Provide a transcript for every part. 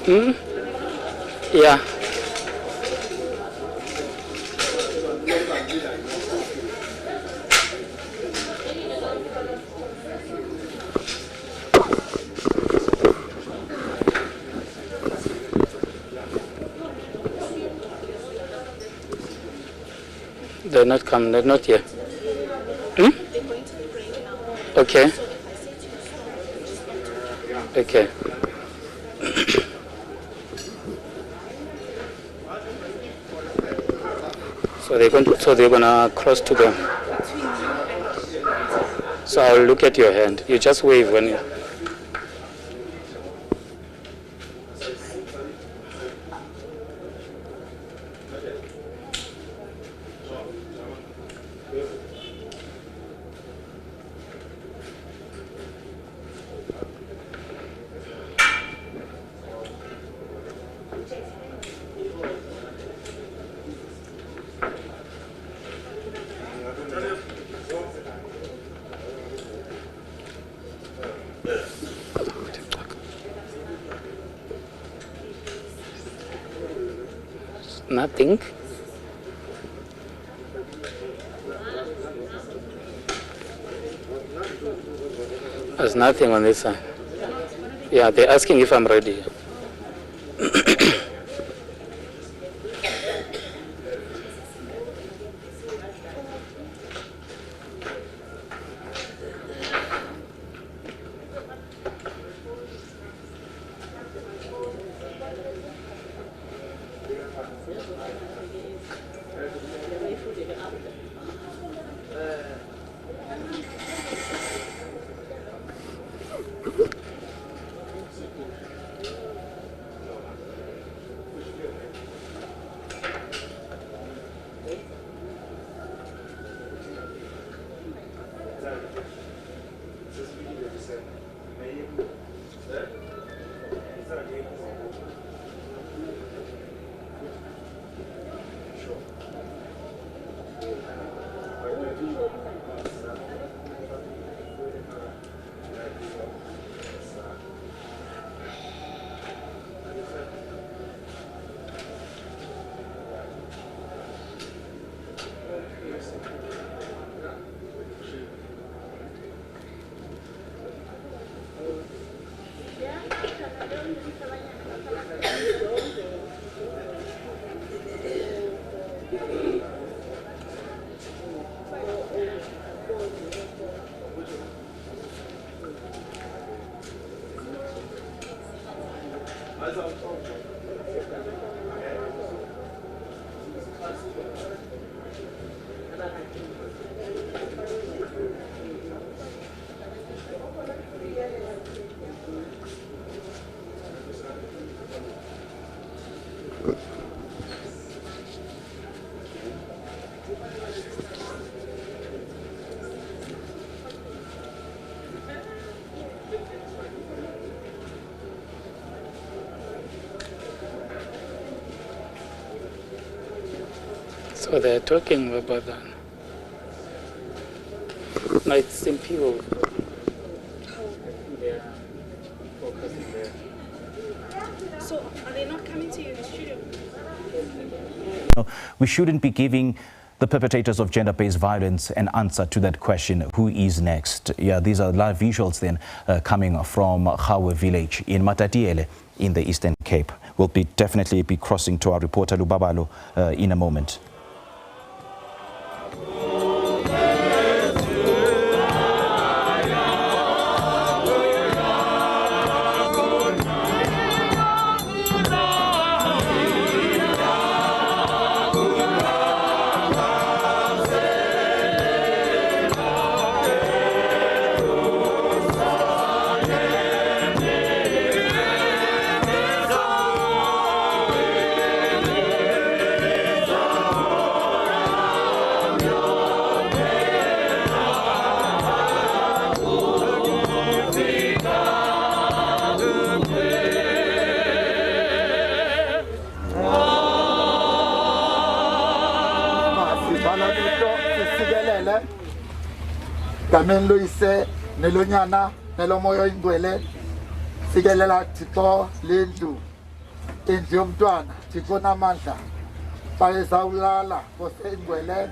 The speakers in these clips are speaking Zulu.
Yeah. They're not coming, they're not here. They're going to the break now. Okay. So if I say to you, okay. So they're gonna cross to them. So I'll look at your hand. You just wave when you. Nothing. There's nothing on this side. Yeah, they're asking if I'm ready. So they're talking about that. No, it's in people. They're focusing there. So are they not coming to you in the studio? We shouldn't be giving the perpetrators of gender-based violence an answer to that question, who is next? Yeah, these are live visuals then coming from Khauoe village in Matatiele in the Eastern Cape. We'll definitely be crossing to our reporter Lubabalo in a moment. Kamendo ise nelonyana nelomoyo ingwele sikelela Thixo lendlu indlu yomntwana thixo namandla bayezawulala kose ingwele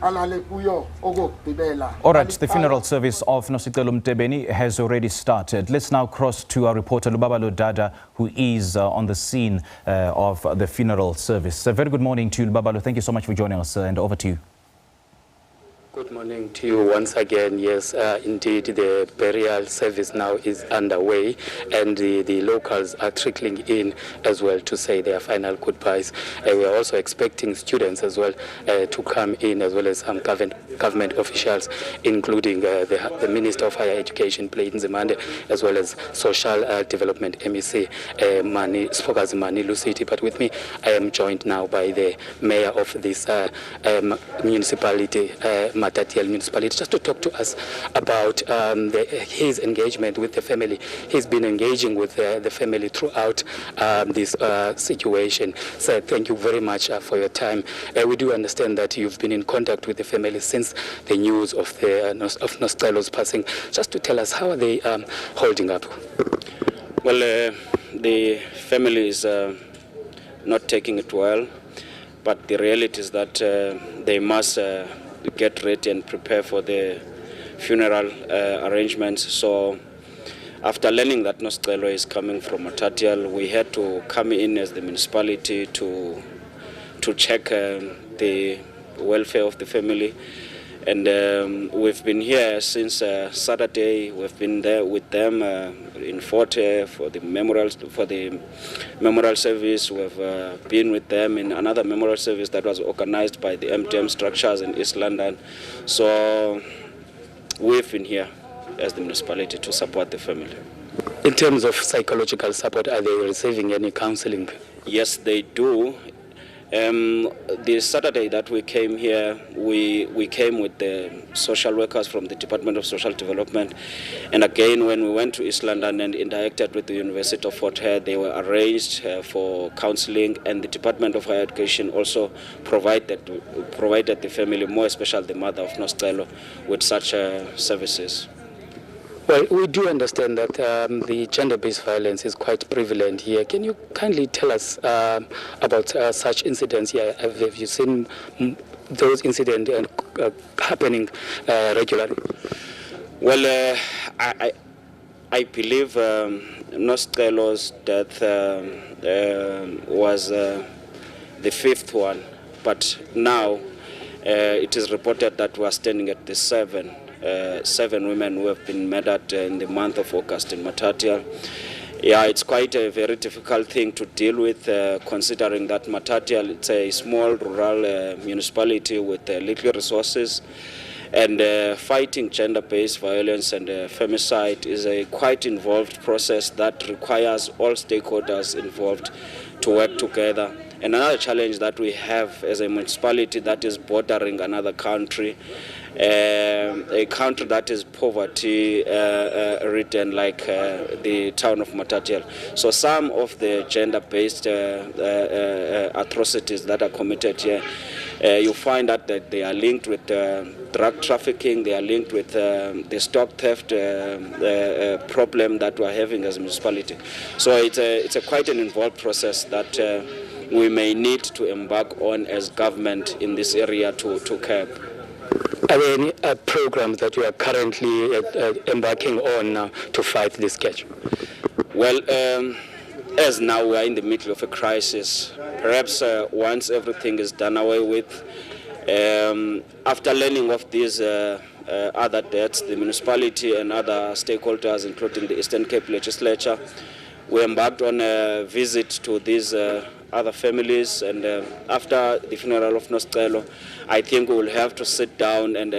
alale kuyo okokugqibela. All right, the funeral service of Nosicelo Mtebeni has already started. Let's now cross to our reporter Lubabalo Dada, who is on the scene of the funeral service. Very good morning to you, Lubabalo. Thank you so much for joining us, and over to you. Good morning to you once again. Yes, indeed, the burial service now is underway, and the locals are trickling in as well to say their final goodbyes. We are also expecting students as well to come in, as well as some government officials, including the Minister of Higher Education, Plain Nzimande, as well as Social Development MEC, Mani Lucity. But with me, I am joined now by the mayor of this municipality, Matatiele municipality, just to talk to us about his engagement with the family. He's been engaging with the family throughout this situation. So thank you very much for your time. We do understand that you've been in contact with the family since the news of Noscelo's passing. Just to tell us, how are they holding up? Well, the family is not taking it well, but the reality is that they must get ready and prepare for the funeral arrangements. So after learning that Nosicelo is coming from Matatiele, we had to come in as the municipality to check the welfare of the family. And we've been here since Saturday. We've been there with them in Fort Hare for the memorial service. We've been with them in another memorial service that was organized by the MTM structures in East London. So we've been here as the municipality to support the family. In terms of psychological support, are they receiving any counseling? Yes, they do. The Saturday that we came here, we came with the social workers from the Department of Social Development. And again, when we went to East London and interacted with the University of Fort Hare, they were arranged for counseling, and the Department of Higher Education also provided the family, more especially the mother of Nosicelo, with such services. Well, we do understand that the gender-based violence is quite prevalent here. Can you kindly tell us about such incidents here? Have you seen those incidents happening regularly? Well, I believe Nosicelo's death was the fifth one, but now it is reported that we are standing at the seven women who have been murdered in the month of August in Matatiele. Yeah, it's quite a very difficult thing to deal with, considering that Matatiele, it's a small rural municipality with little resources, and fighting gender-based violence and femicide is a quite involved process that requires all stakeholders involved to work together. And another challenge that we have as a municipality that is bordering another country, a country that is poverty-ridden like the town of Matatiele. So some of the gender-based atrocities that are committed here, you find that they are linked with drug trafficking, they are linked with the stock theft problem that we are having as a municipality. So it's quite an involved process that we may need to embark on as government in this area to curb. Are there any programs that you are currently embarking on to fight this catch? Well, as now we are in the middle of a crisis, perhaps once everything is done away with, after learning of these other deaths, the municipality and other stakeholders, including the Eastern Cape Legislature, we embarked on a visit to these other families, and after the funeral of Nosicelo, I think we will have to sit down and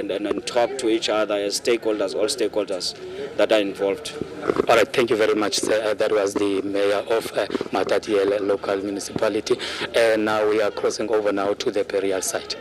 talk to each other as stakeholders, all stakeholders that are involved. All right, thank you very much, sir. That was the mayor of Matatiele local municipality, and now we are crossing over now to the burial site.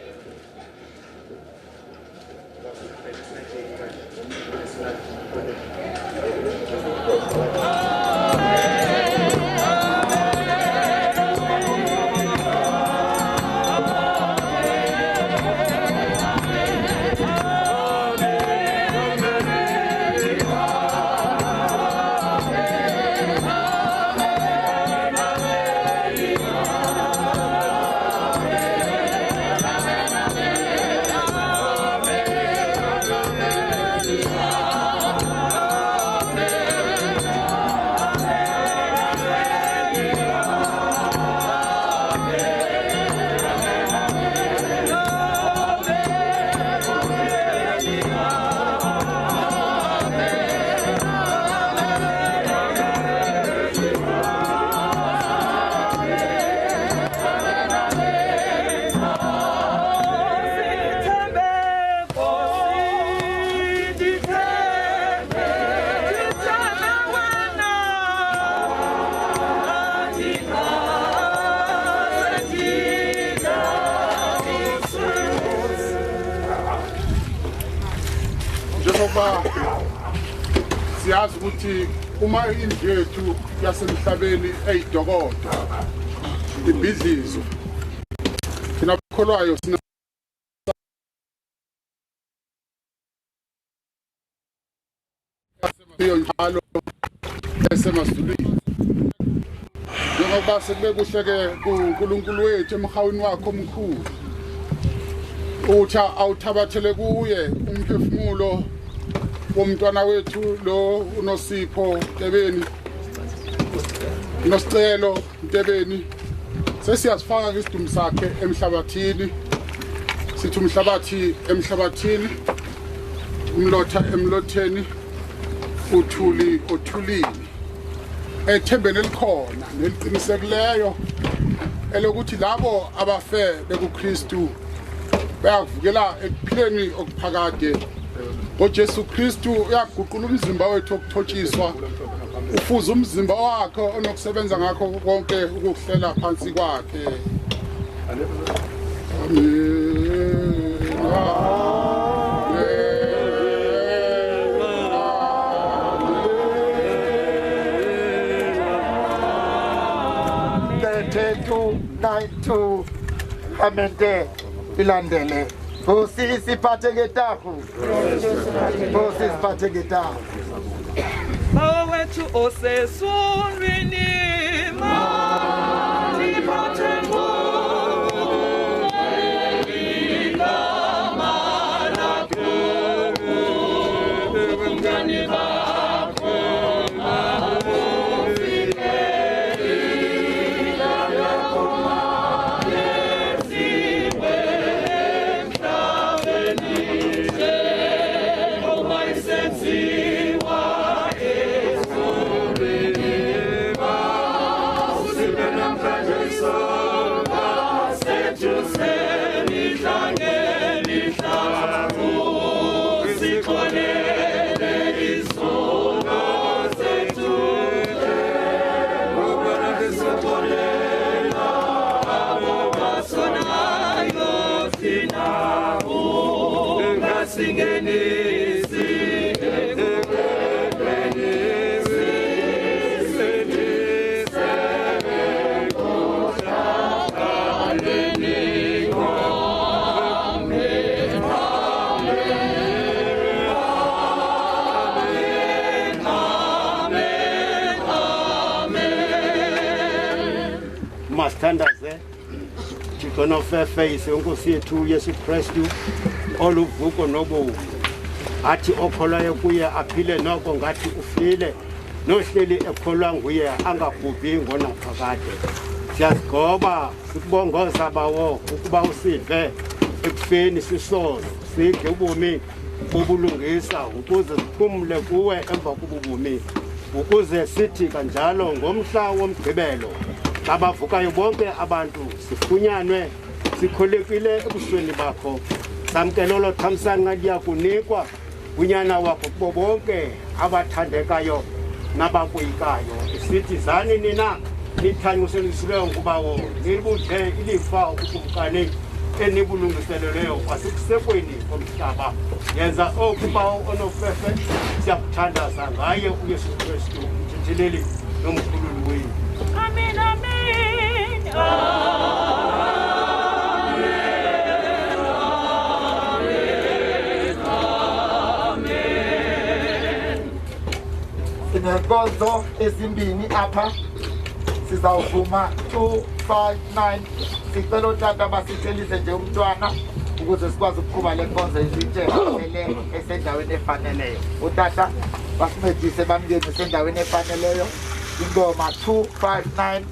ngoba siyazi ukuthi uma indlu yethu yasemhlabeni eyidokodo ibhidlizo thina bakholwayo sina njalo esemasulwini njengoba sekubekuhle-ke kuNkulunkulu wethu emhawini wakho omkhulu utha awuthabathele kuye umphefumulo womntwana wethu lo uNosipho Mtebeni Nosicelo Mtebeni sesiyasifaka isidumbu sakhe emhlabathini sithi umhlabathi emhlabathini umlotha emlotheni uthuli othulini ethembeni elikhona neliqinisekileyo elokuthi labo abafe bekuKristu bayavukela ekuphileni okuphakade ngoJesu Kristu uyaguqula umzimba wethu okuthotshiswa ufuza umzimba wakhe onokusebenza ngakho konke ukuhlela phansi kwakhe Two, amente ilandele Bosisi pate getahu Bosisi pate getahu Bawethu osesunwini mati Masthandaze Thixo ofefe inkosi yethu Yesu Kristu oluvuko nobubi athi okholayo kuye aphile noko ngathi ufile nohleli ekholwa nguye angabhubhi ngonaphakade siyazigoba sikubongoza bawo ukuba usive ekufeni sisono sidle ubomi bobulungisa ukuze siphumule kuwe emva kobubomi ukuze sithi kanjalo ngomhla womgqibelo abavukayo bonke abantu sifunyanwe sikholekile ebusweni bakho samkelo lo thamsanqa liyakunikwa unyana wakho kubo bonke abathandekayo nabakweyikayo sithi zani nina nithanyuselisileyo ngubawo nilibudle ilifa ukukumkani enibulungiseleleyo kwasekusekweni komhlaba yenza oku bawo onofefe siyakuthandaza ngaye uYesu Kristu umthetheli nomkhululi wethu. Amen, amen, amen, amen. Sinenkonzo ezimbini apha sizawuvuma 259 sicela utata basithelise nje umntwana ukuze sikwazi ukuqhuba le nkonzo ezitshele esendaweni efaneleyo utata basimedise bamngenise endaweni efaneleyo ingoma 259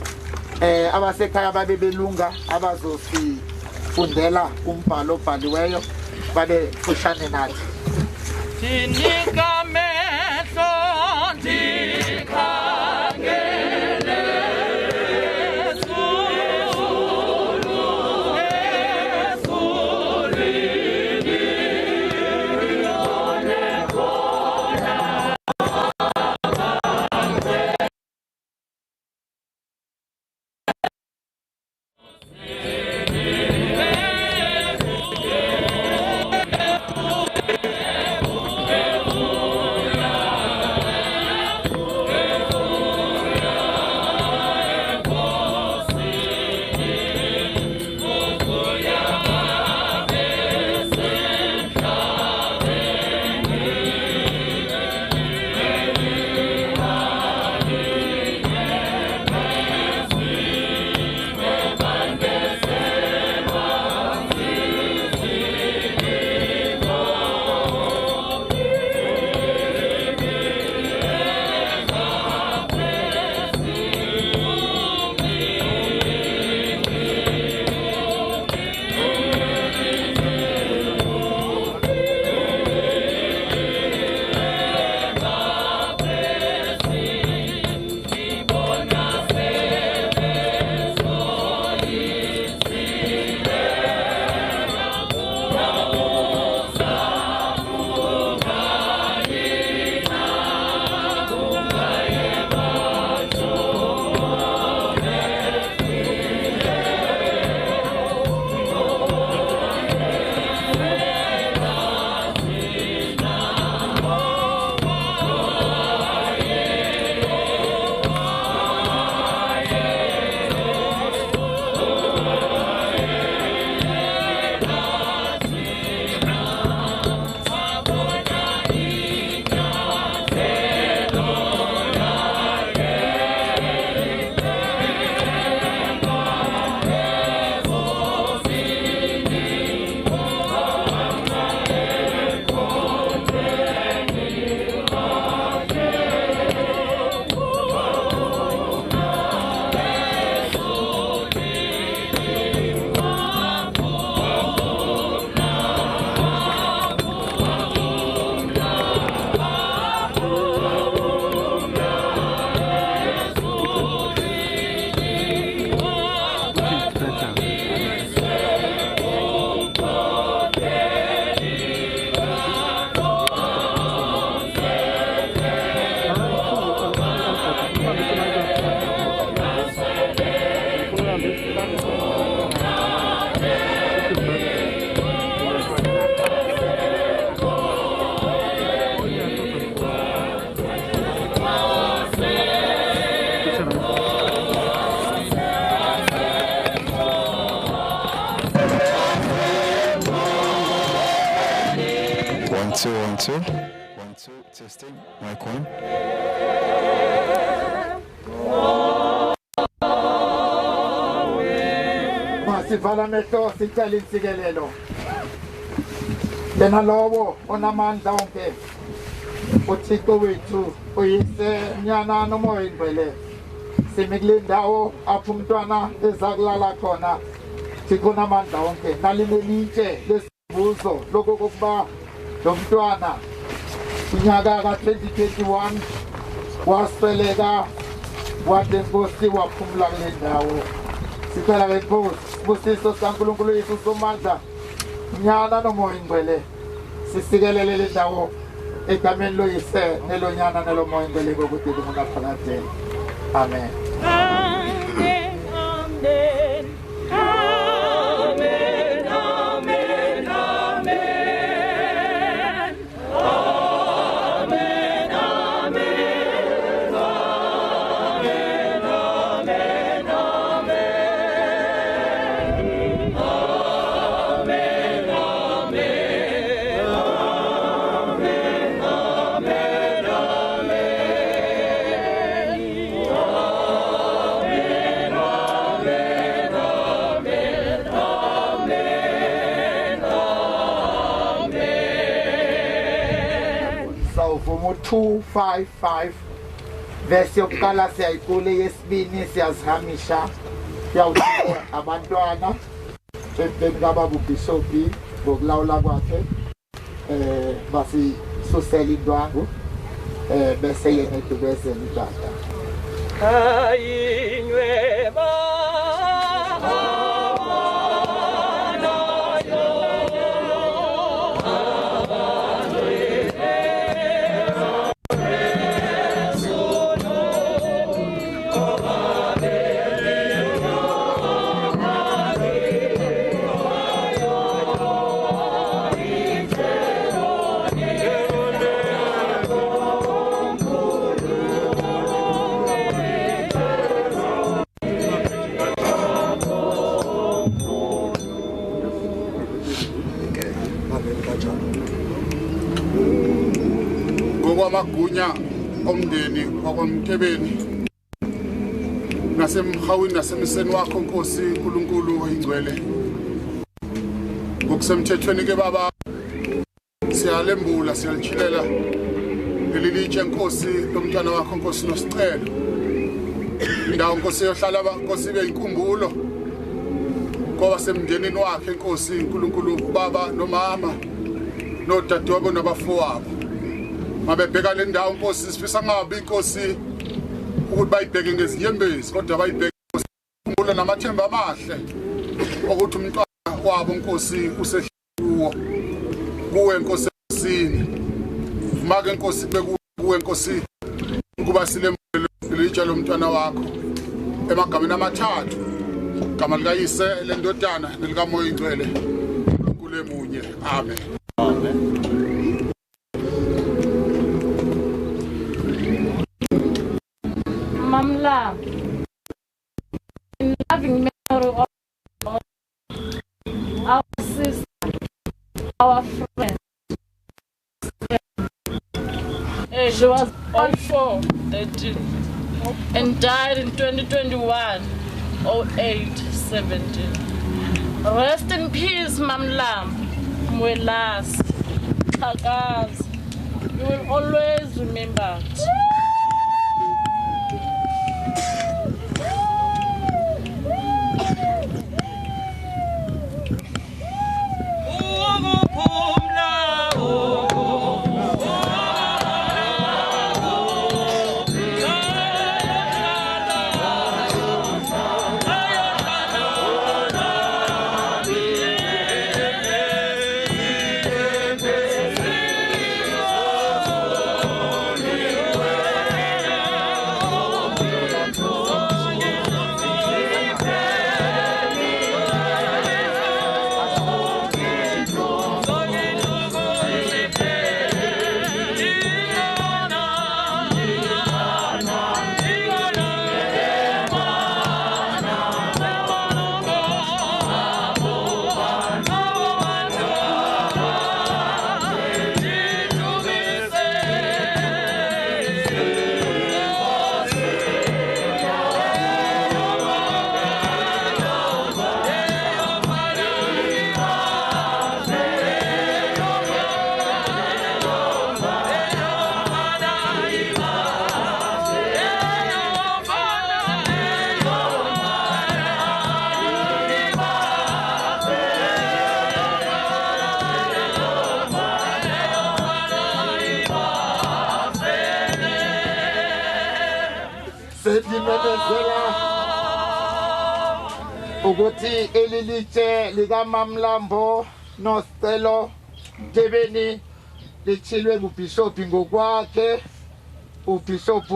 abasekhaya babe belunga abazosifundela umbhalo obhaliweyo babe fushane nathi Tinika mehlo ndikhangele two. 1, 2, testing. Mic 1. Masivala mehlo sicela insikelelo. Yena lowo onamandla onke. uThixo wethu uyise nyana nomoya ingcwele. Simikule ndawo apho umntwana ezakulala khona. Thixo namandla onke. Nalinelitshe lesibuzo lokokuba lo mntwana unyaka ka-2021 wasweleka wathi Nkosi waphumula kule ndawo. Sicela ke Nkosi sibusiso sikaNkulunkulu Yesu somandla nyana nomoya ingcwele sisikelele le ndawo egameni loyise nelonyana nelomoya ingcwele kokuthi kungaphakathi. Amen. Amen, amen, amen, amen, amen. Amen, amen, amen, amen, amen. Amen, amen, Sawuvuma 255 verse yokuqala siyayicula yesibini siyazihamisha yawuthi abantwana bengaba ubishophi ngokulawula kwakhe basisusela indwangu bese yena edubezela idada. Ayinweba Ngokwamagunya omndeni wakwaMtebeni nasemhawini nasemseni wakho Nkosi uNkulunkulu oyingcwele ngokusemthethweni ke baba siyalembula siyalichilela lelilitshe Nkosi lomntwana wakho Nkosi Nosicelo indawo Nkosi yohlala Nkosi ibe inkumbulo ngoba semndenini wakhe Nkosi uNkulunkulu baba nomama nodadewabo nabafowabo mabebheka le ndawo Nkosi sifisa ngabe inkosi ukuthi bayibheke ngezinyembezi kodwa bayibheke kumbula namathemba amahle ukuthi umntwana wabo Nkosi usehluwo kuwe Nkosi sini make Nkosi kuwe Nkosi ukuba silembele litsha lomntwana wakho emagameni amathathu igama likayise lendodana nelikamoya ingcwele kule munye. Amen. Amen. Mamla, in loving memory of our sister, our friend. She was on 4/13 and died in 2021, 08/17. Rest in peace, Mamla, Mwelas, Tagaz. You will always remember. Amen. Sedimemezela ukuthi elilitshe likaMamlambo Nosicelo Mtebeni lichilwe nguBishop ngokwakhe uBishop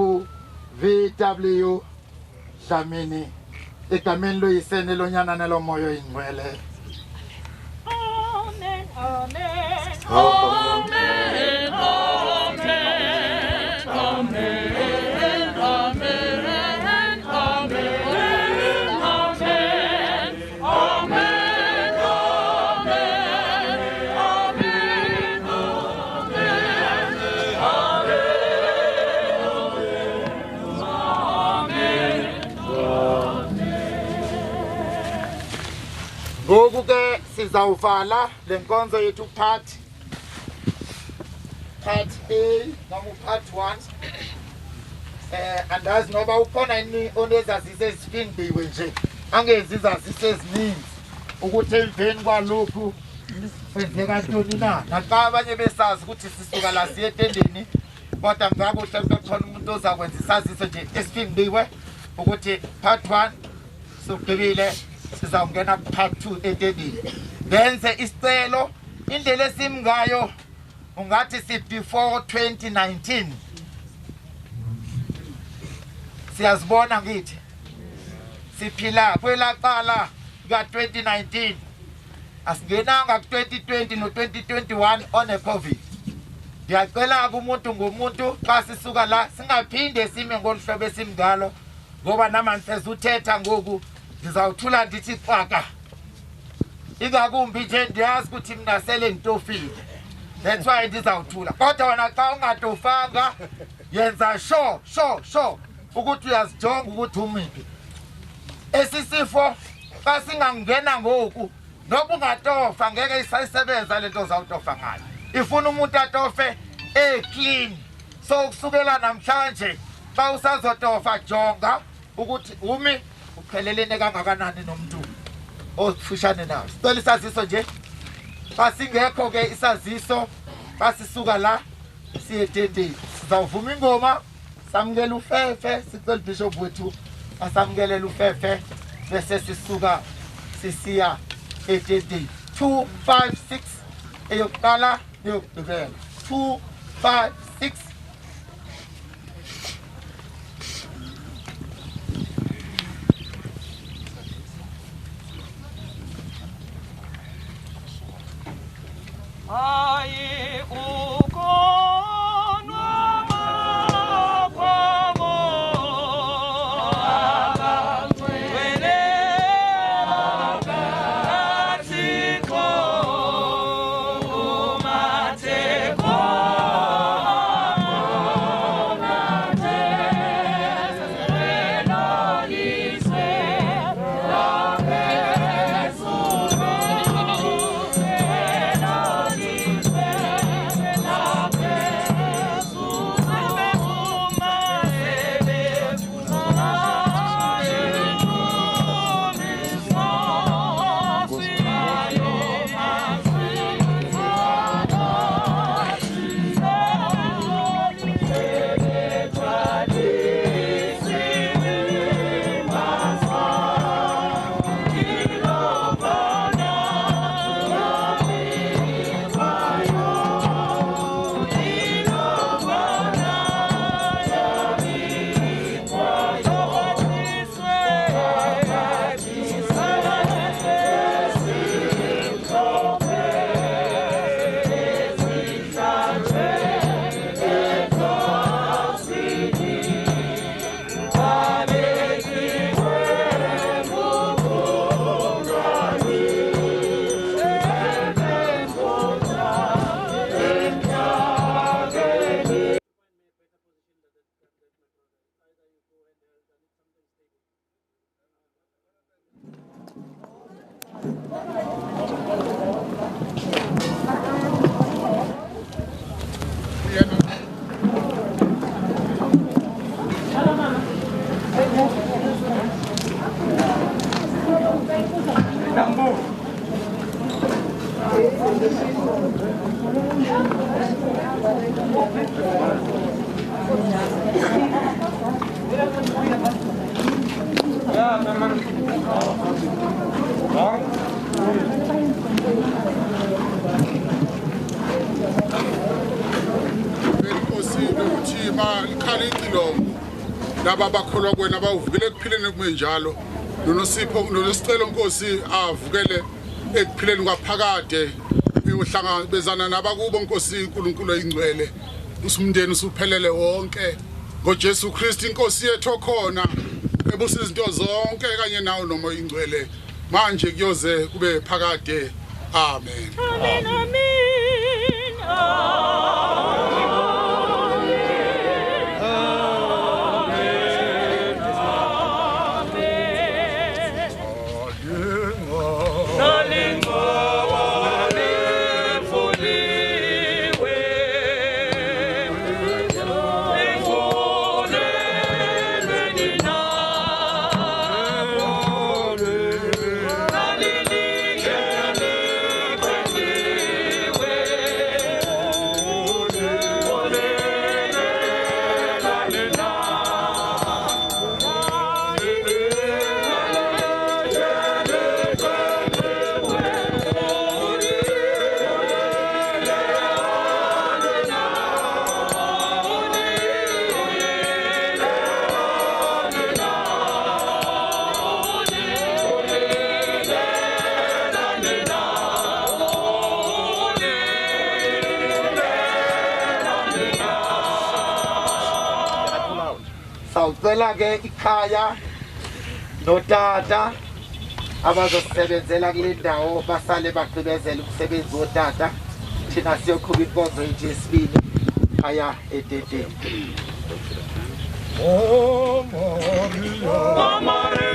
VW Dlamini egameni loyisene lonyana nelomoya oyingcwele. Amen, amen, Amen. amen, amen, amen, amen, amen, amen, Ngoku ke sizawuvala lenkonzo yethu part A noma part 1. Andazi noba ukhona yini onezazise ezifingqiwe nje angezi izazise ezininzi ukuthi emveni kwalokhu kwenzeka ntoni na naxa abanye besazi ukuthi sisuka la siye etendeni kodwa ngakuhle mntu khona umuntu ozakwenza isaziso nje esifingqiwe ukuthi part 1 sogqibile sizawungena part 2 etendeni ndenze isicelo indlela esimngayo ungathi si before 2019 siyazibona ngithi siphila kwelaqala ka-2019 asingenanga ku-2020 no-2021 one-COVID. Ndiyacela-ke umuntu ngomuntu xa sisuka la singaphinde sime ngolu hlobo esimngalo ngoba namanje uthetha ngoku ndizawuthula ndithi xaka ingakumbi nje ndiyazi ukuthi mina sele ngitofile. That's why ndizawuthula kodwa wena xa ungatofanga yenza sure ukuthi uyazijonga ukuthi umiphi esisifo xa singangena ngoku noba ungatofa ngeke isayisebenza lento ozawutofa ngayo ifuna umuntu atofe clean. So kusukela namhlanje xa usazotofa jonga ukuthi umi uphelelene kangakanani nomuntu ofushane nawe. Sicela isaziso nje xa singekho ke isaziso xa sisuka la siye etendeni sizawuvuma ingoma samukela ufefe sicela ubishop wethu asamukelela ufefe bese sisuka sisiya etendeni 256 eyokuqala neyokugqibela 256. Aye, ukonwa makwamo, abangcwele bakaThixo, umatheko laba bakholwa kwena bawuvukele ekuphileni kumenjalo Nosicelo Nkosi avukele ekuphileni kwaphakade uyohlangabezana nabakubo Nkosi uNkulunkulu oyingcwele usumndeni usuphelele wonke ngoJesu Kristu Inkosi yethu okhona ebusa izinto zonke kanye nawo noma oyingcwele manje kuyoze kube phakade amen Amen, amen, amen. Sawucela ke ikhaya notata abazosebenzela kule ndawo basale baqhubezela umsebenzi wotata thina siyoqhuba inkonzo yethu yesibili phaya eteteni. Oh Maria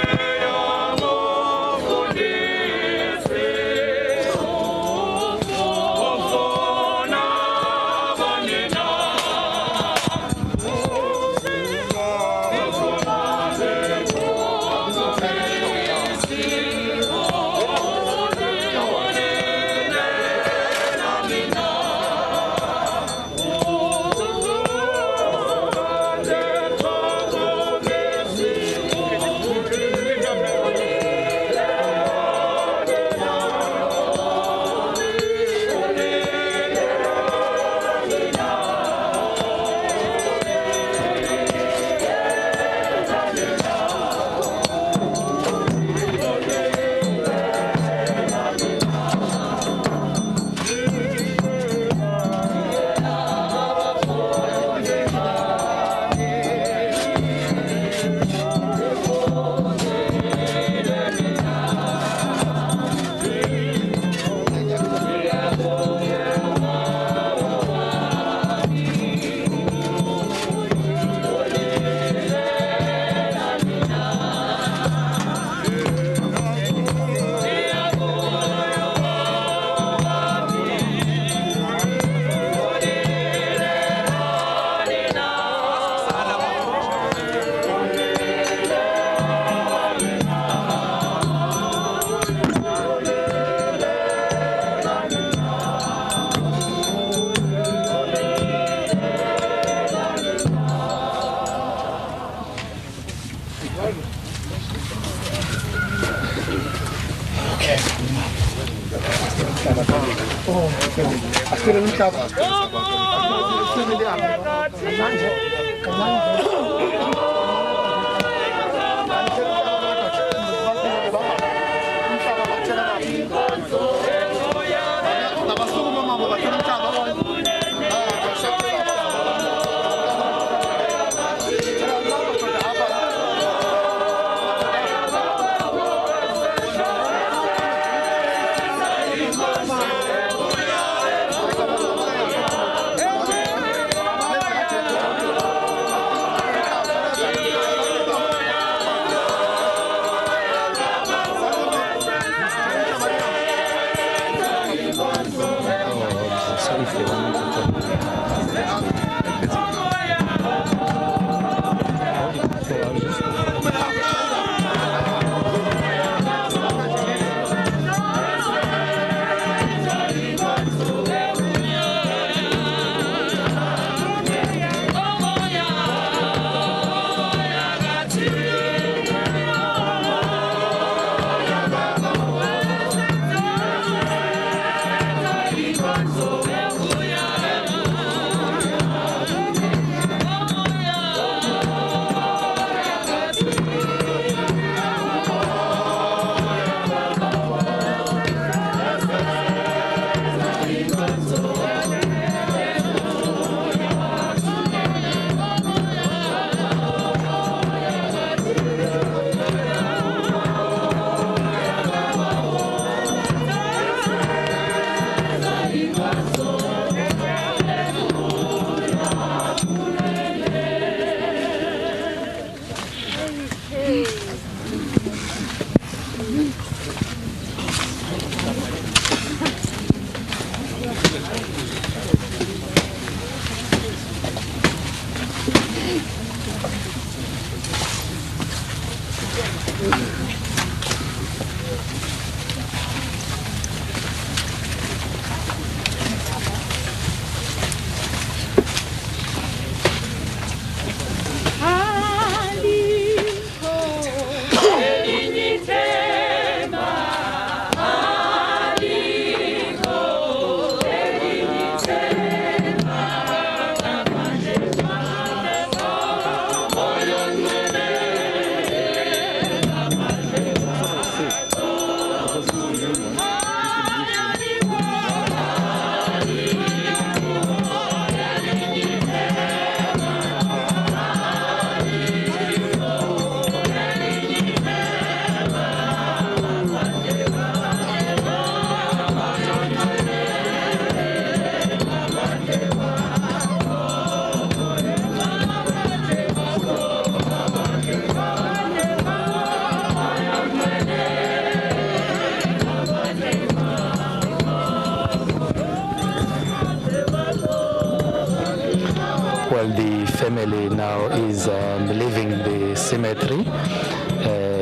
Well, the family now is leaving the cemetery,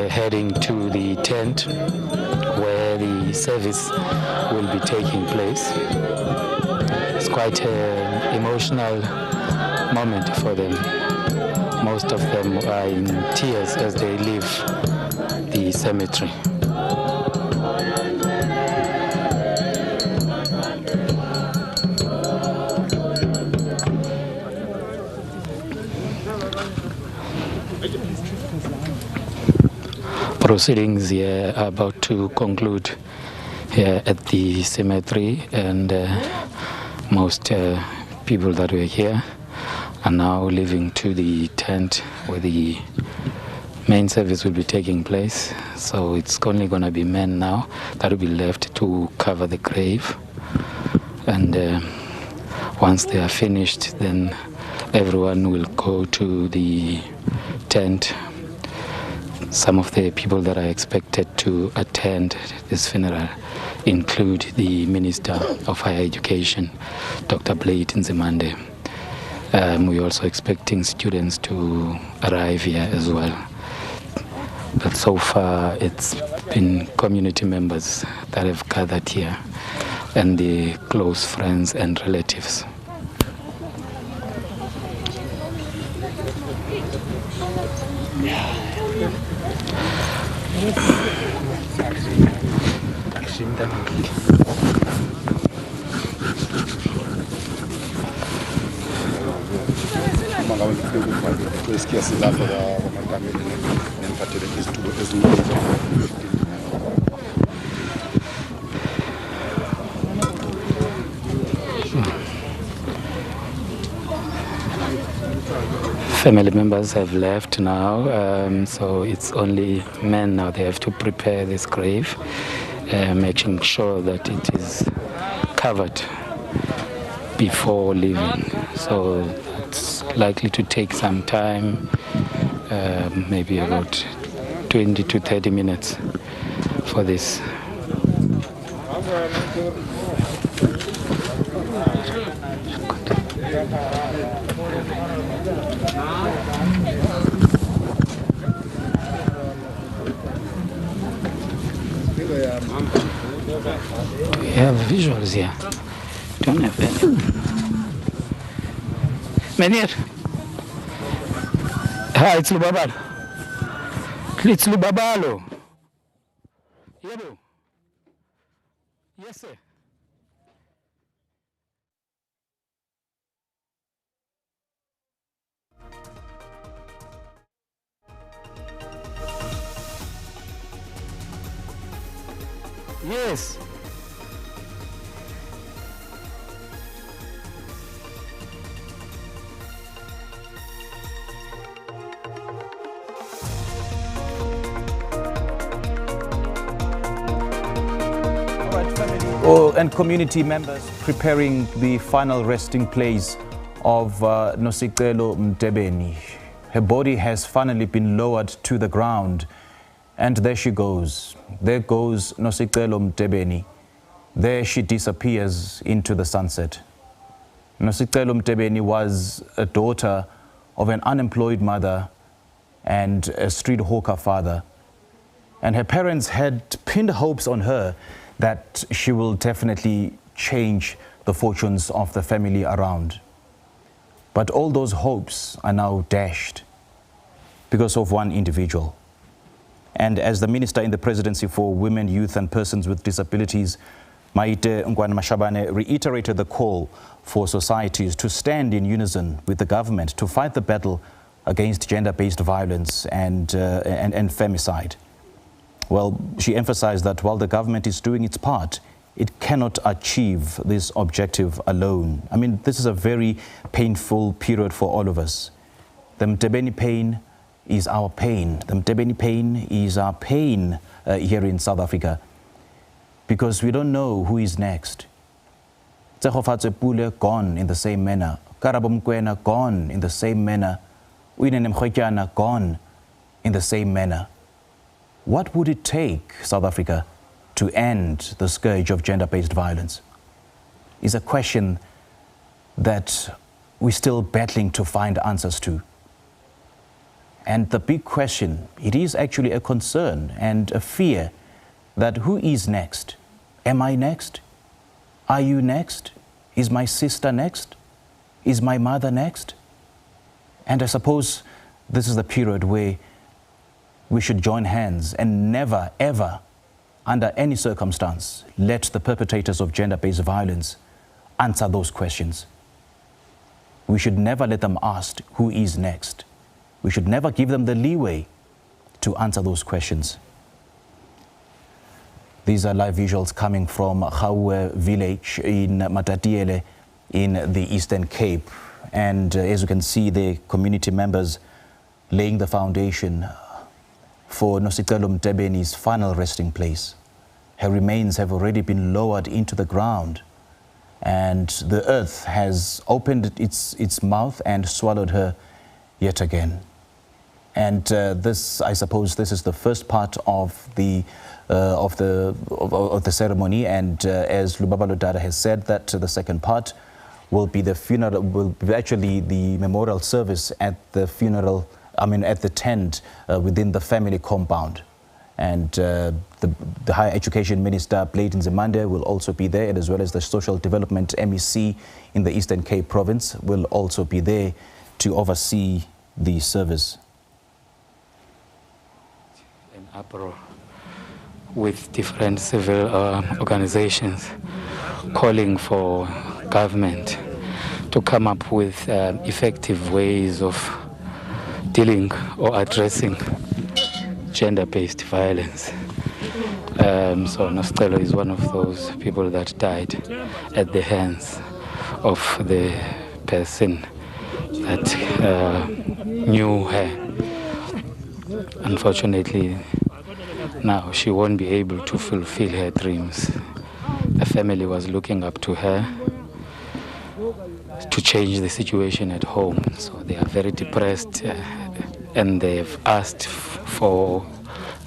heading to the tent where the service will be taking place. It's quite an emotional moment for them. Most of them are in tears as they leave the cemetery. Proceedings here are about to conclude here at the cemetery, and most people that were here are now leaving to the tent where the main service will be taking place. So it's only going to be men now that will be left to cover the grave, and once they are finished, then everyone will go to the tent. Some of the people that are expected to attend this funeral include the Minister of Higher Education, Dr. Blade Nzimande. We're also expecting students to arrive here as well. But so far, it's been community members that have gathered here, and the close friends and relatives. Family members have left now, so it's only men now. They have to prepare this grave, making sure that it is covered before leaving. So it's likely to take some time, maybe about 20 to 30 minutes for this. We have visuals here. Don't have any. Meneer. Hi, it's Lubabalo. It's Lubabalo. Yebo. Yes, sir. Yes. And community members preparing the final resting place of Nosicelo Mtebeni. Her body has finally been lowered to the ground, and there she goes. There goes Nosicelo Mtebeni. There she disappears into the sunset. Nosicelo Mtebeni was a daughter of an unemployed mother and a street hawker father. And her parents had pinned hopes on her that she will definitely change the fortunes of the family around. But all those hopes are now dashed because of one individual. And as the Minister in the Presidency for Women, Youth and Persons with Disabilities, Maite Mashabane, reiterated the call for societies to stand in unison with the government to fight the battle against gender-based violence and femicide. Well, she emphasized that while the government is doing its part, it cannot achieve this objective alone. I mean, this is a very painful period for all of us. The Mtebeni pain is our pain. The Mtebeni pain is our pain here in South Africa, because we don't know who is next. Tsehofatse Pule gone in the same manner. Karabo Mkwena gone in the same manner. Uinene Mkhotyana gone in the same manner. What would it take, South Africa, to end the scourge of gender-based violence? Is a question that we're still battling to find answers to. And the big question, it is actually a concern and a fear that who is next? Am I next? Are you next? Is my sister next? Is my mother next? And I suppose this is the period where we should join hands and never, ever, under any circumstance, let the perpetrators of gender-based violence answer those questions. We should never let them ask who is next. We should never give them the leeway to answer those questions. These are live visuals coming from Khauoe village in Matatiele in the Eastern Cape. And as you can see, the community members laying the foundation for Nosicelo Mtebeni's final resting place. Her remains have already been lowered into the ground, and the earth has opened its mouth and swallowed her yet again. And this, I suppose, this is the first part of the ceremony. And as Lubaba Lodara has said, that the second part will be the funeral, will be actually the memorial service at the funeral. At the tent within the family compound. And the Higher Education Minister, Blade Nzimande, will also be there, and as well as the Social Development MEC in the Eastern Cape Province will also be there to oversee the service. An uproar with different civil organizations calling for government to come up with effective ways of dealing or addressing gender-based violence. So Nosicelo is one of those people that died at the hands of the person that knew her. Unfortunately, now she won't be able to fulfill her dreams. The family was looking up to her to change the situation at home. So they are very depressed, and they've asked for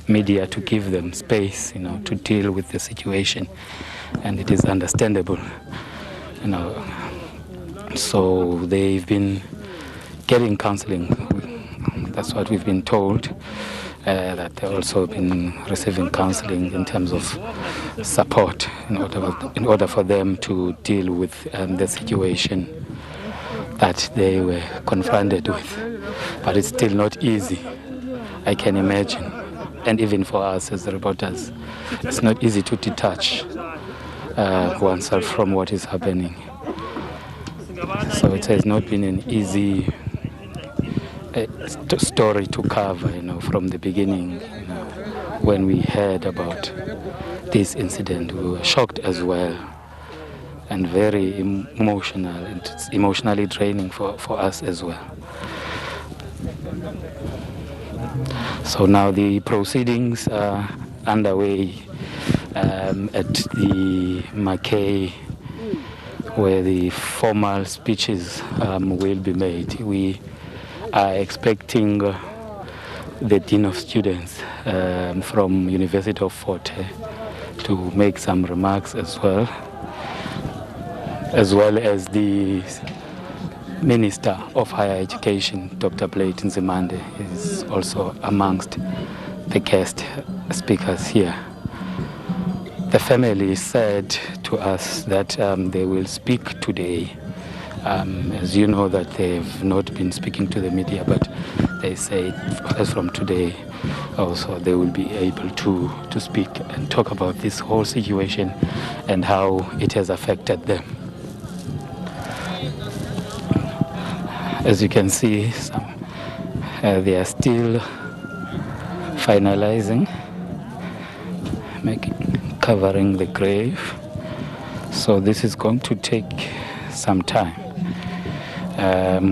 media to give them space, to deal with the situation, and it is understandable, So they've been getting counseling. That's what we've been told. That they've also been receiving counseling in terms of support in order for them to deal with the situation that they were confronted with. But it's still not easy, I can imagine. And even for us as reporters, it's not easy to detach oneself from what is happening. So it has not been an easy story to cover, from the beginning. When we heard about this incident, we were shocked as well, and very emotional. It's emotionally draining for us as well. So now the proceedings are underway at the Mackay, where the formal speeches will be made. We are expecting the Dean of Students from University of Fort Hare to make some remarks as well as the Minister of Higher Education, Dr. Blade Nzimande, is also amongst the guest speakers here. The family said to us that they will speak today. As you know that they've not been speaking to the media, but they say as from today also they will be able to speak and talk about this whole situation and how it has affected them. As you can see, they are still finalizing, covering the grave. So this is going to take some time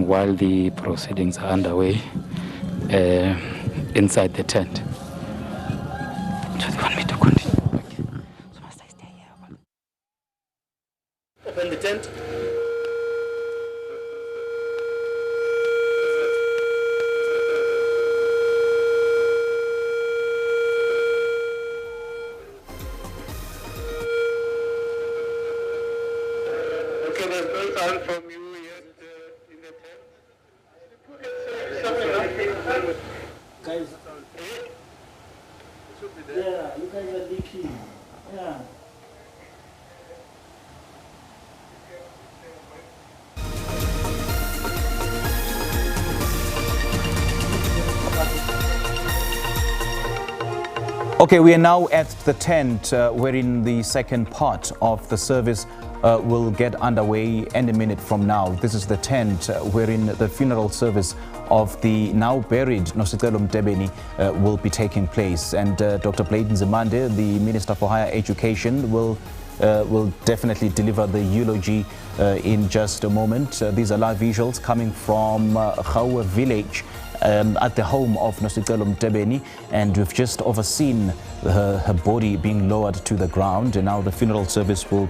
while the proceedings are underway inside the tent. So they want me to continue. Okay. So must I stay here? Open the tent. Okay, there's no sound from you yet in the tent. Guys, yeah, you guys are leaking. Yeah. Okay, we are now at the tent wherein the second part of the service will get underway any minute from now. This is the tent wherein the funeral service of the now buried Nosicelo Mtebeni will be taking place. And Dr. Bladen Zimande, the Minister for Higher Education, will definitely deliver the eulogy in just a moment. These are live visuals coming from Khauoe village at the home of Nosicelo Mtebeni, and we've just overseen her body being lowered to the ground, and now the funeral service will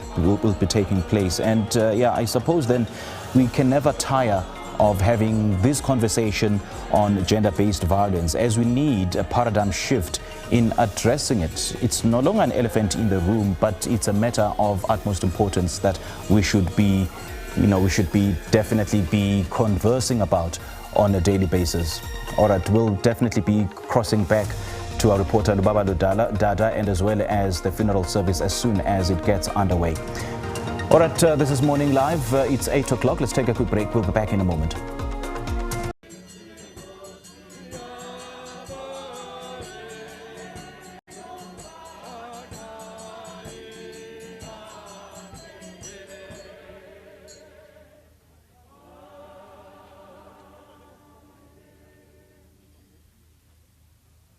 be taking place. And yeah, I suppose then we can never tire of having this conversation on gender-based violence, as we need a paradigm shift in addressing it. It's no longer an elephant in the room, but it's a matter of utmost importance that we should be, definitely be conversing about on a daily basis. All right, we'll definitely be crossing back to our reporter Lubaba Dada and as well as the funeral service as soon as it gets underway. All right, this is Morning Live. It's 8 o'clock. Let's take a quick break. We'll be back in a moment.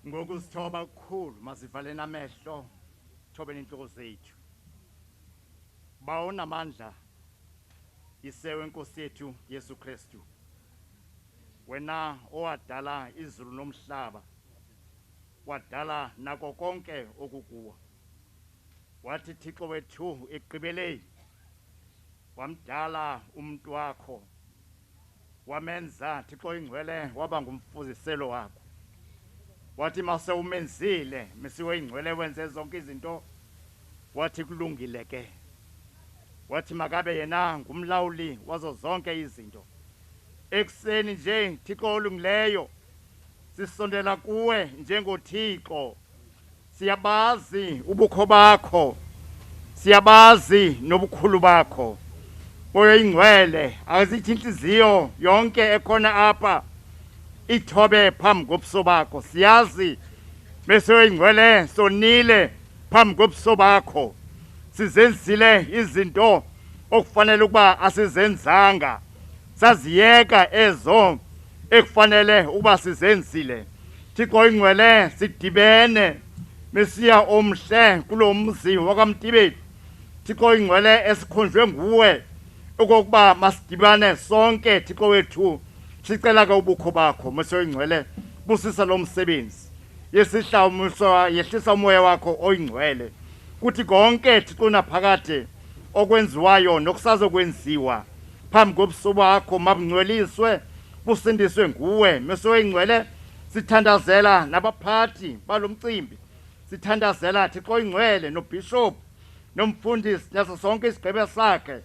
Ngokusithoba kukhulu masivaleni amehlo thobeni inhloko zethu. Bawona amandla isewe Nkosi yethu Yesu Kristu. Wena owadala izulu nomhlaba, wadala nako konke okukuwo. Wathi Thixo wethu ekugqibeleni wamdala umuntu wakho, wamenza Thixo ingcwele waba ngumfuziselo wakho. Wathi mase umenzile mesiwe ingcwele wenze zonke izinto, wathi kulungile ke. Wathi makabe yena ngumlawuli wazo zonke izinto. Ekseni nje Thixo olungileyo, sisondela kuwe njengoThixo. Siyabazi ubukho bakho, siyabazi nobukhulu bakho. Moya ingcwele azithi inhliziyo yonke ekhona apha ithobe phambi kobuso bakho. Siyazi bese ingcwele sonile phambi kobuso bakho, sizenzile izinto okufanele ukuba asizenzanga, saziyeka ezo ekufanele ukuba sizenzile. Thixo ingcwele sidibene Mesiya omhle kulo mzi wakaMtebeni. Thixo ingcwele esikhonjwe nguwe okokuba masidibane sonke Thixo wethu. Sicela ke ubukho bakho Mesiya ingcwele, busisa lo msebenzi. Yesihlawumso yehlisa umoya wakho oyingcwele. Kuthi konke Thixo naphakade okwenziwayo nokusazokwenziwa phambi kobuso bakho mabungcweliswe busindiswe nguwe Mesiya ingcwele. Sithandazela nabaphathi balomcimbi, sithandazela Thixo ingcwele nobishop nomfundisi naso sonke isigqebe sakhe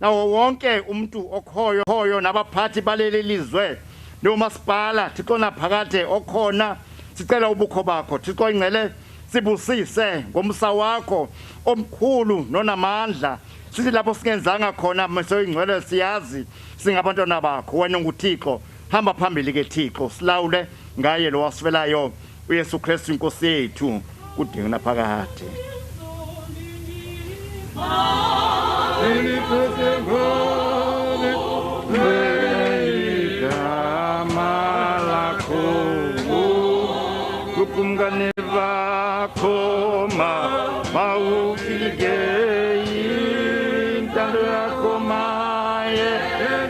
nawo wonke umuntu okhoyo nabaphathi baleli lizwe nomasipala Thixo naphakade okhona sicela ubukho bakho Thixo ingcele sibusise ngomsa wakho omkhulu nonamandla sithi lapho singenzanga khona meso ingcwele siyazi singabantwana bakho wena nguThixo hamba phambili ke Thixo silawule ngaye lo wasifelayo uYesu Kristu inkosi yethu kudinga naphakade kumngane bakho mawufike intando yakho maye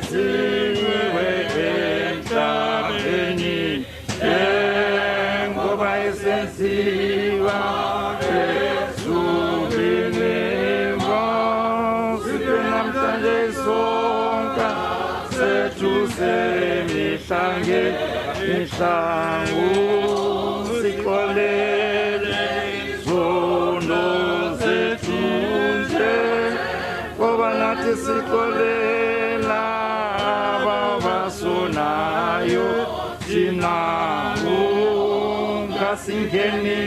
siwe emhlabeni ngoba esenziwa ezulwini sibe namhlanje sonke sethu semihlange mihlangu sikolele zono zethu nje ngoba nathi sikolela ababasonayo thina ungasingeni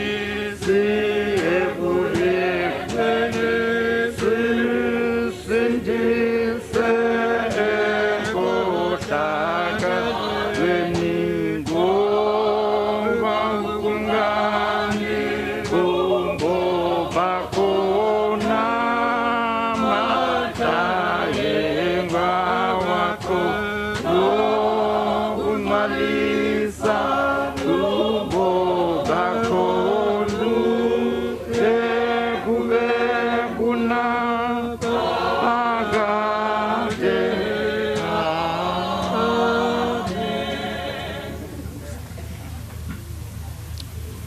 siyebulekweni sisindise enkohlaka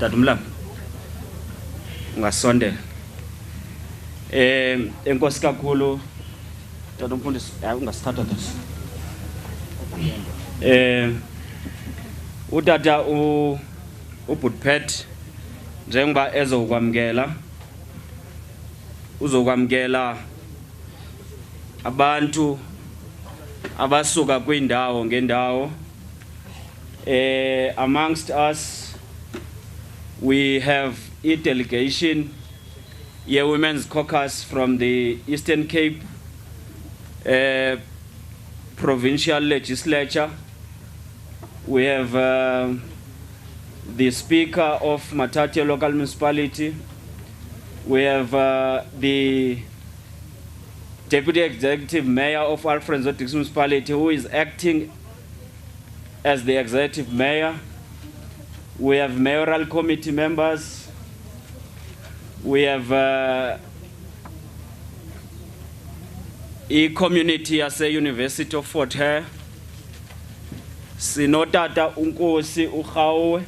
Dadumlambo ungasondela enkosi kakhulu tatomfundisi ungasithatha das utata ubutpet njengoba uzokwamkela abantu abasuka kwindawo ngendawo amongst us we have a delegation, a women's caucus from the Eastern Cape provincial legislature. We have the speaker of Matatiele local municipality. We have the deputy executive mayor of Alfred Nzo municipality who is acting as the executive mayor. We have mayoral committee members. We have a community as a University of Fort Hare. Sinotata unkosi Khauoe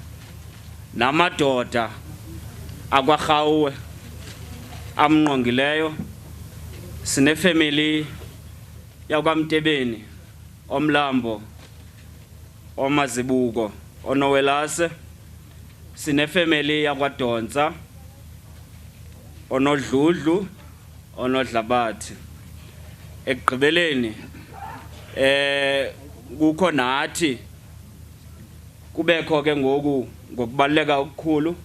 namadoda akwa Khauoe amnqongileyo. Sine family yakwa Mtebeni omlambo omazibuko onowelase. Sine family yakwadonsa onodludlu onodlabathi ekugqibeleni kukho nathi kubekho ke ngoku ngokubaleka okukhulu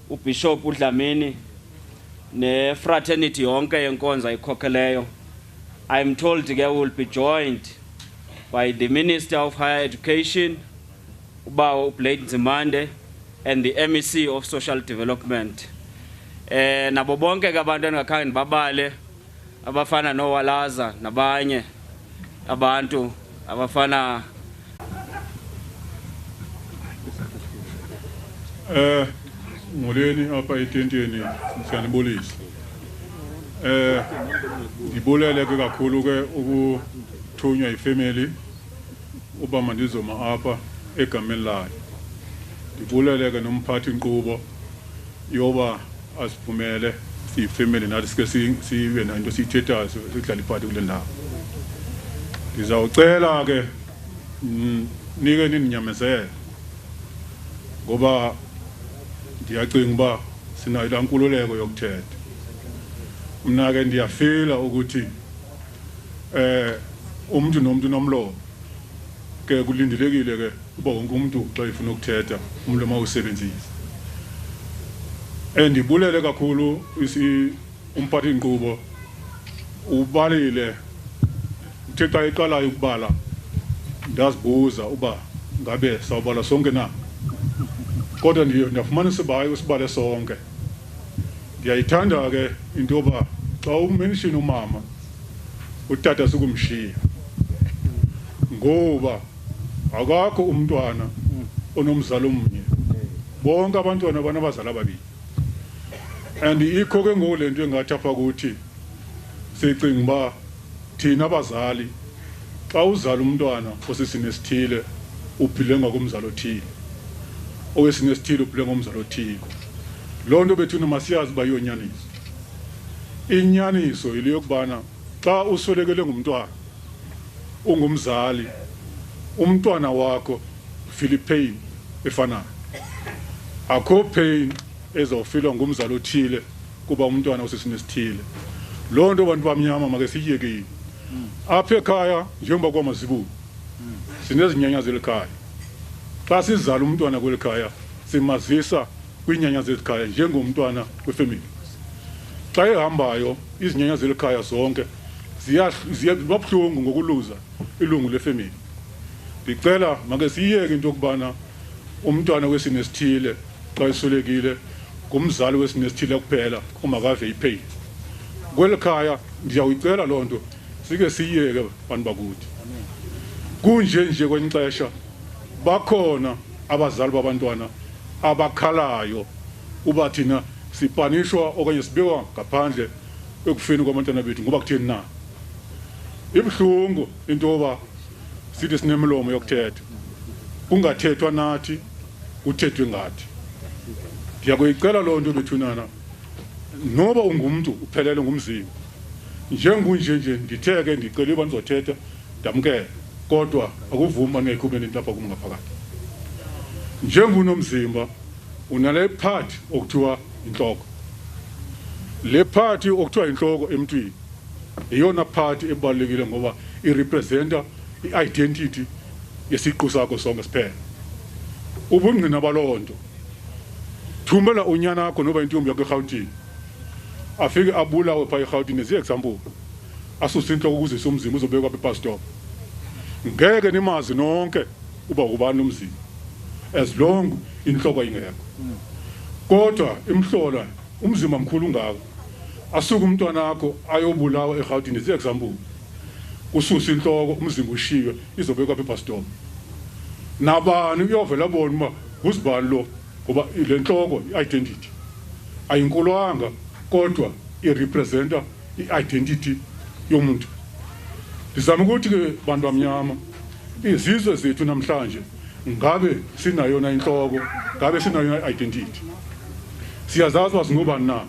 uBishop uDlamini ne-fraternity yonke yenkonzo ikhokheleyo. I'm told we will be joined by the Minister of Higher Education Ubawo Blade Nzimande and the MEC of Social Development. Nabo bonke ke abantu engakhange ndibabale abafana noWalaza nabanye abantu abafana ngoleni apha etenteni siyanibulisa. Ngibulele ke kakhulu ke ukuthunywa ifamily uba mandizoma apha egameni layo. Ngibulele ke nomphathi inkqubo yoba asivumele siyifamily nathi sike sibe nanto siyithethayo sidlala iphathi kule ndawo. Ngizawucela ke nike ninyamezele ngoba ndiyacinga uba sinayo la nkululeko yokuthetha. Mna ke ndiyafila ukuthi umuntu nomuntu nomlomo ke kulindelekile ke uba wonke umuntu xa efuna ukuthetha umlomo awusebenzise. Ndibulele kakhulu umphathi inkqubo ubalile uthe xa eqalayo ukubala ndazibuza uba ngabe sawubala sonke na, kodwa ndiyafumana isibale sonke. Ndiyayithanda ke into yoba xa umenshini umama utata sukumshiya, ngoba akakho umntwana onomzali omnye, bonke abantwana banabazali ababili. And ikho ke ngoku le nto engathi apha kuthi sicinga uba thina abazali xa uzala umntwana osesini esithile uphile ngakumzali othile, owesini esithile uphile ngomzali othile. Loo nto bethuna masiyazi uba yiyonyaniso. Inyaniso yile yokubana xa uswelekele ngumntwana ungumzali, umntwana wakho ufila ipain efanayo. Akho pain ezawufilwa ngumzali othile kuba umntwana osesini esithile. Loo nto bantu bamnyama make siyiyekile. Apha ekhaya njengoba kwamazibulu sinezinyanya zelikhaya. Xa sizala umntwana kweli khaya simazisa kwinyanya zelikhaya njengomntwana wefemeli. Xa ehambayo izinyanya zelikhaya zonke ziyabuhlungu ngokuluza ilungu lefemeli. Ndicela make siyiyeke into yokubana umntwana wesini esithile xa eswelekile ngumzali wesini esithile kuphela umakave ipain. Kweli khaya ndiyawuyicela loo nto sike siyiyeke bantu bakuthi. Kunje nje kwenixesha bakhona abazali babantwana abakhalayo uba thina sipanishwa okanye sibekwa ngaphandle ekufeni kwabantwana bethu ngoba kutheni na. Ibuhlungu into yoba sithi sinemilomo yokuthetha kungathethwa nathi kuthethwe ngathi. Ndiyakuyicela loo nto bethunana, noba ungumntu uphelele ngumzimba njengunje nje nditheke ndicela uba ndizothetha ndamkele, kodwa akuvumi ngeqhubeni lapha kum ngaphakathi. Njengunomzimba unale part okuthiwa inhloko. Le part okuthiwa inhloko emntwini iyona part ebalulekile ngoba irepresenta i-identity yesiqu sakho sonke siphela. Ubungqina baloo nto, thumela unyana wakho noba intombi yakho eRhawutini afike abulawe phaa eRhawutini zi-example, asuse intloko ukuze somzimba uzobekwa apha e-bus stop. Ngeke nimazi nonke uba ubani umzimba as long inhloko ingekho. Kodwa imhlola umzimba mkhulu ungaka, asuke umntwana wakho ayobulawa eRhawutini zi-example, ususe inhloko umzimba ushiywe izobekwa apha e-bus stop. Nabani uyovela bona uba nguzibani lo, ngoba le nhloko i-identity ayinkulwanga kodwa irepresenta i-identity yomuntu. Ndizama ukuthi ke bantu bamnyama izizwe zethu namhlanje ngabe sinayona inhloko, ngabe sinayona identity. Siyazazi uba singobani na.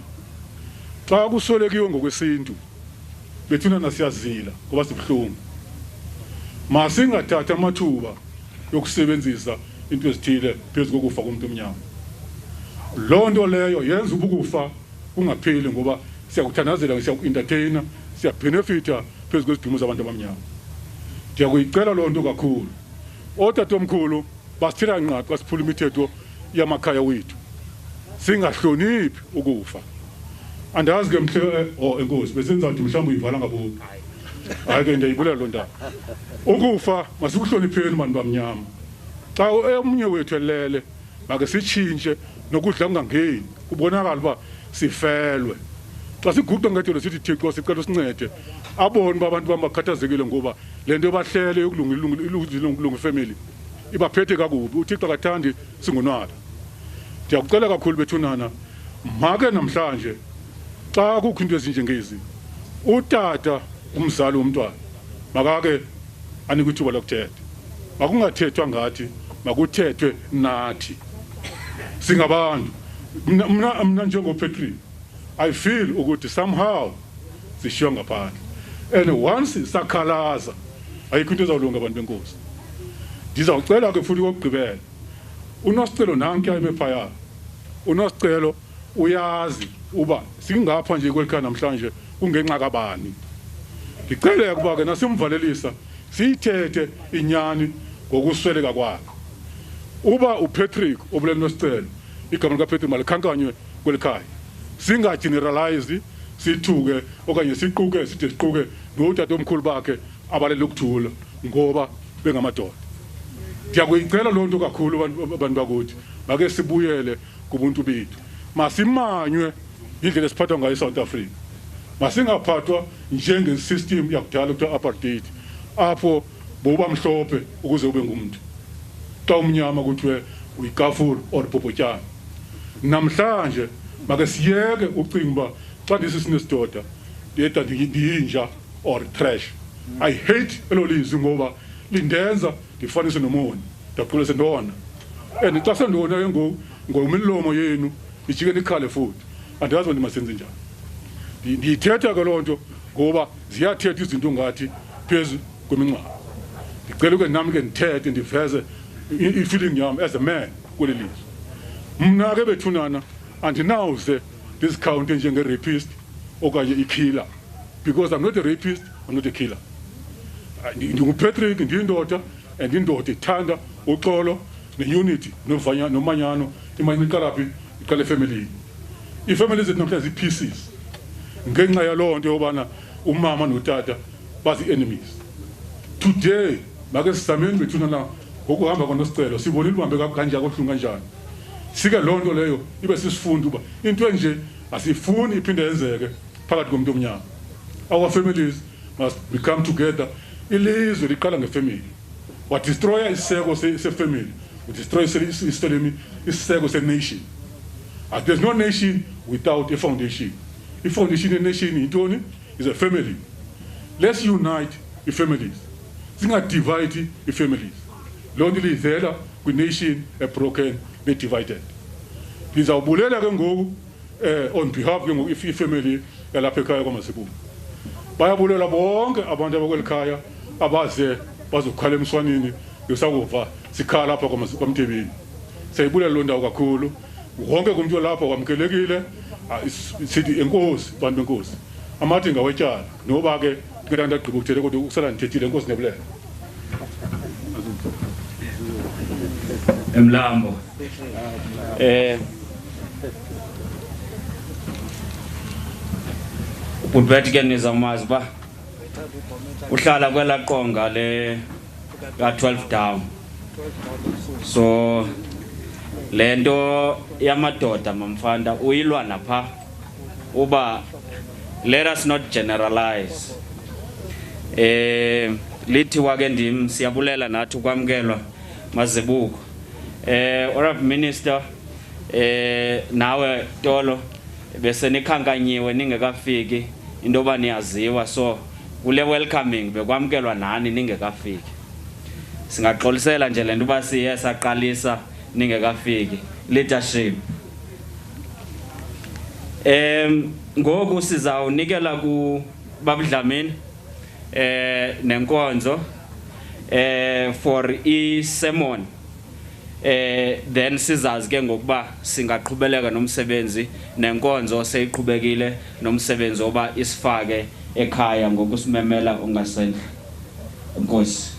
Xa kuswelekiwe ngokwesintu bethuna nasiyazila ngoba sibuhlungu. Masingathatha amathuba yokusebenzisa into ezithile phezu kokufa komuntu omnyama. Loo nto leyo yenza ukufa kungapheli ngoba siyakuthandazela, siyaku-entertaina, siyabhenefitha phezu kwezidingo zabantu abamnyama. Ndiyakuyicela loo nto kakhulu. Otatomkhulu basithela nqaqa xa siphula imithetho yamakhaya wethu, singahloniphi ukufa. Andazi ke enkosi besenzawuthi mhlawumbe uyivala ngabomi. Hayi ke ndiyayibulela loo ndaba. Ukufa masikuhlonipheni bantu bamnyama. Xa omnye wethu elele make sitshintshe nokudla kungangeni kubonakala uba sifelwe. Xa siguqa ngedolo sithi Thixo sicela usincede abone uba abantu bakhathazekile ngoba le nto bahlele yokulunga ifamily ibaphethe kakubi. uThixo akathandi singonwala. Ndiyakucela kakhulu bethunana, make namhlanje xa kukho into ezinjengezi utata umzali womntwana makake anikwe ithuba lokuthetha. Makungathethwa ngathi, makuthethwe nathi singabantu. Mna njengoPatrick I feel ukuthi somehow sishiywa ngaphandle, and once sakhalaza ayikho into ezawulunga abantu benkosi. Ndizawucela ke futhi kokugqibela, uNosicelo nanke ayibe phaya. uNosicelo uyazi uba singapha nje kwelikhaya namhlanje kungenxa kabani. Ngicela ukuba ke nasimvalelisa siyithethe inyani ngokusweleka kwakhe. uba uPatrick obulelo Nosicelo igama likaPatrick malikhankanywe kwelikhaya singa generalize sithuke okanye siquke siquke nodade omkhulu bakhe abalele ukuthula ngoba bengamadoda. Ngiyakuyicela lonto kakhulu abantu bakuthi make sibuyele kubuntu bethu masimanywe indlela esiphathwa ngayo eSouth Africa masingaphathwa njengesystem yakudala kuthiwa apartheid apho boba mhlophe ukuze ube ngumuntu xa umnyama kuthiwe uyikafur or popotyana. Namhlanje make siyeke ucinga uba xa ndisisinedoda ndiyeda ndiyinja or trash. I hate elo lizwi ngoba lindenza ndifanise nomoni ndaqulise ndona and xa sendona ke ngomlomo yenu ijike nikhale futhi andazi ndimasenze njani. Ndiyithetha ke lonto ngoba ziyathetha izinto ngathi phezulu kweminqaba. Ngicela ke nami ke ndithethe ndiveze i-feeling yami as a man kweli lizwe. Mna ke bethunana andinawuze discount njenge-rapist okanye i-killer because I'm not a rapist, I'm not a killer. NginguPatrick ndiyindoda and indoda ithanda uxolo ne-unity nomanyano iqalaphi iqala efamilini. Iifamily zethu namhlanje zii-pieces ngenxa yaloo nto yobana umama notata bazi-enemies. Today make sizameni bethunana ngokuhamba kwaNosicelo sibonile uhambe kanjani kobuhlungu kanjani. Sike loo nto leyo ibe sisifunda uba into enje asifuni iphinde yenzeke phakathi komuntu omnyama. Our families must become together. Ilizwe liqala ngefamily. Wadestroya isiseko sefamily, udestroy isiseko senation. There's no nation without a foundation. A foundation in nation intoni is a family. Let's unite the families. Singadivide the families. Loo nto liyivela kwi-nation broken be-divided. Ndizawubulela ke ngoku on behalf ke ngoku ifamily yalapha ekhaya kwaMasipula. Bayabulela bonke abantu abakweli khaya abaze bazokhala emswanini yosakuva sikhala lapha kwaMtebeni. Siyayibulela loo ndawo kakhulu. Wonke umuntu olapha wamkelekile sithi enkosi bantu benkosi. Amathi ngawetyala noba ke ngeke ndagqiba ukuthetha kodwa ukusala ndithethile enkosi nebulela. Emlambo ubhuti ke nizamazi ba uhlala kwela qonga le ka 12 down. So lento yamadoda mamfanda uyilwa napha uba let us not generalize. Lithi wake ndim siyabulela nathi ukwamkelwa Mazibuko. Honorable Minister nawe Tolo bese nikhankanyiwe ningekafiki into ba niyaziwa so kule welcoming bekwamkelwa nani ningekafiki. Singaxolisela nje lento ba siye saqalisa ningekafiki leadership. Ngoku sizawunikela ku babudlamini nenkonzo for i-sermon. Then sizazi ke ngokuba singaqhubeleka nomsebenzi nenkonzo seyiqhubekile nomsebenzi oba isifake ekhaya ngokusimemela ongasendle. Inkosi.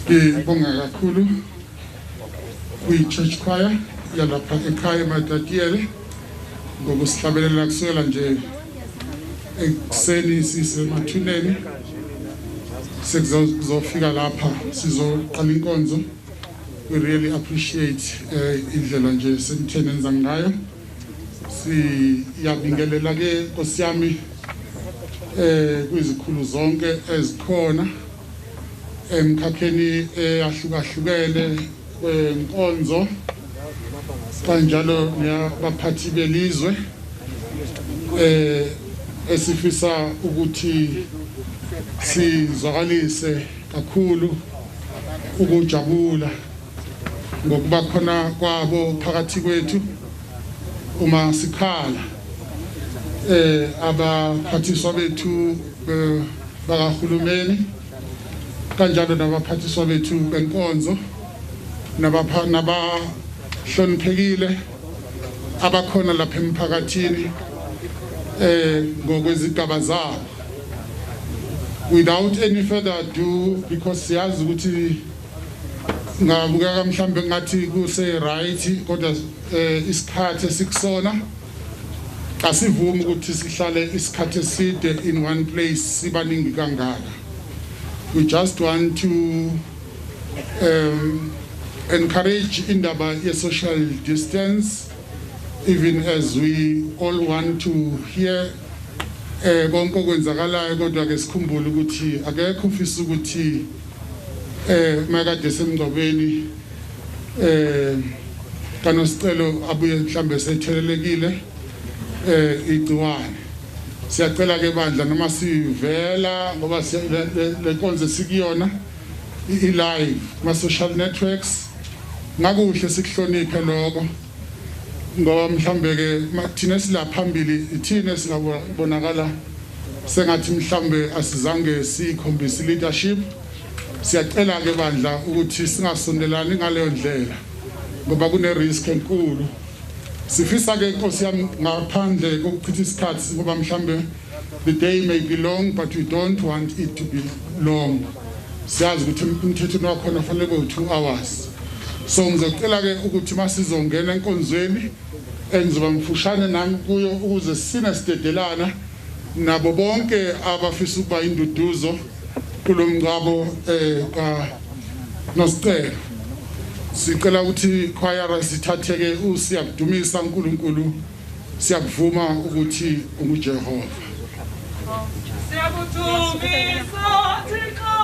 Ngibonga kakhulu kwi-church choir yalapha ekhaya Matatiele ngokusihlabelela kusukela nje ekuseni sisemathuneni sekuzofika lapha sizoqala inkonzo. We really appreciate indlela nje senithenenza ngayo. Siyabingelela ke Nkosi yami kwizikhulu zonke ezikhona emkhakheni ehlukahlukene kwenkonzo kanjalo nabaphathi belizwe esifisa ukuthi sizwakalise kakhulu ukujabula ngokuba khona kwabo phakathi kwethu uma sikhala abaphathiswa bethu bakahulumeni kanjalo nabaphathiswa bethu benkonzo nabahloniphekile abakhona lapha emphakathini ngokwezigaba zabo. Without any further ado, because siyazi ukuthi ngabukeka mhlambe ngathi kuse right kodwa isikhathi sikusona asivumi ukuthi sihlale isikhathi eside in one place sibaningi kangaka. We just want to encourage indaba ye-social distance, even as we all want to hear konke okwenzakalayo kodwa ke sikhumbule ukuthi akekho ufisa ukuthi makade semngcwabeni kaNosicelo abuye mhlambe sethelelekile igciwane. Siyacela ke bandla noma sivela ngoba le nkonzo sikuyona i-live ma social networks ngakuhle sikuhloniphe lokho ngoba mhlambe ke thina silaphambili ithina singabonakala sengathi mhlambe asizange sikhombise leadership. Siyacela ke bandla ukuthi singasondelani ngaleyo ndlela ngoba kune risk enkulu. Sifisa ke Nkosi yami ngaphandle kokuchitha isikhathi ngoba mhlambe the day may be long but we don't want it to be long. Siyazi ukuthi umthetho wakhona fanele kube 2 hours. So ngizocela ke ukuthi masizongena enkonzweni enziba mfushane nami kuyo ukuze sine sidedelana nabo bonke abafisa ukuba induduzo kulomngcwabo ka Nosicelo. Sicela ukuthi choir sithatheke usiyakudumisa uNkulunkulu, siyakuvuma ukuthi unguJehova. Siyakudumisa Thixo,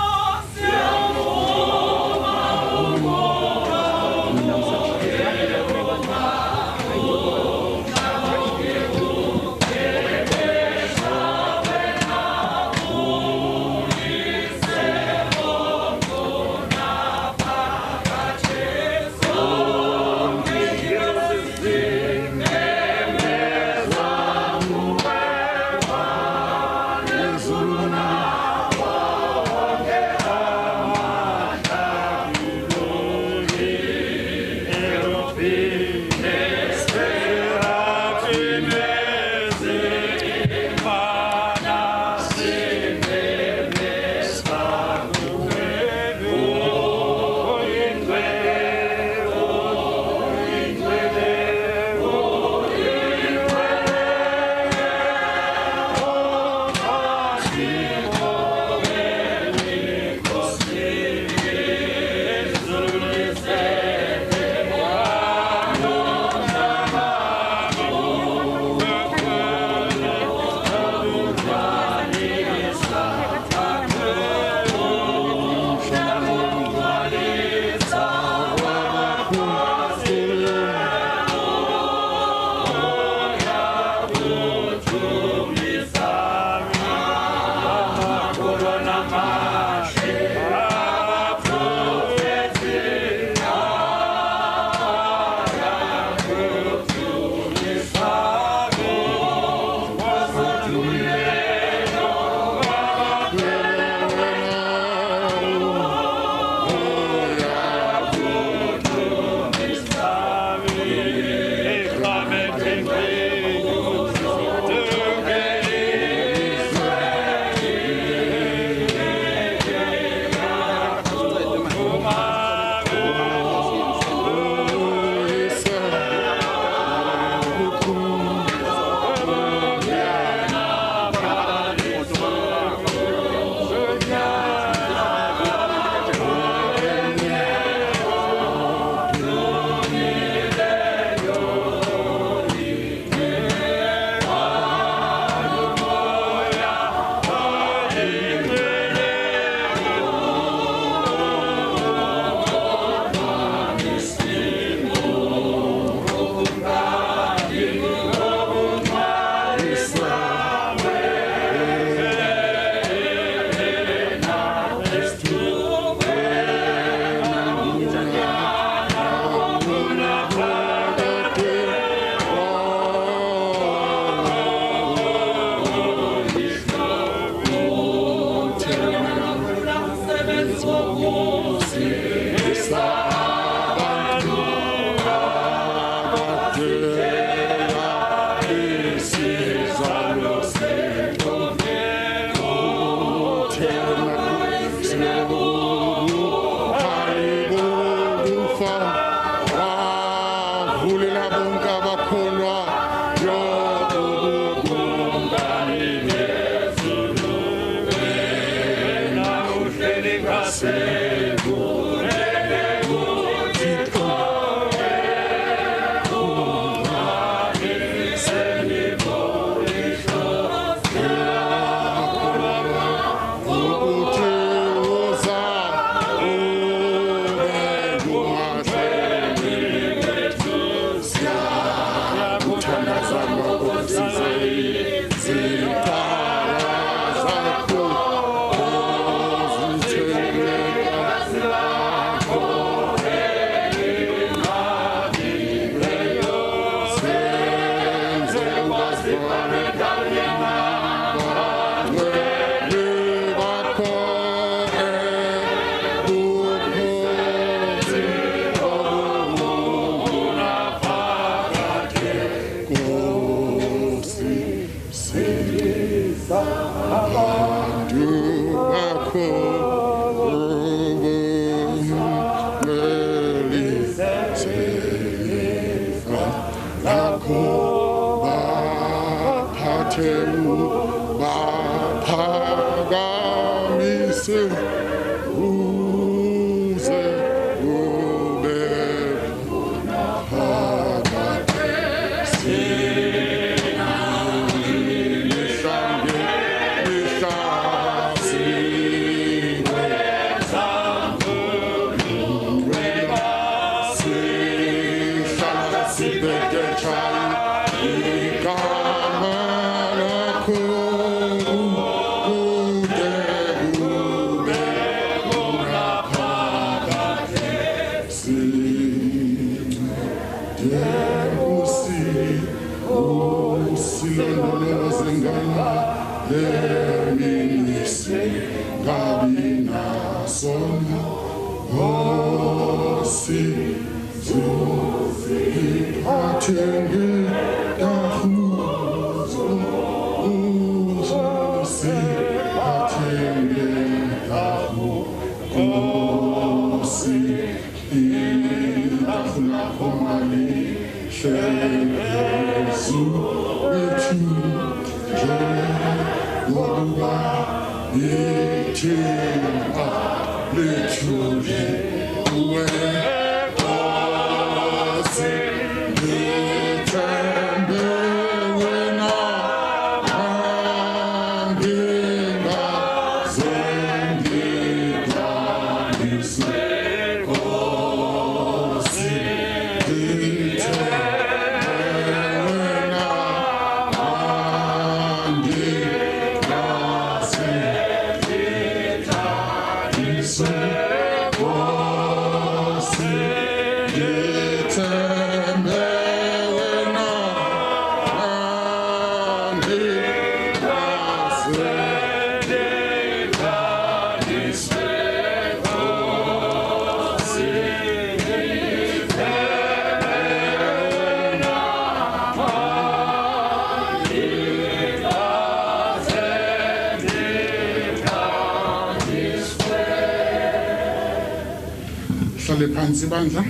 phansi bandla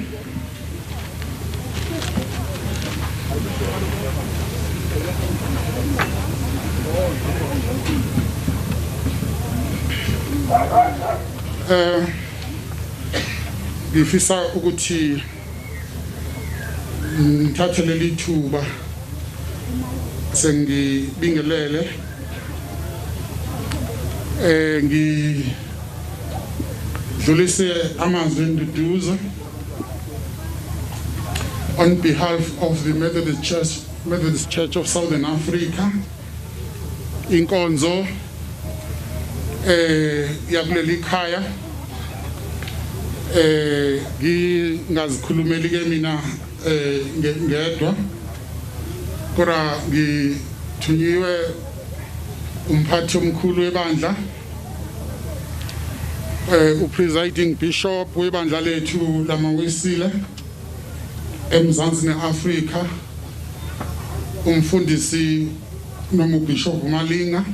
ngifisa ukuthi ngithathe leli thuba sengibingelele ngidlulise amazwi nduduzo on behalf of the Methodist Church of Southern Africa inkonzo yakuleli khaya ngingazikhulumeli ke mina ngedwa kodwa ngithunyiwe umphathi omkhulu webandla upresiding bishop webandla lethu lamawisile eMzansi neAfrika umfundisi noma uBishop Malinga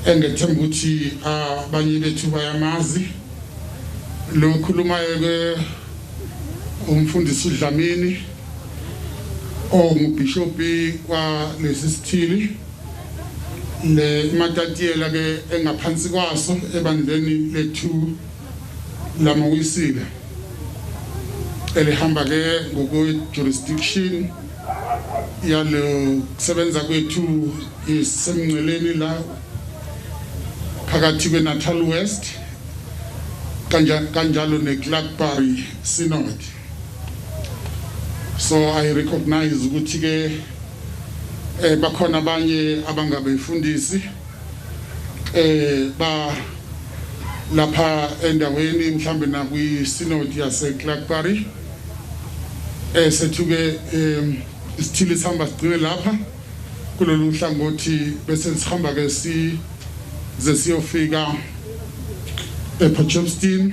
engethemba ukuthi abanye bethu bayamazi lo khulumayo ke umfundisi uDlamini ngubishop kwa lesi sithili le Matatiele ke engaphansi kwaso ebandleni lethu lamawisile elihamba ke ngokwe jurisdiction yalo kusebenza kwethu isemngceleni la phakathi kweNatal West kanjalo neClarkbury Synod. So I recognize ukuthi ke bakhona abanye abangabefundisi ba lapha endaweni mhlambe na kwi Synod yase Clarkbury sethuke isithili sihamba sigcine lapha kulolu hlangothi bese sihamba ke siyofika ePortchefstroom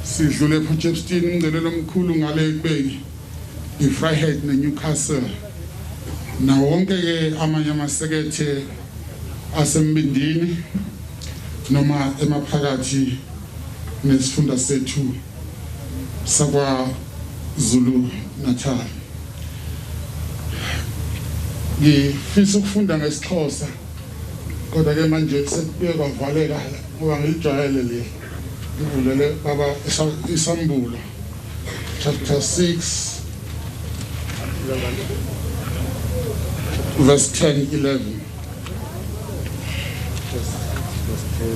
sidlule ePortchefstroom umngelelo omkhulu ngale kubeki iFryhead neNewcastle na wonke ke amanye amasekethe asembindini noma emaphakathi nesifunda sethu sakwa Zulu Natal. Ngifisa ukufunda ngeSixhosa kodwa ke manje sekuye kwavaleka ngoba ngijwayele le ngivulele baba isambulo chapter 6 verse 10-11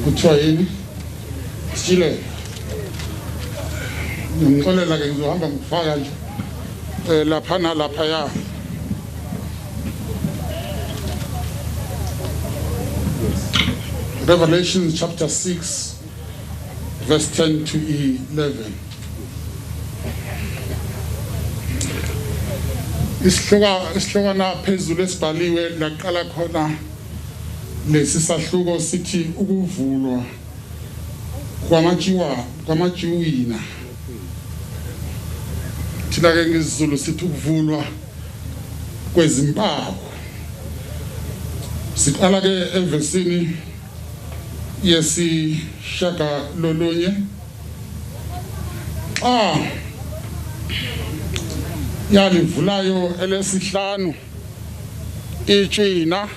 kuthiwa yini sile ngixolela ke ngizohamba ngifaka nje lapha nalapha ya Revelation chapter 6 verse 10-11. Isihlokana phezulu esibhaliwe laqala khona lesi sahluko sithi ukuvulwa kwamajuwina. Thina ke ngesiZulu sithi ukuvulwa kwezimpawu. Siqala ke evesini yesishaka lolunye yalivulayo elesihlanu itshina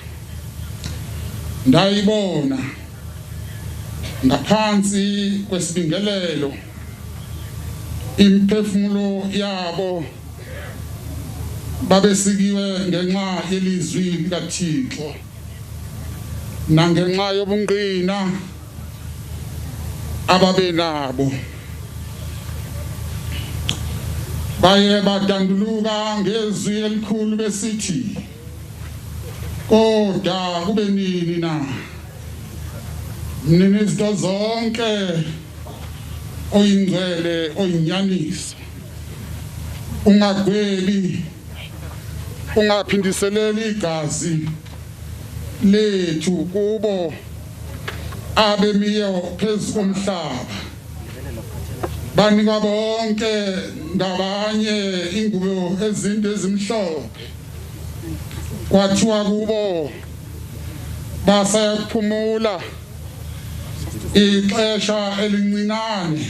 ndayibona ngaphansi kwesibingelelo imphefumulo yabo babesikiwe ngenxa yelizwi likaThixo nangenxa yobungqina ababenabo baye badanduluka ngezwi elikhulu besithi kodwa kube nini na nini izinto zonke oyingcwele oyinyaniso ungagwebi ungaphindiseleli igazi lethu kubo abemiyo phezu komhlaba banika bonke ndabanye ingubo ezinde ezimhlophe kwathiwa kubo basayaphumula ixesha elincinane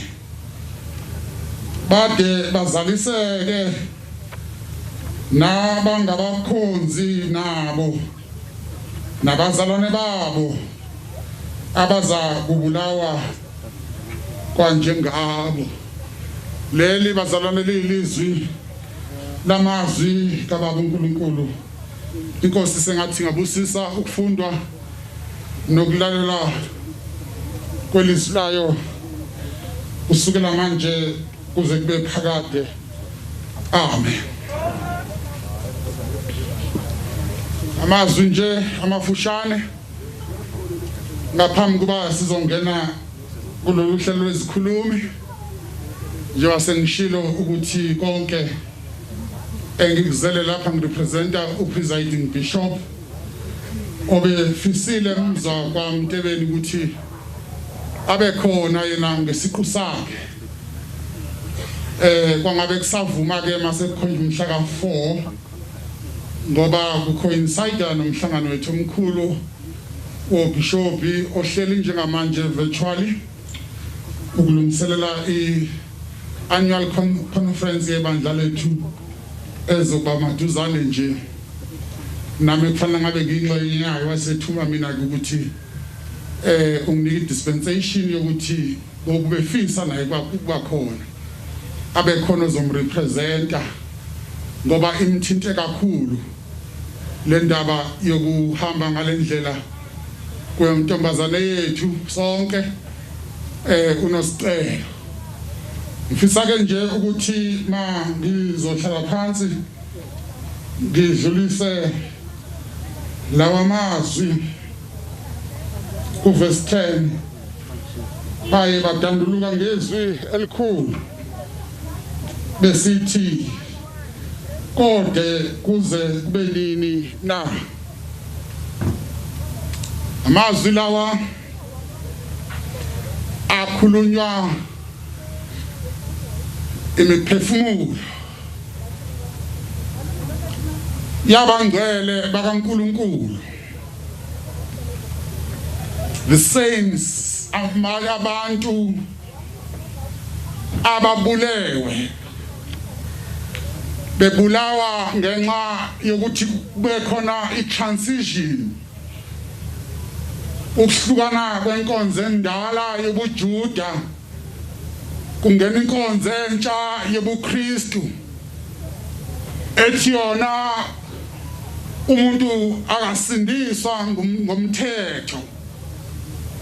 bade bazaliseke nabangabakhonzi nabo nabazalwane babo abaza kubulawa kwanjengabo leli bazalwane lilizwi lamazwi kababa uNkulunkulu. Inkosi sengathi ngabusisa ukufundwa nokulalela kwelizwi layo kusukela manje kuze kube phakade. Amen. Amazwi nje amafushane ngaphambi kuba sizongena kulolu hlelo lwezikhulumi njengoba sengishilo ukuthi konke engikuzele lapha ngirepresenta upresiding bishop obefisile umzwa kwaMtebeni ukuthi abe khona yena ngesiqu sakhe kwangabe kusavuma ke mase kukhona umhla ka4 ngoba kucoincide nomhlangano wethu omkhulu wobishopi ohleli njengamanje virtually ukulungiselela i-annual conference yebandla lethu ezoba maduzane nje nami kufanele ngabe ngingxenye yayo wasethuma mina ukuthi unginike dispensation yokuthi ngokubefisa naye kuba khona abe khona ozomrepresenta ngoba imthinte kakhulu le ndaba yokuhamba ngalendlela kwentombazane yethu sonke uNosicelo. Ngifisa ke nje ukuthi ma ngizohlala phansi ngidlulise lawa mazwi ku verse 10 baye badanduluka ngezwi elikhulu besithi kode kuze kube nini na. Amazwi lawa akhulunywa imiphefumulo yabangcwele bakaNkulunkulu, the saints abantu ababulewe bebulawa ngenxa yokuthi kube khona i-transition ukuhlukana kwenkonzo endala yobuJuda kungena inkonzo entsha yobuKristu ethi yona umuntu akasindiswa ngomthetho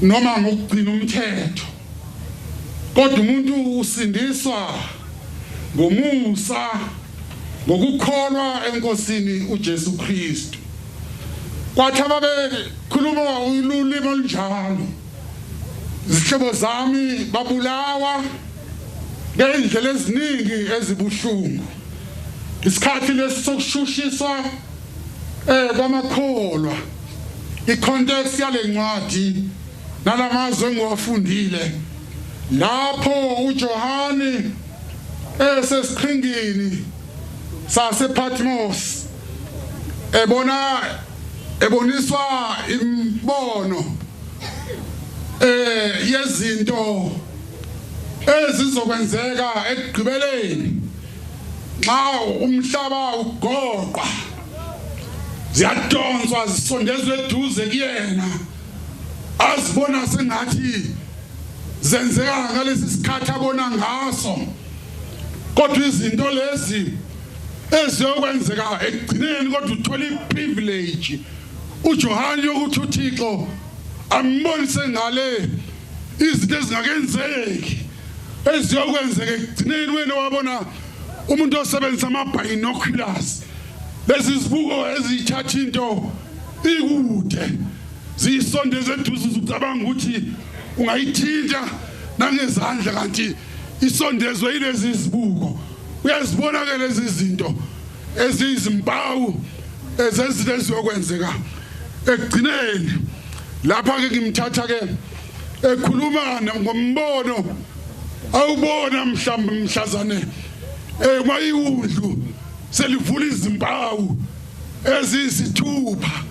noma ngokugcina umthetho, kodwa umuntu usindiswa ngomusa ngokukholwa enkosini uJesu Kristu. Kwathi ababekhuluma ulimi olunjalo, izihlobo zami babulawa ngendlela eziningi ezibuhlungu. Isikhathi lesokushushiswa kwamakholwa, i-context yale ncwadi nalamazwe engiwafundile lapho uJohane esesiqhingini sasePatmos eboniswa imbono yezinto ezizokwenzeka ekugqibeleni xa umhlaba ugoqwa, ziyadonswa zisondezwe eduze kuyena, azibona sengathi zenzeka ngalesi sikhathi abona ngaso, kodwa izinto lezi eziyokwenzeka ekugcineni kodwa uthola i-privilege uJohane yokuthi uThixo ambonise ngale izinto ezingakenzeki eziyokwenzeka ekugcineni. Wena wabona umuntu osebenzisa ama-binoculars, lezi zibuko ezithatha into ikude ziyisondeze eduze ucabanga ukuthi ungayithinta nangezandla, kanti isondezwe yilezi zibuko. Uyazibona ke lezi zinto ezizimpawu ezezinto eziyokwenzeka ekugcineni. Lapha ke ngimthatha ke ekhuluma ngombono awubona mhlazane mayihudlu selivula izimpawu eziyisithupha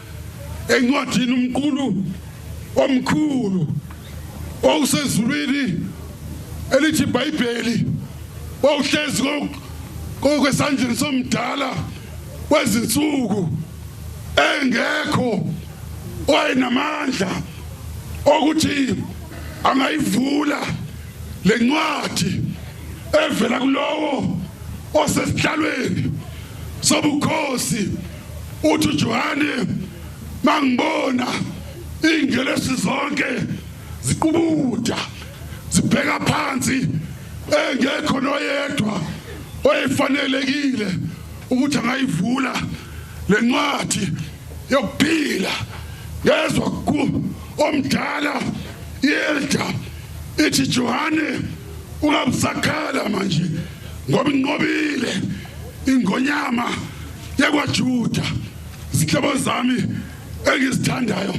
encwadini umqulu omkhulu owusezulwini elithi iBhayibheli, wawuhlezi kwesandleni somdala wezinsuku engekho oyenamandla okuthi angayivula le ncwadi evela kulowo osesihlalweni sobukhosi. Uthi uJohane mangibona ingelesi zonke ziqubuda zibheka phansi, engekho noyedwa oyefanelekile ukuthi angayivula le ncwadi yokuphila. Ngezwa omdala yelda ithi Johane ungabusakhala manje ngoba inqobile ingonyama yakwaJuda. Zihlobo zami engizithandayo,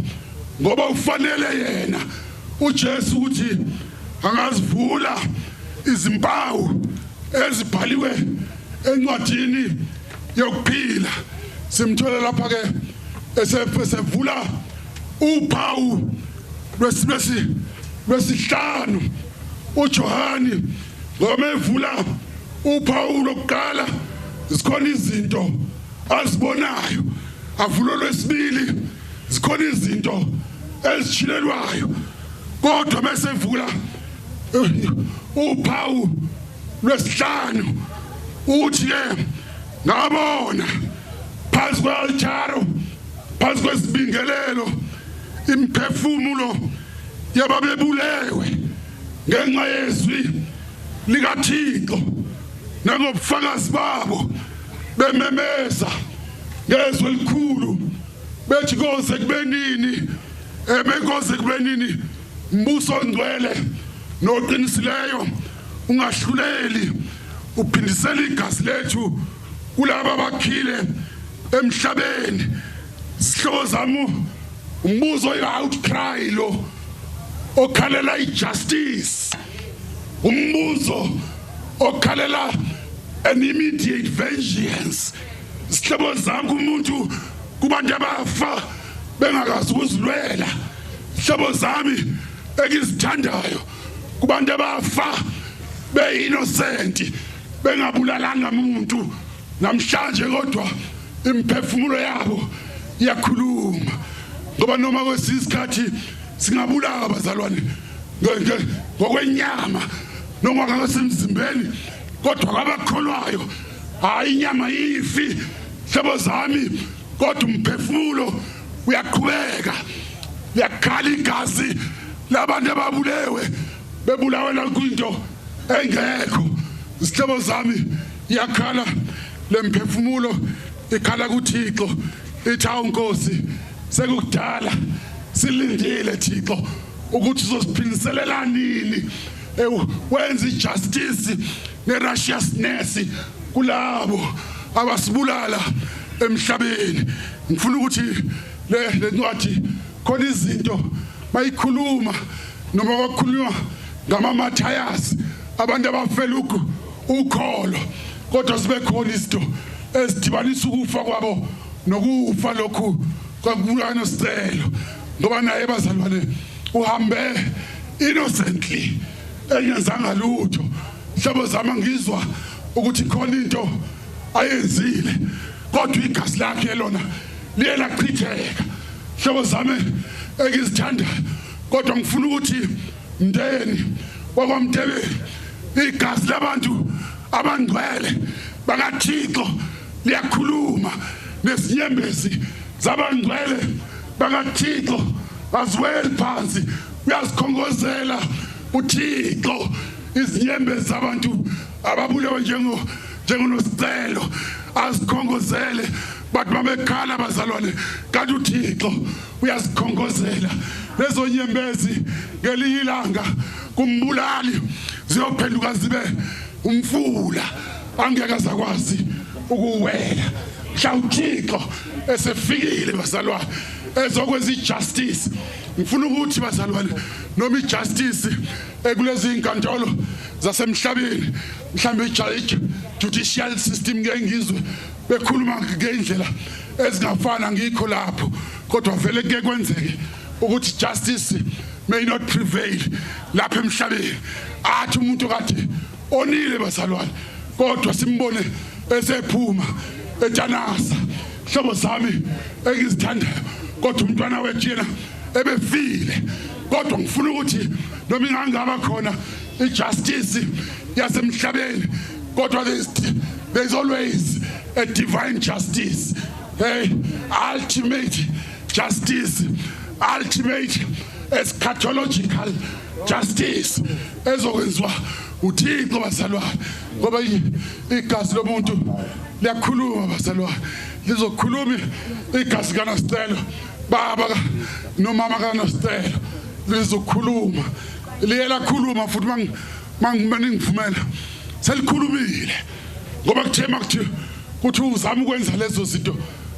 ngoba ufanele yena uJesu ukuthi angazivula izimpawu ezibhaliwe encwadini yokuphila simthola lapha ke esevula uphawu lwesihlanu uJohani ngome evula uphawu lokuqala zikhona izinto azibonayo avula lwesibili zikhona izinto ezishilelwayo kodwa mesevula uphawu lwesihlanu uthi ke ngabona phansi kwaltaro phansi kwesibingelelo imphefumulo yababebulewe ngenxa yezwi likaThixo nangobufakazi babo bememeza ngezwi elikhulu bethi koze kubenini bekoze kubenini mbuso ongcwele noqinisileyo ungahluleli uphindisela igazi lethu kulabo abakhile emhlabeni sihlobo zamu umbuzo outcry lo okhalela ijustice umbuzo okhalela an immediate vengeance sihlobo zami umuntu kubantu abafa bengakazi ukuzilwela sihlobo zami ekizithandayo kubantu abafa be-innocent bengabulalanga umuntu namhlanje kodwa imphefumulo yabo iyakhuluma ngoba noma kwesisikhathi singabulawa bazalwane ngokwenyama noma ngasemzimbeni kodwa kwabakholwayo hayi inyama yifi hlobo zami kodwa umphefumulo uyaqhubeka yakhala igazi labantu ababulewe bebulawela kwinto engekho isihlobo zami yakhala lemphefumulo ikhala kuThixo ithi awunkosi sekudala silindile Thixo ukuthi uzosiphindiselela nini wenza ijustice nerighteousness kulabo abasibulala emhlabeni ngifuna ukuthi le ncwadi khona izinto mayikhuluma noma kwakhulunywa ngamaMatthias abantu abafela ukholo kodwa sibe khona izinto ezidibanisa ukufa kwabo nokufa lokhu kwakubulala Nosicelo ngoba naye bazalwane uhambe innocently engenzanga lutho hlobo zama ngizwa ukuthi khona into ayenzile kodwa igazi lakhe lona liye lachitheka hlobo zami engizithanda kodwa ngifuna ukuthi mndeni wakwaMtebeni igazi labantu abangcwele bakaThixo liyakhuluma nesinyembezi zabangcwele bakaThixo aziweli phansi uyazikhongozela uThixo izinyembezi zabantu ababulewe njengoNosicelo azikhongozele bathi babekhala bazalwane kanti uThixo uyazikhongozela lezo nyembezi ngelinye ilanga kumbulali ziyophenduka zibe umfula angeke zakwazi ukuwela mhla uThixo esefikile bazalwane ezokwenza ijustice ngifuna ukuthi bazalwane noma ijustice ekulezi inkantolo zasemhlabeni mhlambe judicial system ngengizwe bekhuluma ngendlela ezingafana ngikho lapho kodwa vele ke kwenzeke ukuthi justice may not prevail lapha emhlabeni athi umuntu kade onile bazalwane kodwa simbone esephuma ejanasa hlobo zami engizithandayo kodwa umntwana wethu yena ebefile kodwa ngifuna ukuthi noma ingangaba khona ijustice yasemhlabeni kodwa there's always a divine justice, ultimate justice, ultimate eschatological justice ezokwenziwa uThixo bazalwane ngoba igazi lomuntu liyakhuluma bazalwane lizokhuluma igazi kaNosicelo baba nomama kaNosicelo lizokhuluma liyelakhuluma futhi mangivumela selikhulumile ngoba kuthema kuthi uzama ukwenza lezo zinto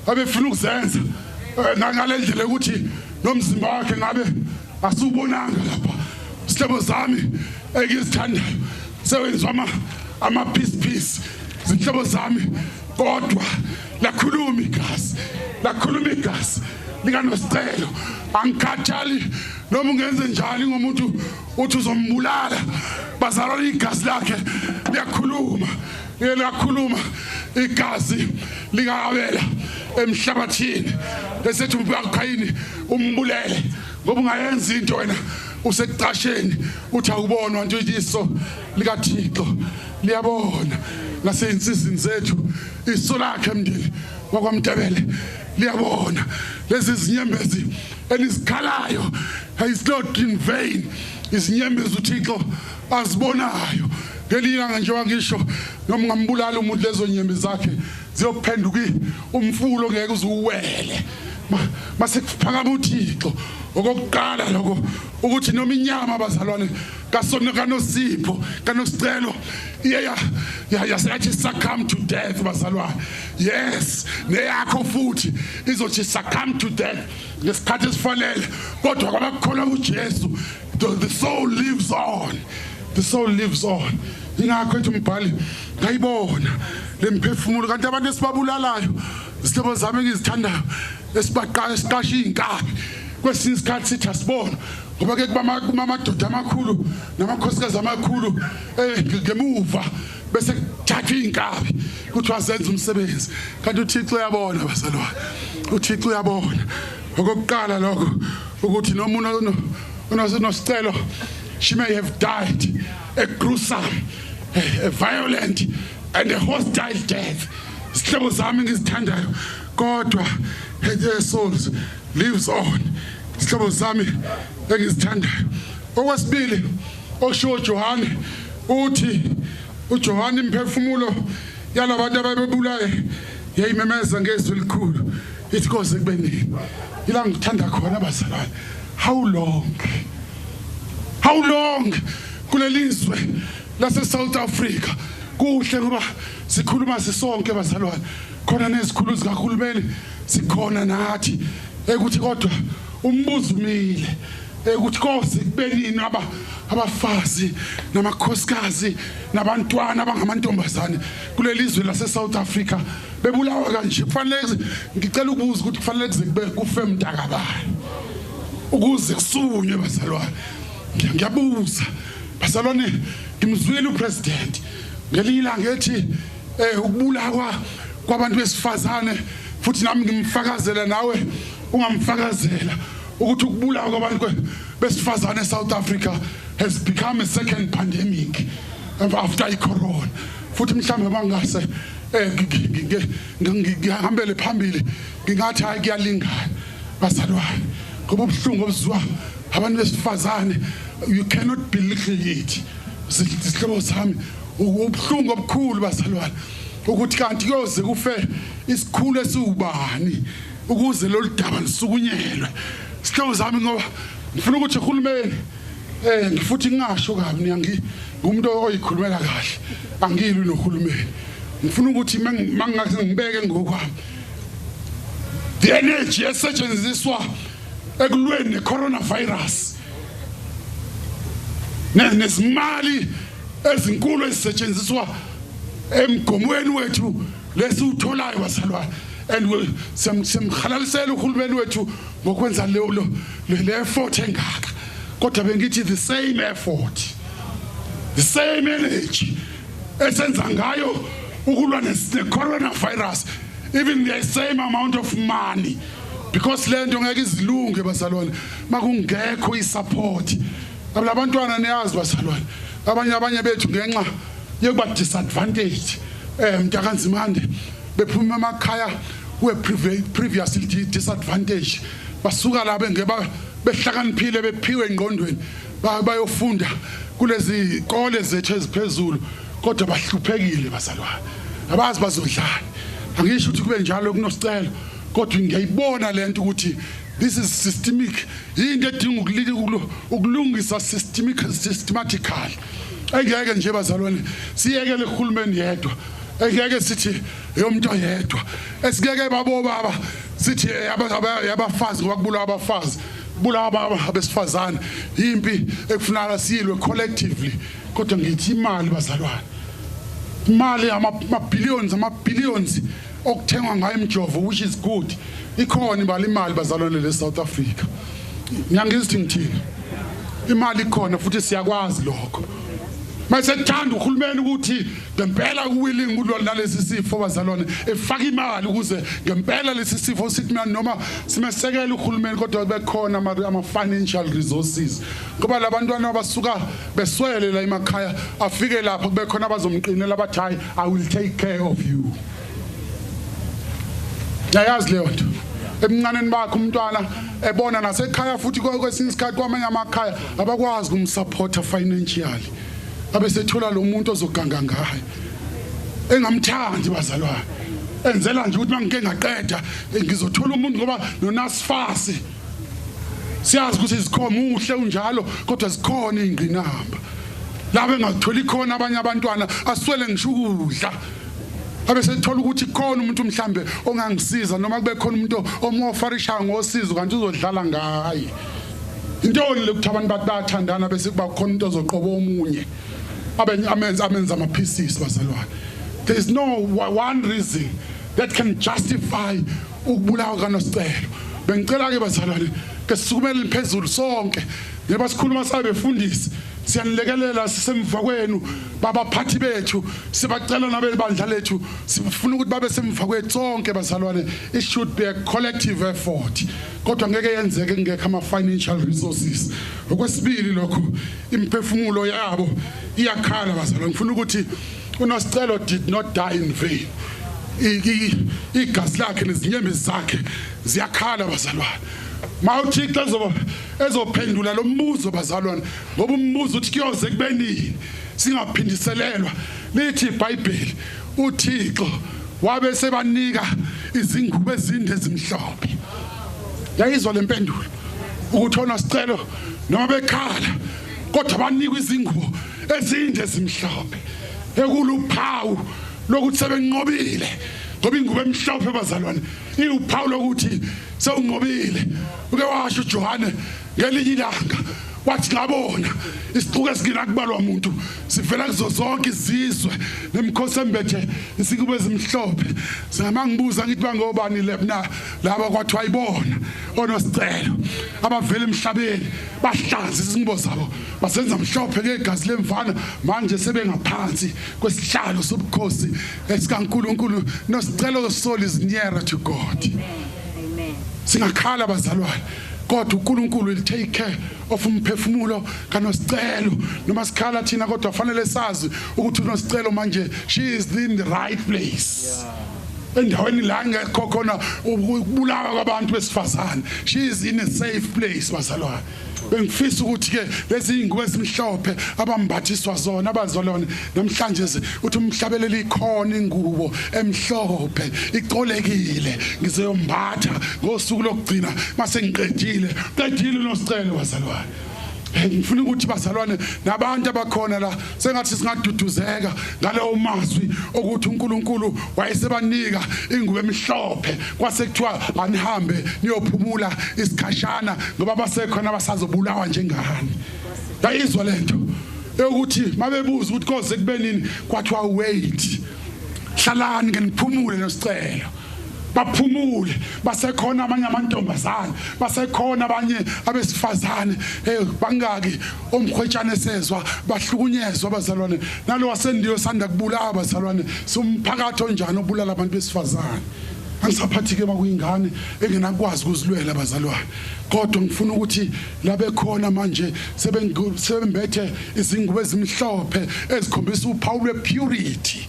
abefuna ukuzenza ngalendlela ukuthi nomzimba wakhe ngabe asubonanga lapha sihlobo zami engizithandayo sewenziwa ama-peace zihlobo zami kodwa lakhuluma igazi likaNosicelo angikhathali noma ungenze njani ngomuntu uthi uzombulala bazalwane igazi lakhe liyakhuluma igazi likabela emhlabathini lesethi uBukhayini umbulele ngoba ungayenza into wena usekuqasheni uthi awubonwa nje iso likaThixo liyabona naseinsizini zethu iso lakhe mndeni wakwaMtebele liyabona lezi zinyembezi elizikhalayo is not in vain izinyembezi uThixo azibonayo ngelilanga nje wangisho noma ngambulala umuntu lezo nyembezi zakhe ziyophenduka umfulo ngeke uzuwele masekuphakama uThixo okokuqala lokho ukuthi noma inyama abazalwane kaNosipho kaNosicelo yasathi succumb to death bazalwane yes neyakho futhi izothi succumb to death ngesikhathi esifanele kodwa kwabakholwa uJesu the soul lives on ingakho ethi umbhali ngayibona lemphefumulo kanti abantu esibabulalayo isihlobo zami engizithandayo esibaqasha inkabi kwesinye isikhathi sithi asibona ngoba ke kuba amadoda amakhulu namakhosikazi amakhulu ngemuva bese kuthatha inkabi kuthi wazenza umsebenzi kanti uThixo uyabona bazalwane uThixo uyabona okokuqala lokho ukuthi noma uNosicelo she may have died a gruesome a violent and a hostile death isihlobo zami ngizithandayo kodwa her souls lives on isihlobo zami engizithandayo okwesibili osho Johane uthi uJohane imphefumulo yalabantu ababebulaye yayimemeza ngezwi elikhulu ithi koze kube nini ila ngithanda khona abazalwane how long kulelizwe lase South Africa kuhle ngoba sikhuluma sisonke bazalwane khona nezikhulu zikahulumeni sikhona nathi ukuthi kodwa umbuzo umile ukuthi koze kubenini abafazi namakhosikazi nabantwana abangamantombazane kulelizwe lase South Africa bebulawa kanje kufanele ngicela ukubuza ukuthi kufanele kufe mntakabani ukuze kusunywe bazalwane ngiyabuza bazalwane ngimzwile upresident ngelila ngethi ukubulawa kwabantu besifazane futhi nami ngimfakazela nawe ungamfakazela ukuthi ukubulawa kwabantu besifazane eSouth Africa has become a second pandemic after icorona futhi mhlambe bangase ngihambele phambili ngingathi hayi kuyalingana bazalwane ngoba ubuhlungu obuzwa abantu besifazane you cannot believe it isihlobo sami ubuhlungu obukhulu bazalwane ukuthi kanti kuyoze kufe isikhulu esiubani ukuze lo daba lisukunyelwe isihlobo sami ngoba ngifuna ukuthi uhulumeni ngifuthi ngingasho kabi ngumuntu oyikhulumela kahle angilwi nohulumeni ngifuna ukuthi mangingibeke ngokwami the energy esetshenziswa ekulweni necoronavirus nezimali ezinkulu ezisetshenziswa emgomweni wethu lesiutholayo bazalwane and semhalalisela uhulumeni wethu ngokwenza le effort engaka kodwa bengithi the same effort the same energy esenza ngayo ukulwa ne-coronavirus even the same amount of money because lento ngeke izilunge bazalwane makungekho isupport abantwana niyazi bazalwane abanye bethu ngenxa yokuba disadvantage mntakanzimande bephuma emakhaya we previously disadvantage basuka la bengeba behlakaniphile bephiwe engqondweni bayofunda kulezi ikole zethu eziphezulu kodwa bahluphekile bazalwane abazi bazodlala angisho ukuthi kube njalo kuNosicelo kodwa ngiyayibona lento ukuthi this is systemic into edinga ukulungisa systematically engeke nje bazalwane siyekele uhulumeni yedwa engeke sithi yomuntu yedwa esikeke baba sithi abafazi ngokubulawa abafazi bulawa abesifazane impi ekufunala siyilwe collectively kodwa ngithi imali bazalwane imali ama-billions okuthengwa ngayo imjovo, which is good. Ikhona imali bazalwane le South Africa. Ngiyangizithi ngithini? Imali ikhona futhi siyakwazi lokho. Masethanda uhulumeni ukuthi ngempela uwilling kulona lesi sifo bazalwane efaka imali ukuze ngempela lesi sifo sithi noma simesekela uhulumeni kodwa bekhona ama financial resources ngoba labantwana abasuka beswele la emakhaya afike lapha kube khona abazomqinela abathi hayi I will take care of you. Yayazi leyo nto emncaneni bakhe umntwana ebona nasekhaya futhi kwesinye isikhathi kwamanye amakhaya abakwazi ukumsupporta financially. Abesethola lo muntu ozoganga ngaye engamthandi bazalwane enzela nje ukuthi mangike ngaqeda ngizothola umuntu ngoba noNasFAS siyazi ukuthi izikhoma uhle unjalo kodwa zikhona ingqinamba laba engatholi khona abanye abantwana aswele ngisho ukudla abesethola ukuthi khona umuntu mhlambe ongangisiza noma kube khona umuntu omofarisha ngosizo kanti uzodlala ngaye intoni lokuthi abantu bathandana bese kuba khona umuntu ozoqoba omunye amenza ama-pieces bazalwane. There is no one reason that can justify ukubulawa kaNosicelo. Bengicela ke bazalwane ke sisukumele phezulu sonke njengoba sikhuluma sabefundisi siyanilekelela sisemva kwenu babaphathi bethu sibacela nabebandla lethu sifuna ukuthi babe semva kwethu sonke bazalwane. It should be a collective effort kodwa ngeke yenzeke ngekho ama-financial resources. Okwesibili lokho imphefumulo yabo iyakhala bazalwane. Ngifuna ukuthi uNosicelo did not die in vain. Igazi lakhe nezinyembezi zakhe ziyakhala bazalwane. Mawuthixo ezophendula lo mbuzo bazalwane ngoba umbuzo uthi kuyoze kubenini singaphindiselelwa. Lithi iBhayibheli uThixo wabe sebanika izingubo ezinde ezimhlophe. Yayizwa lempendulo ukuthi uNosicelo noma bekhala kodwa banikwa izingubo ezinde ezimhlophe ekuluphawu lokuthi sebenqobile ngoba ingubo emhlophe bazalwane iwuphawu lokuthi sewunqobile. Uke washo uJohane ngelinye ilanga wathi ngabona isiquko esingena kubalwa umuntu sivela kuzo zonke izizwe nemkhosi embethe izingubo ezimhlophe. Singamangibuza ngithi bangobani lebna laba kwathi wayibona uNosicelo abavela emhlabeni bahlanza izingubo zabo basenza mhlophe ngegazi lemvana manje sebengaphansi kwesihlalo sobukhosi esikaNkulunkulu. Nosicelo soul is nearer to God. Amen. Singakhala bazalwane kodwa uNkulunkulu will take care of umphefumulo kaNosicelo. Noma sikhala thina kodwa fanele sazi ukuthi uNosicelo manje she is in the right place. Endaweni la ngekho khona ukubulawa kwabantu besifazane. She is in a safe place bazalwane. Bengifisa ukuthi ke lezi ingubo ezimhlophe abambathiswa zona abazalwane namhlanje uthi umhlabeleli ikhona ingubo emhlophe icolekile ngizeyombatha ngosuku lokugcina mase ngiqedile uNosicelo bazalwane. Ngifuna ukuthi bazalwane nabantu abakhona la sengathi singaduduzeka ngaleyo mazwi ukuthi uNkulunkulu wayesebanika ingubo emhlophe kwase kuthiwa anihambe niyophumula isikhashana ngoba basekhona basazobulawa njengani. Yayizwa lento ukuthi mabebuza ukuthi koze kubenini kwathiwa wait hlalani ngeniphumule noSicelo. Baphumule basekhona abanye amantombazane basekhona abanye abesifazane bangaki omkhwetshane sezwa bahlukunyezwa bazalwane nalo wasendiyo sanda kubulawa bazalwane somphakathi onjani obulala abantu besifazane. Angisaphathi ke makuyingane engenakwazi ukuzilwela bazalwane kodwa ngifuna ukuthi labe khona manje sebembethe izingubo ezimhlophe ezikhombisa uphawu lwepurity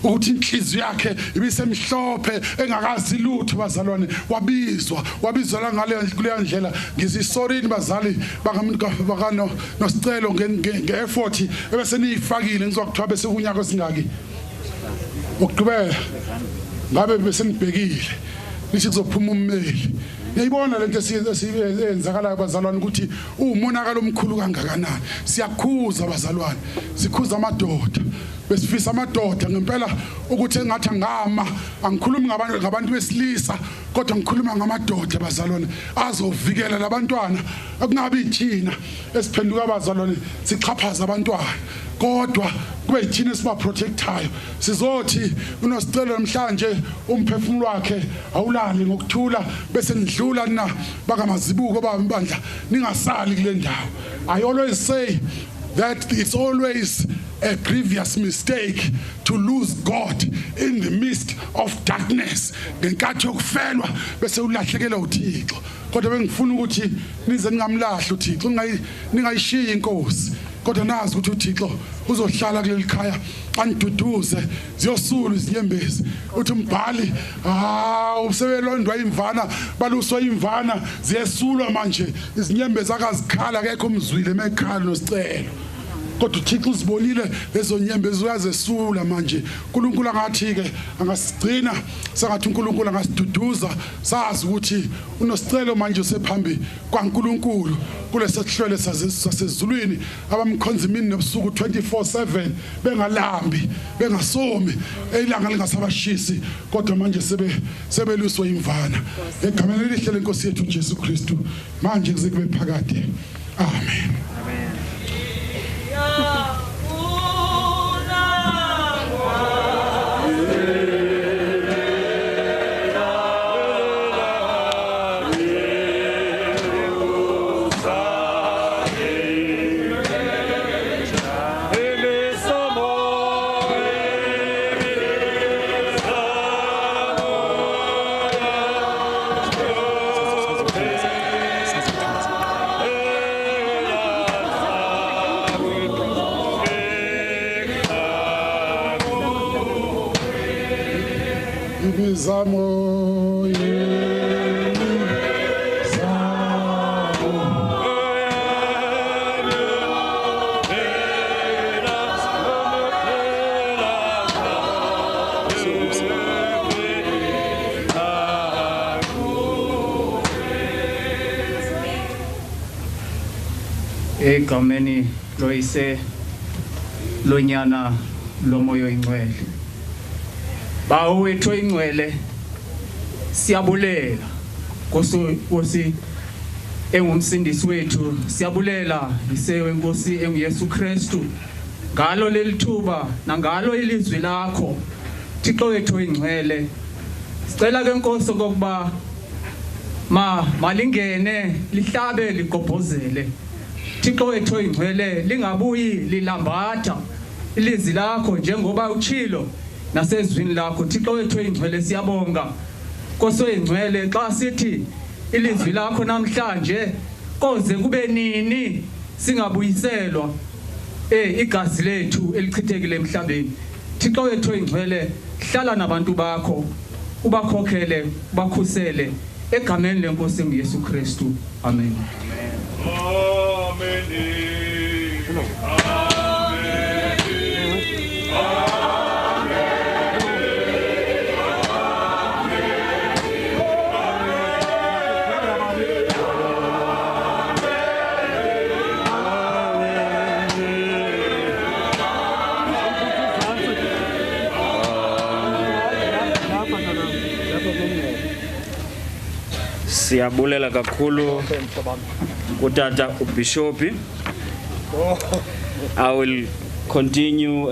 ukuthi inhliziyo yakhe ibisemhlophe engakazi lutho bazalwane wabizwa la ngaleyo ndlela ngizisorry bazali bakano Nosicelo nge-effort ebese niyifakile ngizokuthiwa bese kunyaka singaki okugqibela ngabe bese nibhekile lithi kuzophuma ummeli. Ngiyibona lento esiyenzakalayo bazalwane ukuthi umonakalo omkhulu kangakanani. Siyakhuza bazalwane sikhuza amadoda besifisa amadoda ngempela ukuthi engathi ngama angikhulumi ngabantu besilisa kodwa ngikhuluma ngamadoda bazalwane azovikela labantwana akungabi thina esiphenduka bazalwane sichaphaza abantwana kodwa kube yithina sibaprotectayo sizothi uNosicelo namhlanje umphefumulo wakhe awulali ngokuthula bese nidlula na bakamazibuko babandla ningasali kule ndawo. I always say that it's always a grievous mistake to lose God in the midst of darkness. Ngenkathi yokufelwa bese ulahlekela uThixo. Kodwa bengifuna ukuthi nize ningamlahla uThixo, ningayishiya inkosi. Kodwa nazi ukuthi uThixo uzohlala kuleli khaya aniduduze ziyosula izinyembezi. Uthi umbhali usebelondwa imvana baluswa imvana ziyesulwa manje izinyembezi akazikhala akekho umzwile emekhala noSicelo. Kodwa uThixo uzibonile lezo nyembezi uyazesula manje. uNkulunkulu angathi ke angasigcina sengathi uNkulunkulu angasiduduza sazi ukuthi uNosicelo manje usephambi kwaNkulunkulu kulesihlelo sasezulwini abamkhonza imini nobusuku 24/7 bengalambi bengasomi ilanga lingasabashisi kodwa manje sebeluswa imvana egameni elihle lenkosi yethu uJesu Kristu manje kuze kube phakade. Amen. Egameni loyise lonyana lomoyo ingcwele bawo wethu ingcwele siyabulela Nkosi engumsindisi wethu siyabulela isewe Nkosi enguYesu Kristu ngalo lelithuba nangalo ilizwi lakho Thixo wethu ingcwele sicela ke Nkosi kokuba malingene lihlabe ligobhozele Thixo wethu ingcwele lingabuyi lilambatha ilizwi lakho njengoba uchilo nasezwini lakho Thixo wethu ingcwele siyabonga Nkosi ingcwele xa sithi ilizwi lakho namhlanje koze kube nini singabuyiselwa igazi lethu elichithekile emhlabeni Thixo wethu ingcwele hlala nabantu bakho ubakhokhele bakhusele egameni lenkosi uYesu Kristu amen. Siyabulela kakhulu kutata uBishopi. I will continue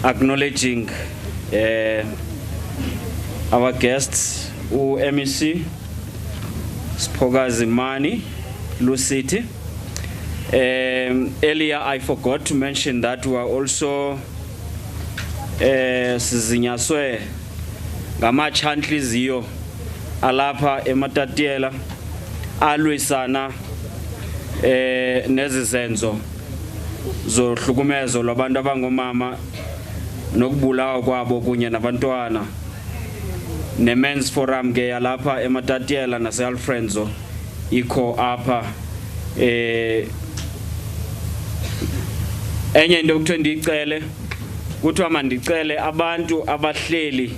acknowledging our guests MEC Spogazi Mani Lusiti. Earlier I forgot to mention that we are also sizinyaswe ngamachanhliziyo alapha eMatatiele alwisana nezizenzo zohlukumezo lwabantu abangomama nokubulawa kwabo kunye nabantwana nemen's forum ke yalapha eMatatiele naseAlfredo ikho apha enye into ukuthi ndicele kuthiwa mandicele abantu abahleli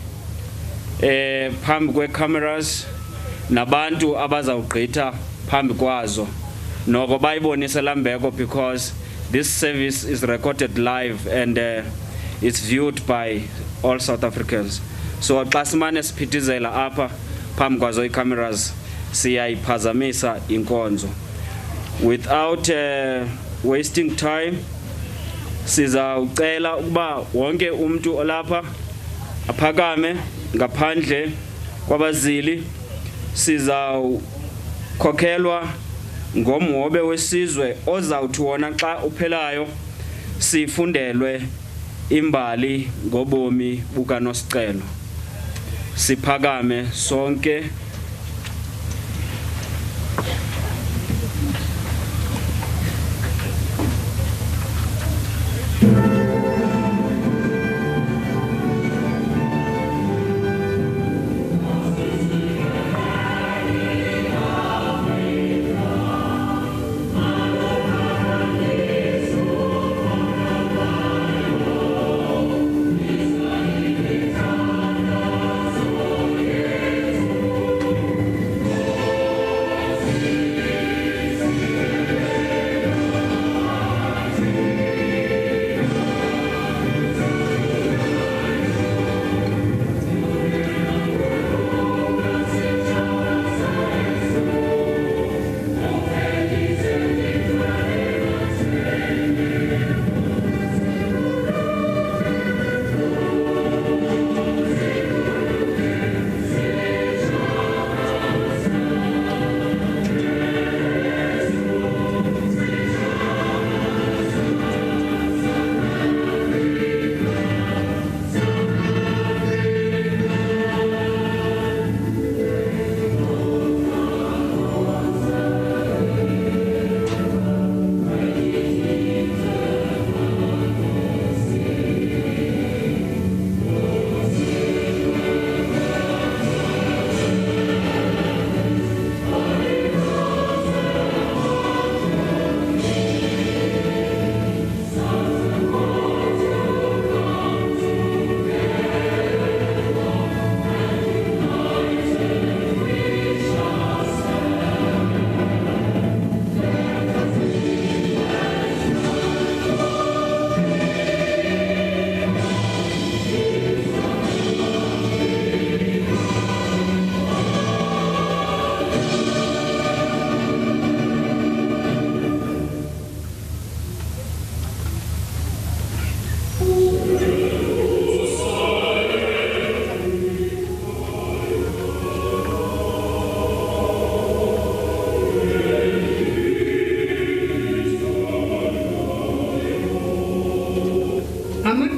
phambi kwe-cameras nabantu abazawugqitha phambi kwazo noko bayibonise lambeko because this service is recorded live and it's viewed by all South Africans. So xa simane siphithizela apha phambi kwazo i-cameras siyayiphazamisa inkonzo. Without wasting time, Sizawucela ukuba wonke umuntu olapha aphakame ngaphandle kwabazili. Sizawukhokhelwa ngomhobe wesizwe ozawuthi wona xa uphelayo sifundelwe imbali ngobomi bukaNosicelo. Siphakame sonke.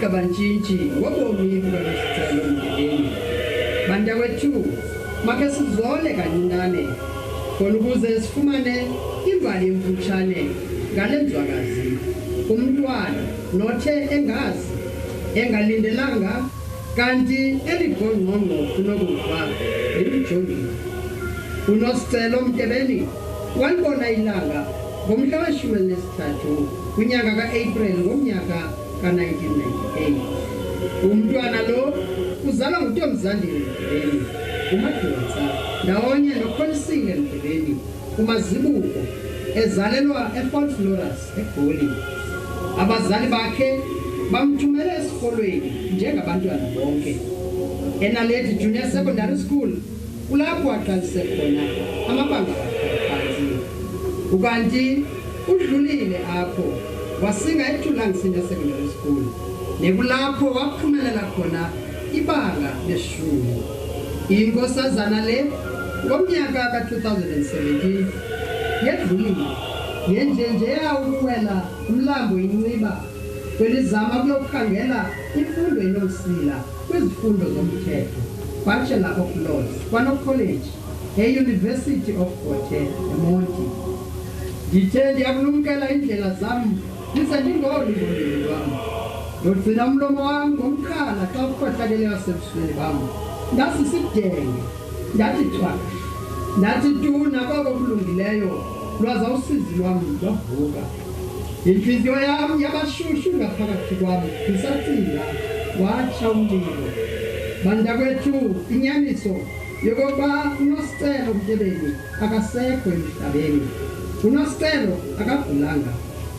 Banjinji ngobomi bukaNosicelo Mtebeni. Banda wethu make sizole kaninane khona ukuze sifumane imbali emfutshane ngale nzwakazi. Umntwana nothe engazi engalindelanga kanti eligongqongqo kunokuva emjongile. uNosicelo Mtebeni walibona ilanga ngomhla we-13 kunyaka ka-April ngomnyaka ka-1998. Umntwana lo uzalwa nguNtomzandile Mtebeni uMadonsa ndawonye noKholisile Mtebeni uMazibuko ezalelwa eFort Hare eGoli. Abazali bakhe bamthumele esikolweni njengabantwana bonke eNaledi Junior Secondary School kulapho aqalise khona amabanga aphansi. Ukanti udlulile apho wasinga eThulang Senior Secondary School nekulapho waphumelela khona ibanga leshumi. Inkosazana le ngomnyaka ka-2017 yedlulile yenjenje yawuwela umlambo iNciba kwelizama kuyokhangela imfundo enomsila kwizifundo zomthetho Bachelor of Laws kwanoCollege e-University of Fort Hare eMonti. Ndithe ndiyakulumkela indlela zam ndisendingolibondeli lwam ndogcina umlomo wam ngomkhala xa ukhohlakele wasebusweni bam. Ndasisidenge ndathi thwaka ndathi tu nakoko kulungileyo lwaza usizi lwam lwavuka. Intliziyo yam yabashushu ngaphakathi kwam ndisacinga watsha umlilo. Bantakwethu inyaniso yokokuba uNosicelo Mtebeni akasekho emhlabeni. uNosicelo akagulanga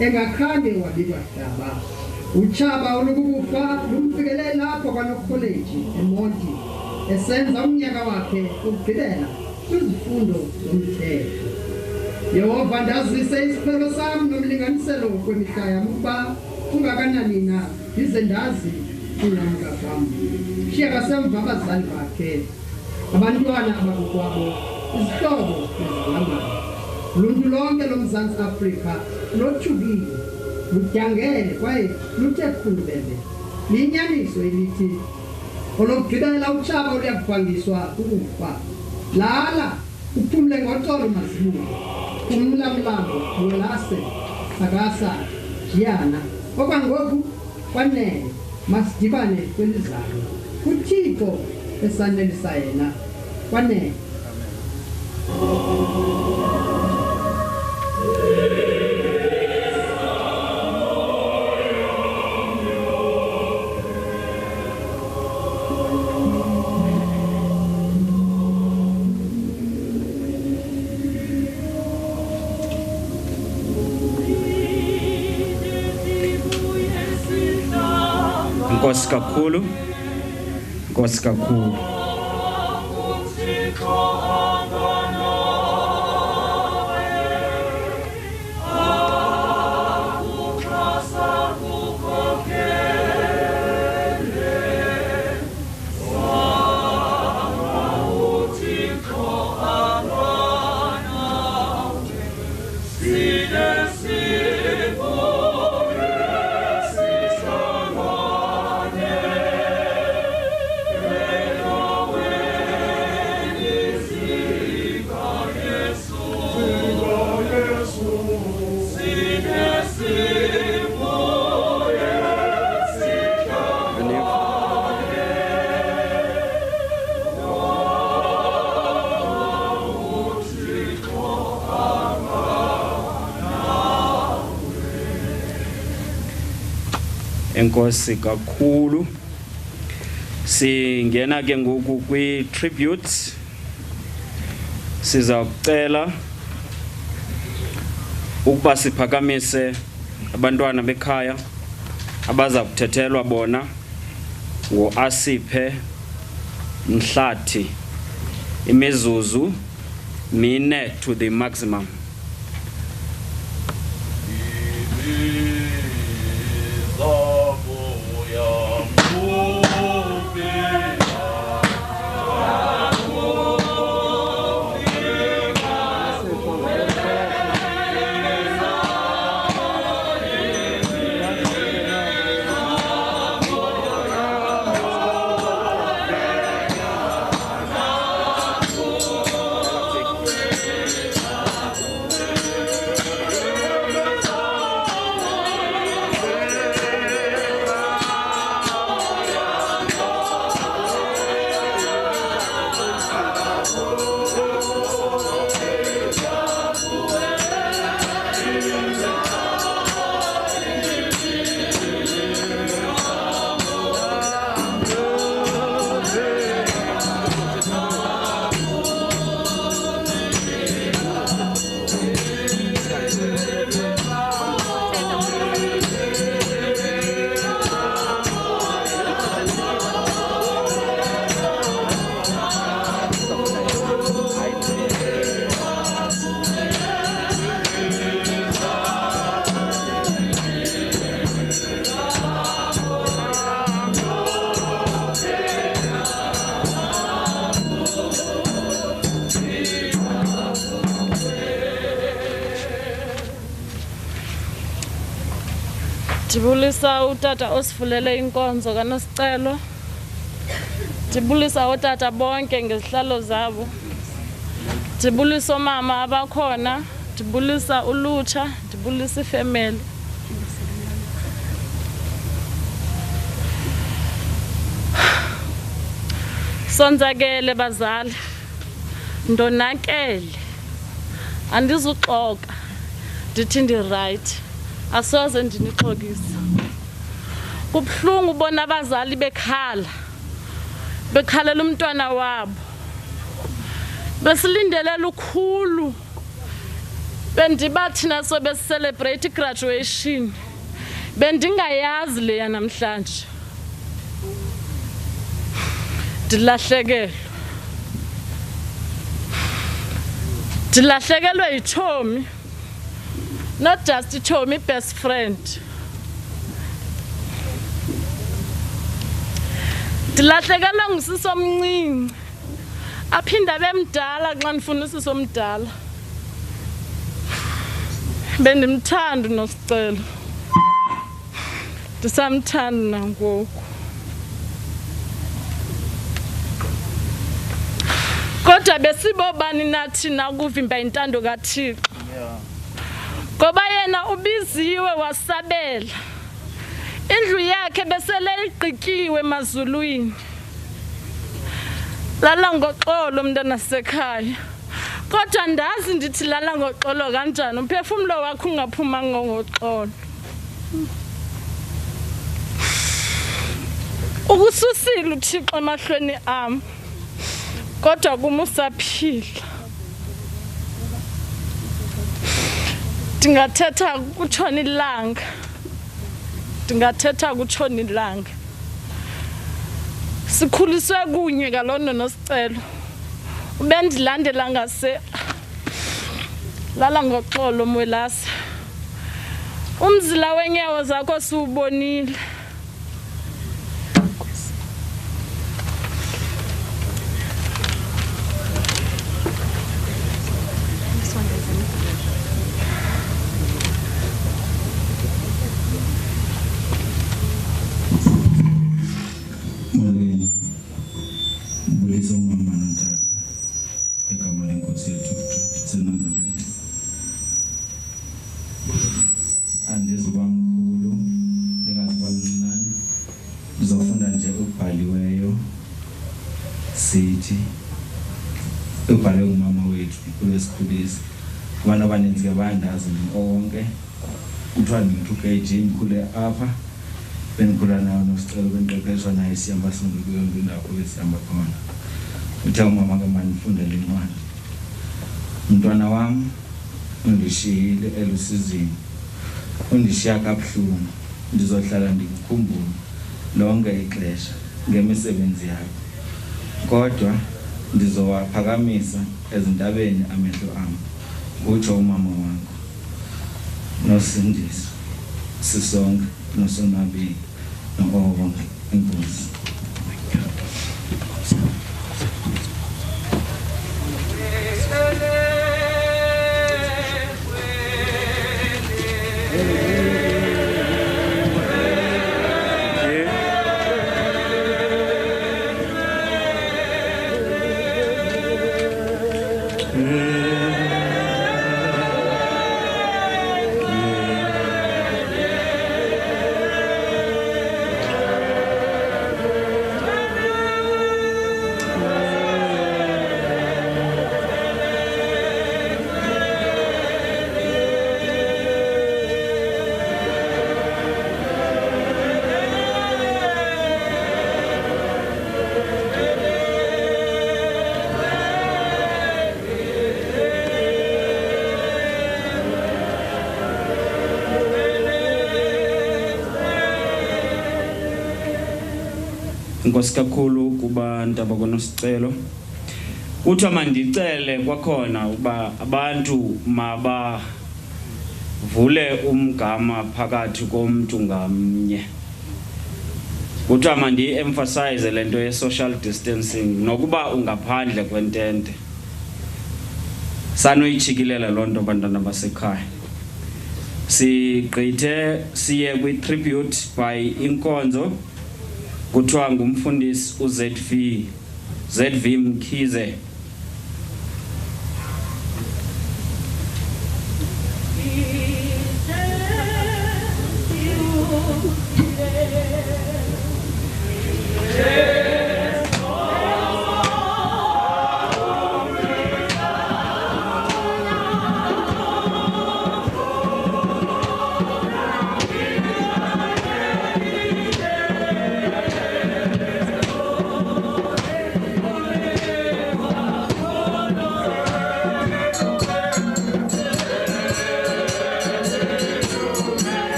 engakhange wabikwa hlaba. Utshaba olukukufa lumfikele lapho kwanoCollege eMonti esenza umnyaka wakhe ukugqibela kwizifundo zomthetho. Yehova ndazise isiphelo sam nomlinganiselo kwemihla yam ukuba ungakanani na ize ndazi unamkafama shiyeka semva abazali bakhe abantwana abakokwabo izihlobo nezilangana uluntu lonke loMzantsi Afrika lothukile ludyangele kwaye luthe khulubele liyinyaniso elithi olokugqibela utshaba oluyakubhangiswa ukufa lala uphumle ngoxolo mazibuko umlamlambo welase sakasa jiyana okwangoku kwanele masidibane kwelizayo uThixo esanelisa yena kwanele. Nkosi kakhulu, Nkosi kakhulu. Enkosi kakhulu. Singena ke ngoku kwi tributes. Siza kucela ukuba siphakamise abantwana bekhaya abaza kuthethelwa bona ngoAsiphe Mhlathi imizuzu mine to the maximum. Ndibulisa utata osifulele inkonzo kaNosicelo. Ndibulisa otata bonke ngezihlalo zabo. Ndibulisa omama abakhona, ndibulisa ulutsha, ndibulisa ifamily. Sonzakele bazali. Ndonakele. Andizuxoka. Ndithi ndi right. Asoze ndinixokisa. Kubhlungu bona abazali bekhalela umntwana wabo. Besilindelela ukhulu. Bendibathi naso besicelebrate graduation. Bendingayazi leya namhlanje. Ndilahlekelwe yiThomi. Not just Tommy, best friend. Ndilahlekelwe ngusisi omncinci. Aphinda bemdala xa ndifuna usisi omdala. Bendimthanda Nosicelo. Ndisamthanda nangoku. Kodwa besibobani nathi na ukuvimba intando kaThixo. Ngoba yena ubiziwe wasabela. Indlu yakhe besele igqityiwe emazulwini. Lala ngoxolo mntana sekhaya. Kodwa ndazi ndithi lala ngoxolo kanjani umphefumlo wakho ungaphumanga ngoxolo. Ukususile uThixo emahlweni am. Kodwa kumusaphila. Ndingathetha kutshona ilanga. Ndingathetha kutshona ilanga. Sikhuliswe kunye kalono Nosicelo. Ubendilandela ngase lala ngoxolo mwelasa. Umzila wenyawo zakho siubonile. sithi ubhalwe umama wethu kulesikhulisi abantu abaninzi ke bayandazi onke kuthiwa ngimuntu KG mkhule apha benikhula nayo Nosicelo beniqeqeshwa naye sihamba sonke kuyo yonke indawo esihamba khona uthe umama ngamani ufundele incwadi umntwana wami undishiyile elusizini undishiya kabuhlungu ndizohlala ndikukhumbula lonke ixesha ngemisebenzi yakho kodwa ndizowaphakamisa ezintabeni amehlo ami utsho umama wakho noSindiso sisonke nosonwabile nobonke inkosi. Inkosi kakhulu kubantu abakoNosicelo kuthiwa mandicele kwakhona uba abantu mabavule umgama phakathi komuntu ngamnye kuthiwa mandi-emphasize lento ye-social distancing nokuba ungaphandle kwentente sanoyijikilela loo nto bantwana basekhaya sigqithe siye kwi-tribute by inkonzo kuthiwa ngumfundisi uZV Mkhize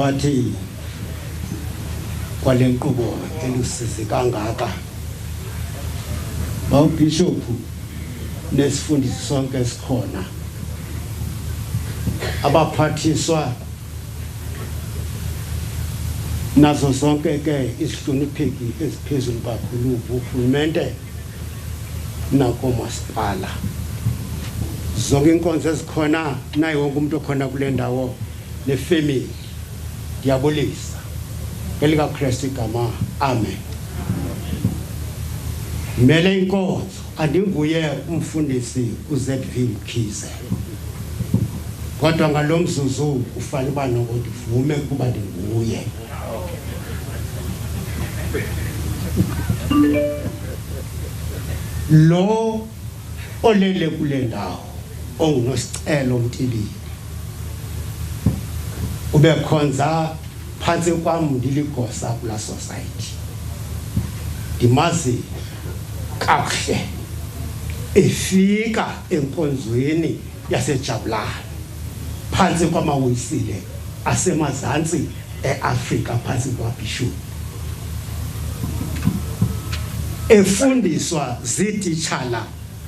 phakathi kwale nkqubo elusizi kangaka bishop nesifundisi sonke esikhona abaphathiswa nazo zonke ke isihlonipheki eziphezulu kakhulu urhulumente nakomasipala zonke inkonzo ezikhona naye wonke umuntu okhona kule ndawo nefamily ndiyabulisa elika Kristu igama amen. Mele inkonzo andinguye umfundisi uZV Mkhize kodwa ngalomzuzu ufana uba nokuvume kuba ndinguye. Lo olele kule ndawo onguNosicelo Mtebeni ubekhonza phansi kwam ndiligosa kula society ndimazi kakuhle efika enkonzweni yaseJabulani phansi kwamawisile asemazantsi eAfrika phansi kwabishop efundiswa zititshala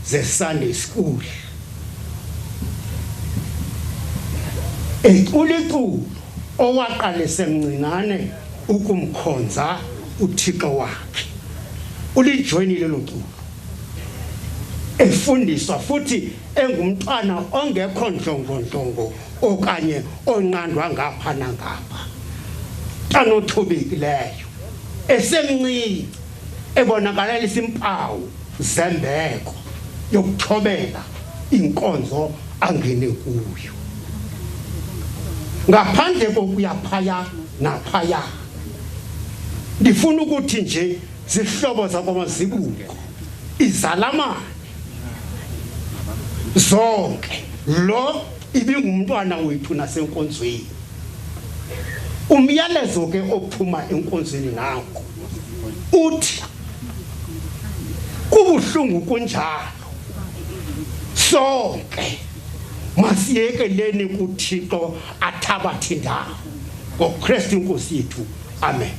ze-Sunday school uliqulu owaqalise mncinane ukumkhonza uThixo wakhe ulijoyinile lo culo efundiswa futhi engumntwana ongekho ndlongondlongo okanye onqandwa ngapha nangapha tanothubekileyo esemncinci ebonakalela isimpawu zembeko yokuthobela inkonzo angene kuyo ngaphandle kokuya phaya naphaya ndifuna ukuthi nje zihlobo zakwamazibuko izalamane zonke lo ibingumntwana wethu nasenkonzweni umyalezo ke ophuma enkonzweni nanko uthi kubuhlungu kunjalo sonke masiyekeleni kuThixo athabathe indawo ngoKristu inkosi yethu amen.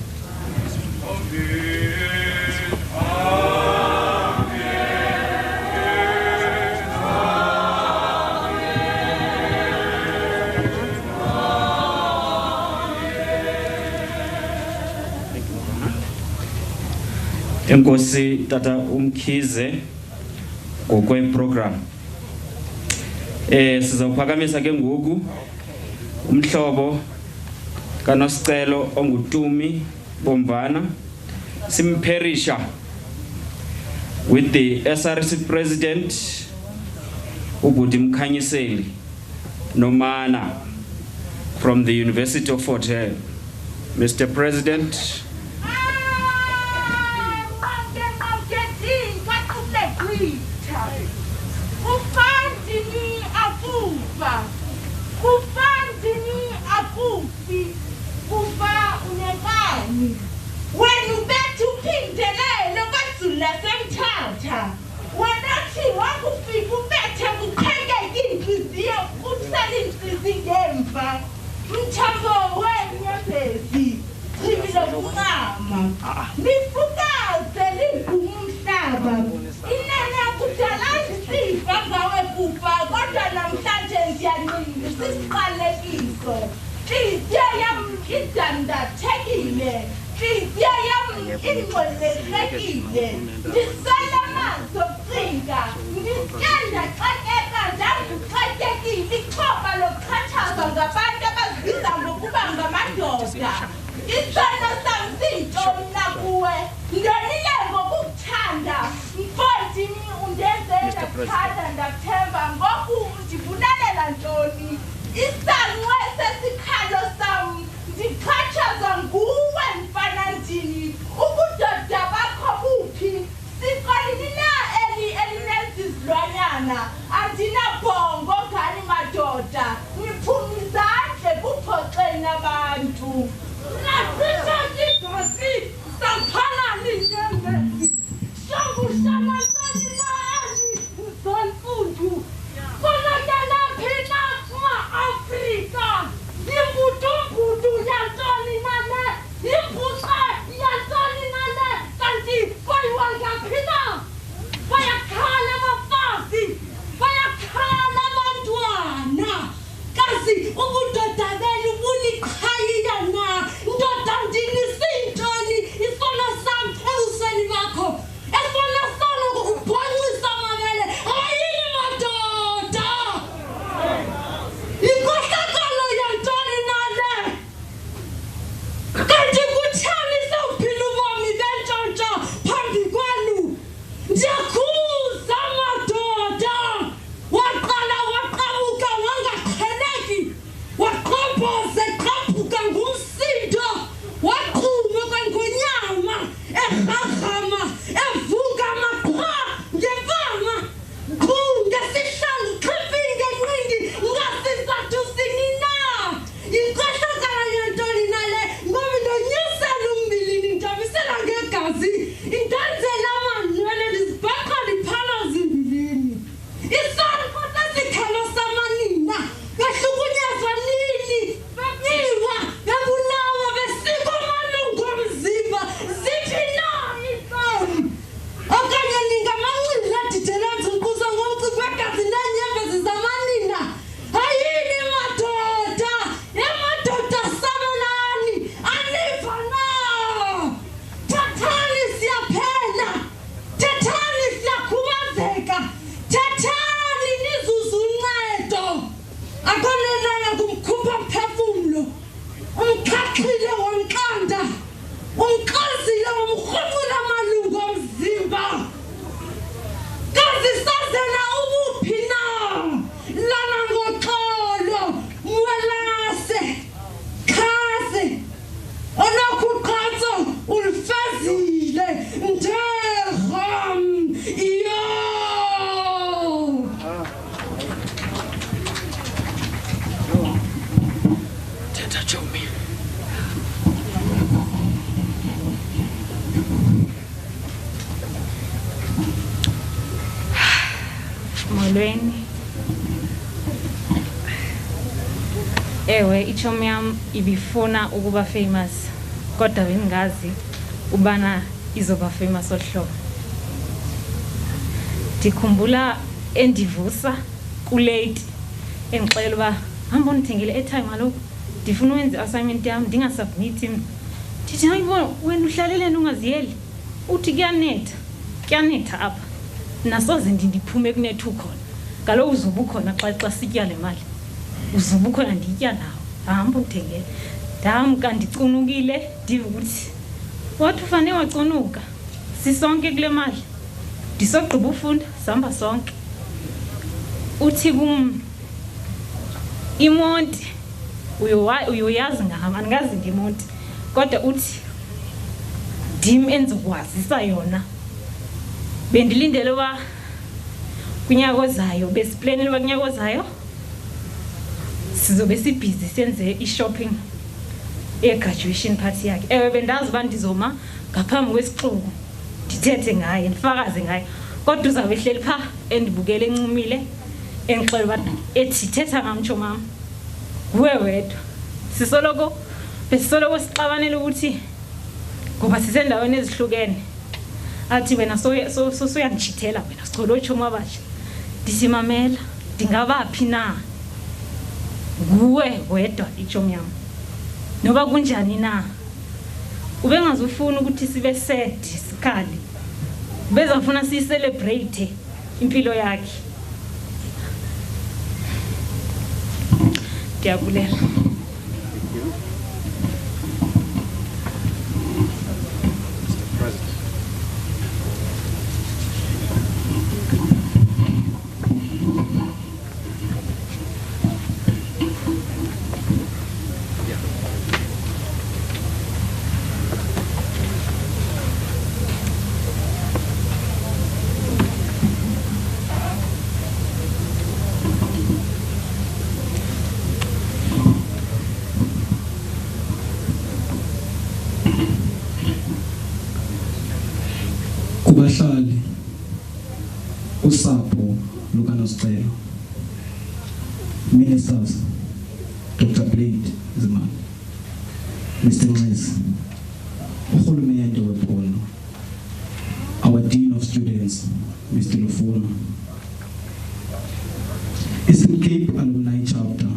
Enkosi Tata Umkhize ngokwe program sizawuphakamisa ke ngoku umhlobo kaNosicelo ongutumi Bomvana simpherisha with the SRC president uButi Mkhanyiseli Nomana from the University of Fort Hare. Mr. President, when you bet to pin the line, but to let them tata. When I see what to be, who better to take into the good selling to the game. Mchavo, when you're busy, criminal mama. Nifuka, the little saba. In an apple, see, Baba, Pupa, got an sergeant, and this is Palagiso. Please, I am hidden that taking it. Please, I am in what they taking it. The Salaman of Finger, this gender, cut down to cut taking the couple of catchers on the band of Bisamba Mandota. It's something to Nakue. The Nile Tanda, fighting on the card and the temper, Goku, Jibunana and Tony. Isang wese sikalo sam dikhatsha zanguwe mfanantini ubudoda bakho kuphi siqalini na elinezizilwanyana andinabhongo ngani madoda niphumizandle kuphoxeni abantu nasithatha igazi Molweni. Ewe, ichomi yam ibifuna ukuba famous. Kodwa bengazi ubana izoba famous ohlobo. Ndikhumbula endivusa kulate engixela uba hamba undithengele airtime kaloku ndifuna ukwenza assignment yam ndingasubmit mina. Ndithi hayibona wena uhlaleleni ungaziyeli. Uthi kuyanetha apha. Nasoze ndiphume kunethu khona. Kaloku uzoba ukhona xa sitya le mali. Uzoba ukhona nditya nawo. Hamba undithengele. Ndamka ndicunukile ndive ukuthi wathi ufane wacunuka. Sisonke kule mali. Ndisogqiba ufunda sihamba sonke. Uthi kum imonti uyoyazi ngama angazi ngemonti kodwa uthi ndim enzokwazisa yona. Bendilindele uba kunyaka ozayo besiplanele uba kunyaka ozayo sizobe sibhizi senze i-shopping e-graduation party yakhe. Ewe bendazi uba ndizoma ngaphambi kwesixuku ndithethe ngaye ndifakaze ngaye kodwa uzawube ehleli phaa endibukele encumile engixela uba ethi thetha ngamtsho mama nguwe wedwa. Besisoloko sixabanele ukuthi ngoba sisendaweni ezihlukene athi wena suyangishithela wena sicholo utshomi abasha. Ndisimamela ndingabaphi na nguwe wedwa ichomi yam noba kunjani na. Ubengazufuna ukuthi sibe sad sikhali. Bezafuna siyicelebrate impilo yakhe. Ndiyabulela. Kubahlali usapho lukaNosicelo, ministers Dr. Blade Zimani, Mr. Nxesi, urhulumente wephondo, our Dean of Students, Mr. Lufuna, Eastern Cape Alumni Chapter,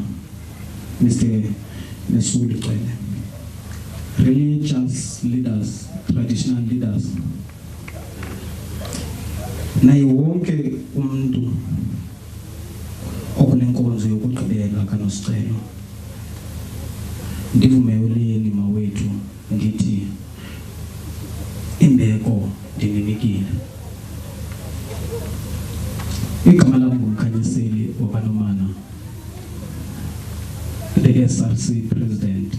Mr. Nesuli Cele, religious leaders, traditional leaders, naye wonke umuntu okunenkonzo yokugqibela kaNosicelo. Ndivumeleleni mawethu ndithi imbeko ndininikile. Igama lami ngumkhanyiseli wakaNomana, the SRC president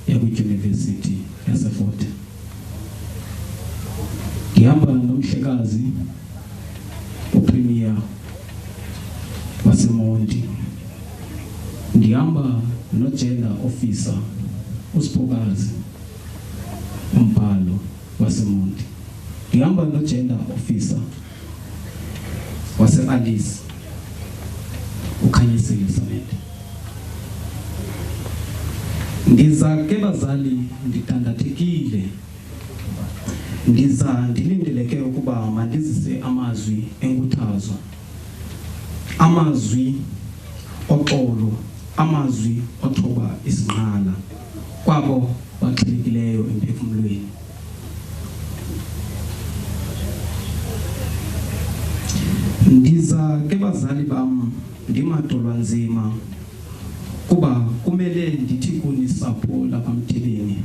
yakwi-University yaseFort. Ngihamba nomhlekazi uPremier waseMonti. Ndihamba no-gender officer uSipokazi umbhalo waseMonti. Ndihamba no-gender officer wase-Alice ukhanyisile Samete. Ndiza ke bazali ndidandathekile. Ndiza ndilindeleke ukuba mandizise amazwi enkuthazo, amazwi oxolo, amazwi othoba isinqala kwabo baxhelekileyo emphefumulweni. Ndiza ke bazali bam ndimadolwa nzima kuba kumele ndithi kuni sapho lakwamthebeni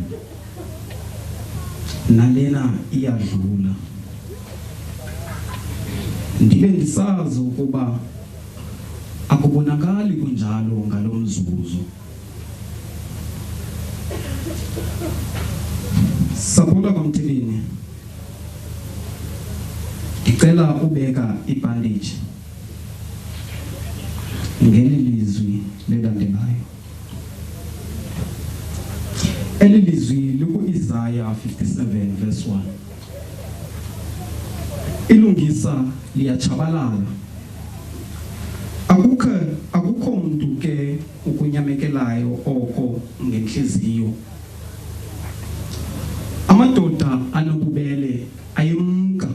nalena iyadlula. Ndibe ndisazi ukuba akubonakali kunjalo ngalomzuzu. Sapho lakwamthebeni, ndicela ubeka ibandage ngeli lizwi lelandelayo. Eli lizwi liku-Isaiah 57 verse 1. ilungisa liyachabalala. Akukho umuntu ke ukunyamekelayo oko ngenhliziyo. Amadoda anobubele ayemka.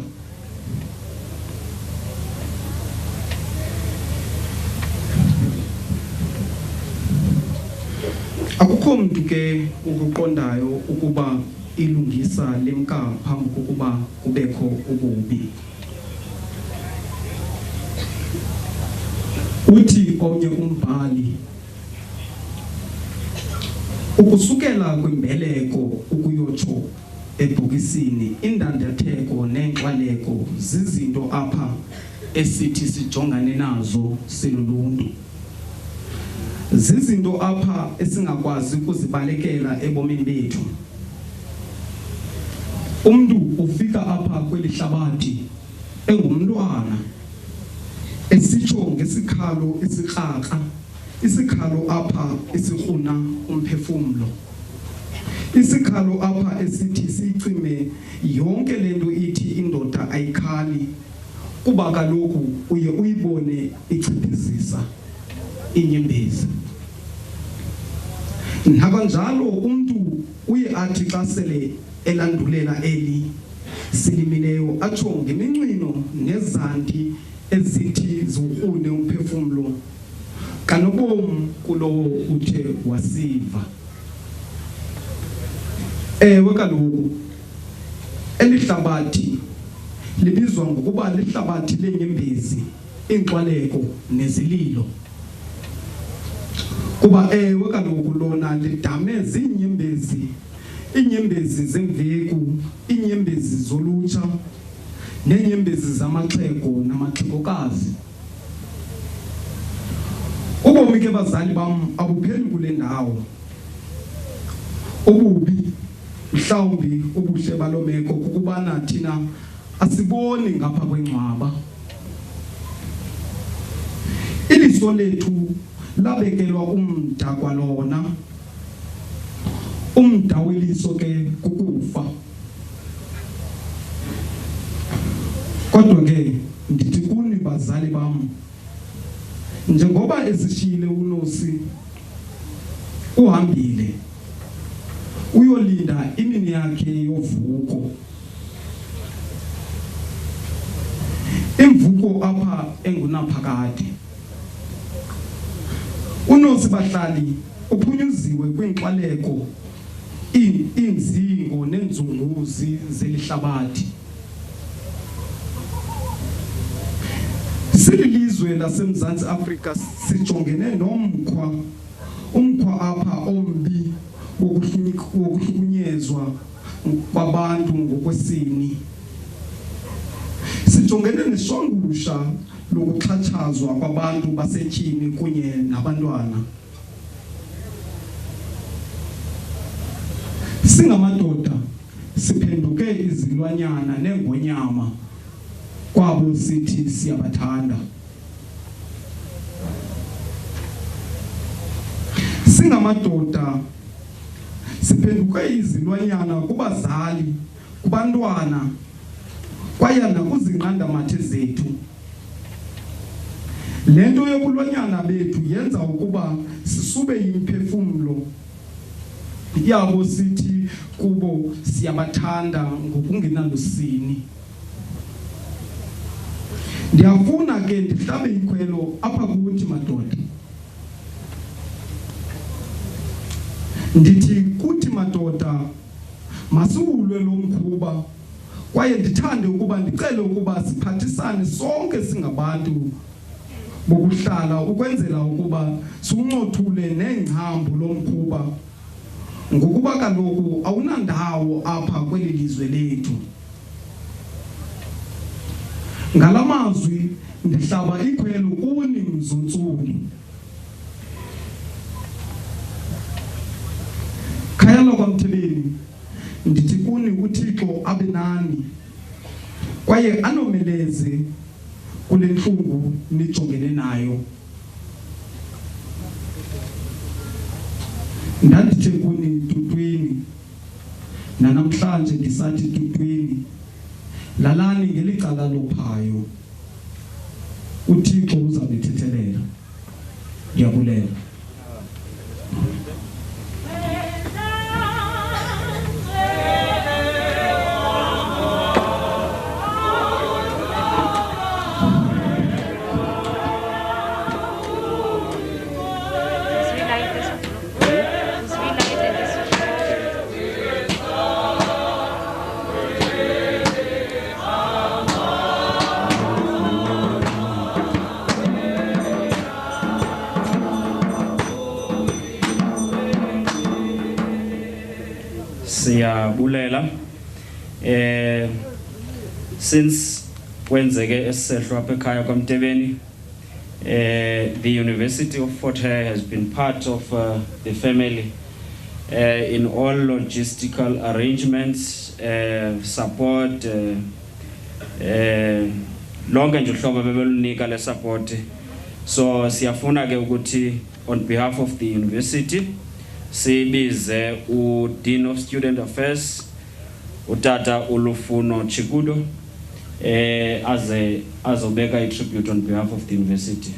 Akukho umuntu ke ukuqondayo ukuba ilungisa lemka phambi kokuba kubekho ububi. Uthi onye umbhali ukusukela kwimbeleko ukuyotsho ebhokisini indandatheko nenxwaleko zizinto apha esithi sijongane nazo siluluntu. Zizinto apha esingakwazi ukuzibalekela ebomini bethu. Umuntu ufika apha kweli hlabathi engumntwana esitsho ngesikhalo esikraka, isikhalo apha esikruna umphefumlo, isikhalo apha esithi sicime yonke lento ithi indoda ayikhali, kuba kaloku uye uyibone ichiphizisa inyembezi. Nakanjalo umuntu uye athi xa sele elandulela eli silimileyo atsho ngeminxino nezandi ezithi ziwukrune umphefumlo, kanobom kulowo uthe wasiva. Ewe kaloku eli hlabathi libizwa ngokuba lihlabathi lenyembezi, inxwaleko nezililo. Kuba ewe kaloku lona lidame ziinyembezi, iinyembezi zemveku, iinyembezi zolutsha, neenyembezi zamaxhego namaxhegokazi. Ubomi ke bazali bam abupheli kule ndawo. Ububi mhlawumbi ubuhle baloo meko kukubana thina asiboni ngapha kwengcwaba. Iliso lethu labekelwa umda kwalona. Umda weliso ke kukufa. Kodwa ke ndithi kuni bazali bam, njengoba esishile uNosi uhambile uyolinda imini yakhe yovuko. Imvuko apha engunaphakade. uNosi bahlali uphunyuziwe kwinxwaleko, inzingo nenzunguzi zelihlabathi. Sililizwe laseMzantsi Afrika sijongene nomkhwa apha ombi wokuhlukunyezwa kwabantu ngokwesini. Sijongene neswangusha lokuxhatshazwa kwabantu basetyhini kunye nabantwana. Singamadoda siphenduke izilwanyana nengonyama kwabo sithi siyabathanda. Singamadoda siphenduke izilwanyana kubazali, kubantwana, kwaye nakuzinqandamathe zethu. Lento yobulwanyana bethu yenza ukuba sisube imiphefumlo yabo sithi kubo siyabathanda ngokungenalusini. Ndiyafuna ke ndihlabe ikhwelo apha kuthi madoda. Ndithi kuthi madoda masiwulwe lo mkhuba, kwaye ndithande ukuba ndicele ukuba siphathisane sonke singabantu bokuhlala ukwenzela ukuba siuncothule nengcambu lomkhuba, ngokuba kaloku awunandawo apha kweli lizwe lethu. Ngalamazwi ndihlaba ikhwelo kuni mzontsuku. Khaya lakwaMtebeni ndithi kuni uThixo abe nani, kwaye anomeleze kule ntlungu nijongene nayo. Ndandithe kuni tutwini, nanamhlanje ndisathi tutwini, lalani ngelicala lophayo uThixo uzanithethelela. Ngiyabulela. Siyabulela. Since kwenzeke esehlo apha ekhaya kwaMtebeni, the University of Fort Hare has been part of the family in all logistical arrangements, support, lonke nje uhlobo bebelunika le support. So siyafuna ke ukuthi on behalf of the university sibize uDean of Student Affairs uTata Ulufuno Chikudo azobeka i-tribute on behalf of the university.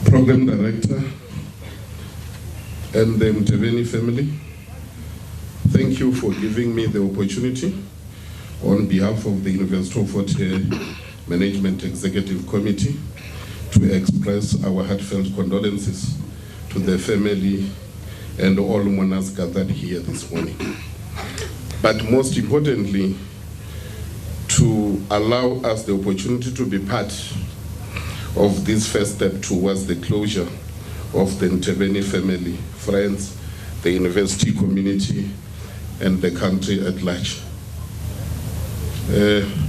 Program Director and the Mtebeni family, thank you for giving me the opportunity on behalf of the University of Fort Hare Management Executive Committee to express our heartfelt condolences to the family and all mourners gathered here this morning. But most importantly, to allow us the opportunity to be part of this first step towards the closure of the Mtebeni family, friends, the university community, and the country at large.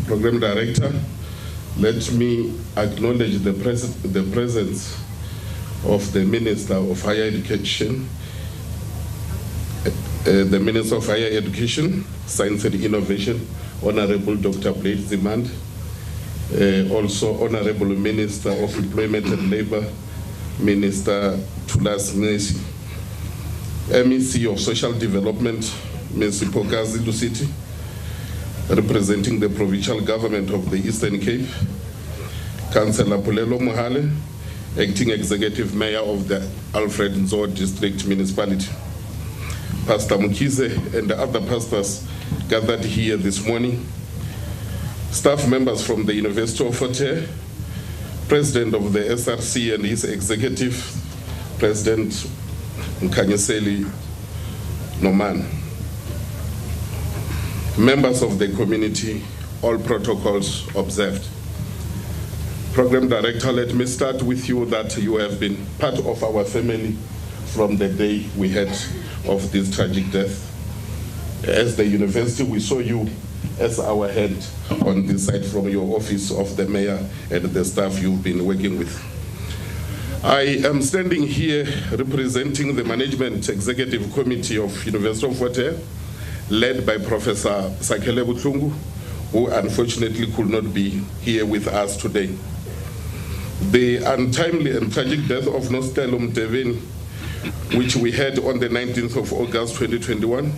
Program Director, let me acknowledge the presence of the Minister of Higher Education, Science and Innovation, Honorable Dr. Blade Zimand, also Honorable Minister of Employment and Labor, Minister Tulas Nesi, MEC of Social Development, Ms. Pokazi Lusiti, representing the provincial government of the Eastern Cape, Councillor Pulelo Mohale, Acting Executive Mayor of the Alfred Nzo District Municipality, Pastor Mukize and the other pastors gathered here this morning, staff members from the University of Fort Hare, President of the SRC and his executive, President Mkanyeseli Noman, members of the community, all protocols observed. Program Director, let me start with you that you have been part of our family from the day we heard of this tragic death. As the university, we saw you as our head on this side from your office of the mayor and the staff you've been working with. I am standing here representing the Management Executive Committee of University of Fort Hare, led by Professor Sakele Butlungu, who unfortunately could not be here with us today. The untimely and tragic death of Nosicelo Mtebeni, which we had on the 19th of August 2021,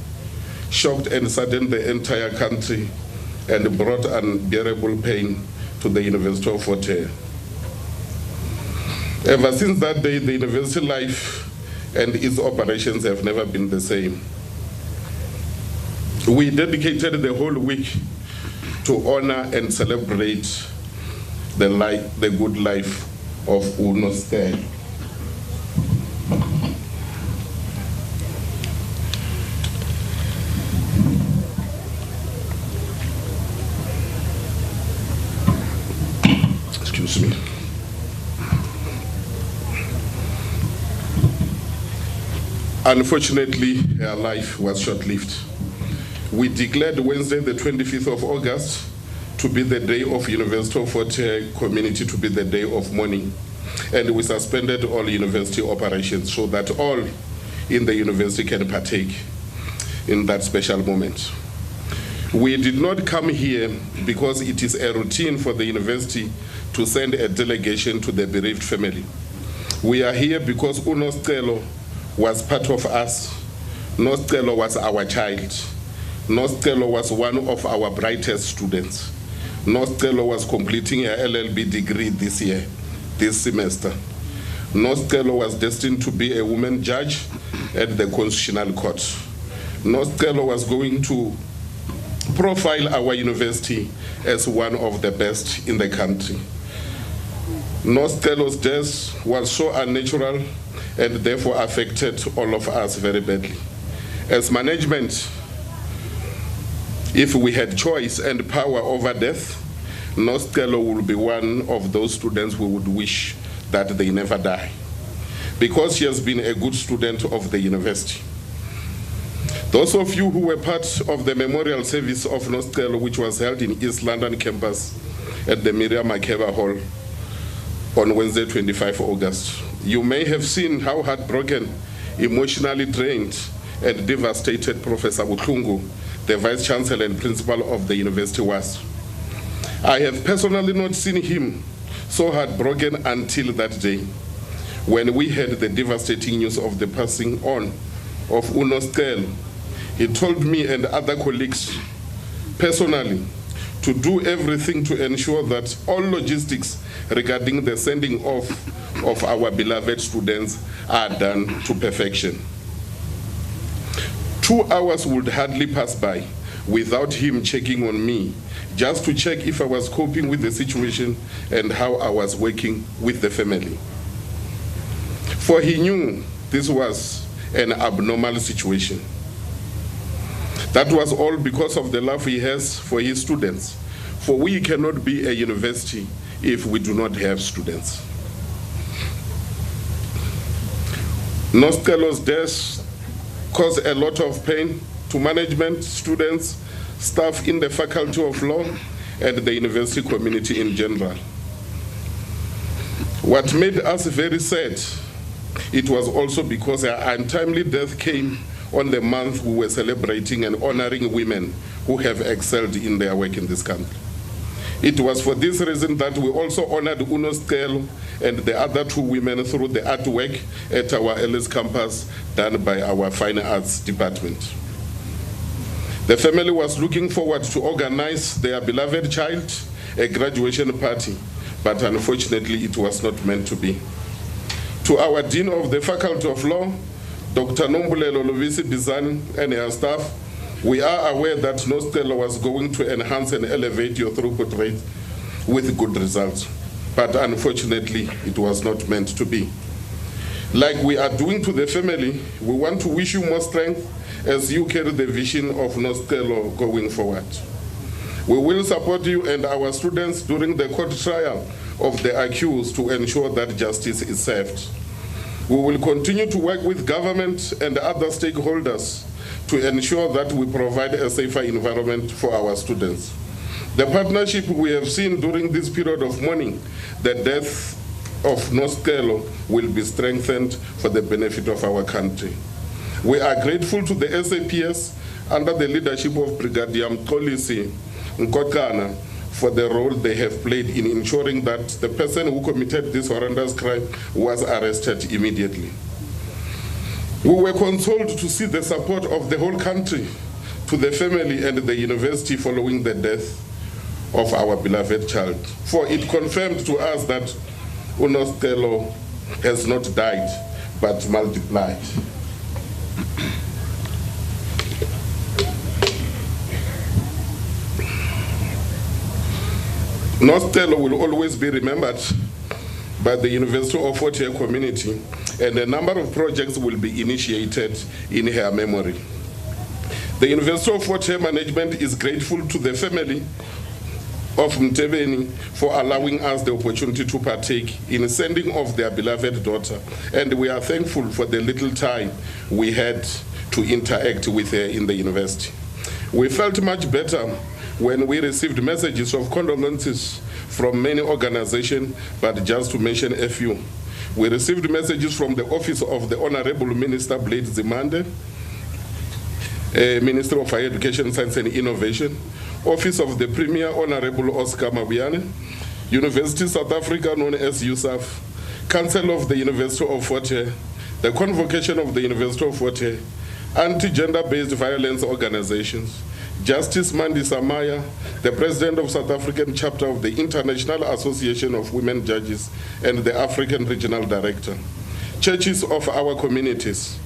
shocked and saddened the entire country and brought unbearable pain to the University of Fort Hare. Ever since that day, the university life and its operations have never been the same. We dedicated the whole week to honor and celebrate the good life of Nosicelo. Excuse me. Unfortunately, her life was short-lived. We declared Wednesday, the 25th of August, to be the day of University of Fort Hare community, to be the day of mourning. And we suspended all university operations so that all in the university can partake in that special moment. We did not come here because it is a routine for the university to send a delegation to the bereaved family. We are here because Nosicelo was part of us. Nosicelo was our child. Nosicelo was one of our brightest students. Nosicelo was completing her LLB degree this year, this semester. Nosicelo was destined to be a woman judge at the Constitutional Court. Nosicelo was going to profile our university as one of the best in the country. Nosicelo's death was so unnatural and therefore affected all of us very badly. As management, if we had choice and power over death, Nosicelo will be one of those students who would wish that they never die, because she has been a good student of the university. Those of you who were part of the memorial service of Nosicelo, which was held in East London campus at the Miriam Makeba Hall on Wednesday, 25 August, you may have seen how heartbroken, emotionally drained, and devastated Professor Butlungu, the Vice Chancellor and Principal of the university, was. I have personally not seen him so heartbroken until that day, when we heard the devastating news of the passing on of Nosicelo. He told me and other colleagues personally to do everything to ensure that all logistics regarding the sending off of our beloved students are done to perfection. 2 hours would hardly pass by without him checking on me, just to check if I was coping with the situation and how I was working with the family. For he knew this was an abnormal situation. That was all because of the love he has for his students. For we cannot be a university if we do not have students. Nosicelo's death caused a lot of pain to management, students, staff in the Faculty of Law, and the university community in general. What made us very sad, it was also because her untimely death came on the month we were celebrating and honoring women who have excelled in their work in this country. It was for this reason that we also honored Nosicelo and the other 2 women through the artwork at our Ellis campus done by our Fine Arts Department. The family was looking forward to organize their beloved child a graduation party, but unfortunately it was not meant to be. To our Dean of the Faculty of Law, Dr. Nombulelo Lovisi Bizani, and her staff, we are aware that Nosicelo was going to enhance and elevate your throughput rate with good results, but unfortunately it was not meant to be. Like we are doing to the family, we want to wish you more strength as you carry the vision of Nosicelo going forward. We will support you and our students during the court trial of the accused to ensure that justice is served. We will continue to work with government and other stakeholders to ensure that we provide a safer environment for our students. The partnership we have seen during this period of mourning, the death of Nosicelo, will be strengthened for the benefit of our country. We are grateful to the SAPS under the leadership of Brigadier Mtolisi Nkokana for the role they have played in ensuring that the person who committed this horrendous crime was arrested immediately. We were consoled to see the support of the whole country to the family and the university following the death of our beloved child, for it confirmed to us that Nosicelo has not died, but multiplied. Nosicelo will always be remembered by the University of Fort Hare community, and a number of projects will be initiated in her memory. The University of Fort Hare management is grateful to the family of Mtebeni for allowing us the opportunity to partake in sending off their beloved daughter, and we are thankful for the little time we had to interact with her in the university. We felt much better when we received messages of condolences from many organizations, but just to mention a few. We received messages from the Office of the Honorable Minister Blade Zimande, Minister of Higher Education, Science and Innovation, Office of the Premier Honorable Oscar Mabuyane, University South Africa known as USAF, Council of the University of Fort Hare, the Convocation of the University of Fort Hare, anti-gender-based violence organizations, Justice Mandi Samaya, the President of South African Chapter of the International Association of Women Judges and the African Regional Director, churches of our communities,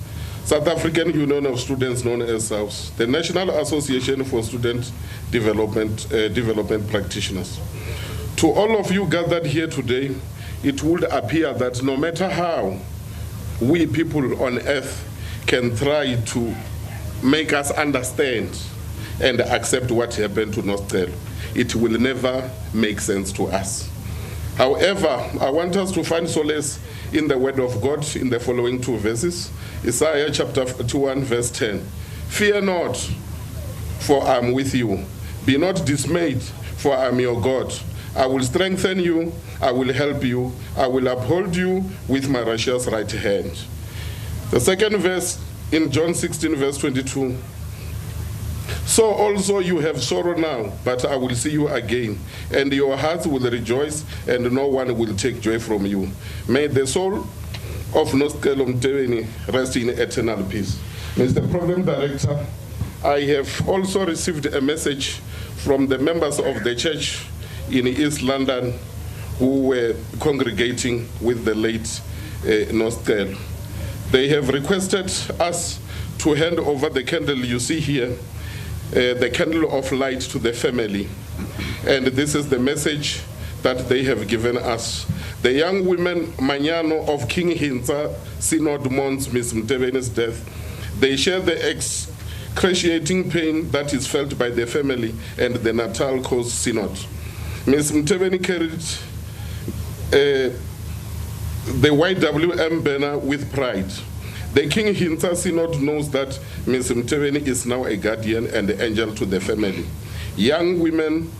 South African Union of Students known as SABC, the National Association for Student Development Practitioners. To all of you gathered here today, it would appear that no matter how we people on earth can try to make us understand and accept what happened to Nosicelo, it will never make sense to us. However, I want us to find solace in the word of God in the following two verses. Isaiah chapter 21 verse 10. Fear not, for I am with you. Be not dismayed, for I am your God. I will strengthen you, I will help you, I will uphold you with my righteous right hand. The second verse in John 16 verse 22. So also you have sorrow now, but I will see you again, and your hearts will rejoice, and no one will take joy from you. May the soul of Nosicelo Mtebeni rest in eternal peace. Mr. Program Director, I have also received a message from the members of the church in East London who were congregating with the late Nosicelo. They have requested us to hand over the candle you see here, the candle of light to the family. And this is the message that they have given us. The young women Manyano of King Hintsa Synod mourns Miss Mtebeni's death. They share the excruciating pain that is felt by the family and the Natal Coast Synod. Miss Mtebeni carried the YWM banner with pride. The King Hintsa Synod knows that Ms. Mtebeni is now a guardian and an angel to the family. Young women,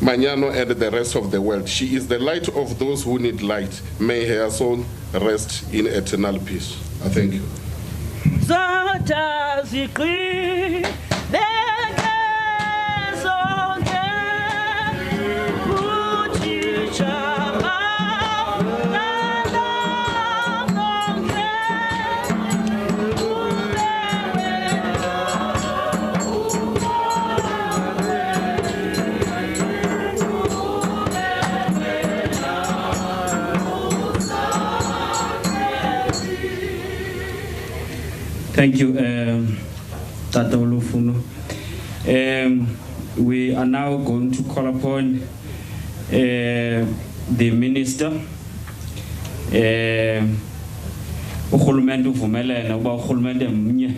Manyano and the rest of the world, she is the light of those who need light. May her soul rest in eternal peace. I thank you. Thank you, Tata Olufuno. We are now going to call upon the minister. Urhulumente uvumelene uba urhulumente mnye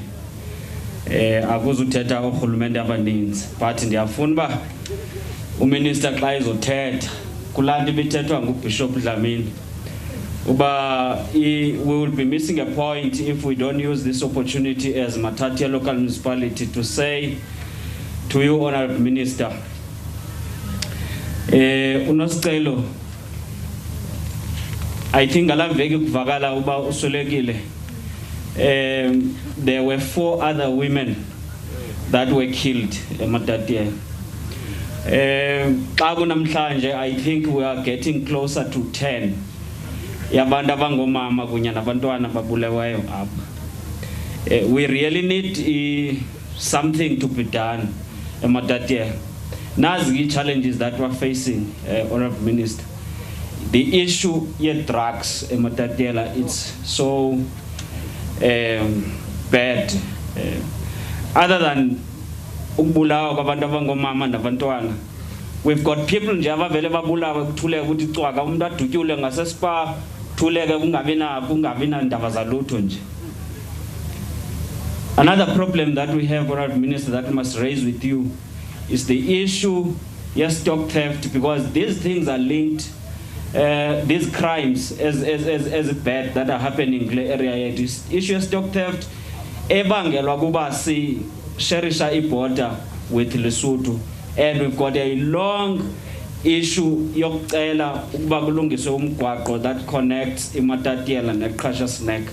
akuzuthetha urhulumente abaninzi, but ndiyafuna uba uminister xa ezothetha kulaa nto ibithethwa nguBishop Dlamini uba we will be missing a point if we don't use this opportunity as Matatiele local municipality to say to you, Honorable Minister, Nosicelo, I think there were 4 other women that were killed in Matatiele. I think we are getting closer to 10. We really need something to be done. Matatiele. Nazi challenges that we're facing, Honorable Minister. The issue of drugs, Matatiele, it's so bad. Other than ukubulawa kwabantu abangomama nabantwana, we've got people nje abavele babulawa kuthuleka ukuthi icwaka umuntu adutyule ngasespa thuleke kungabi na ndaba zalutho nje. Another problem that we have, Honorable Minister, that we must raise with you is the issue of stock theft, because these things are linked. These crimes as bad that are happening in the area. This issue of stock theft, ebangelwa kuba si sharisha border with Lesotho, and we've got a long issue yokucela ukuba kulungiswe umgwaqo that connects iMatatiele and Precious Neck.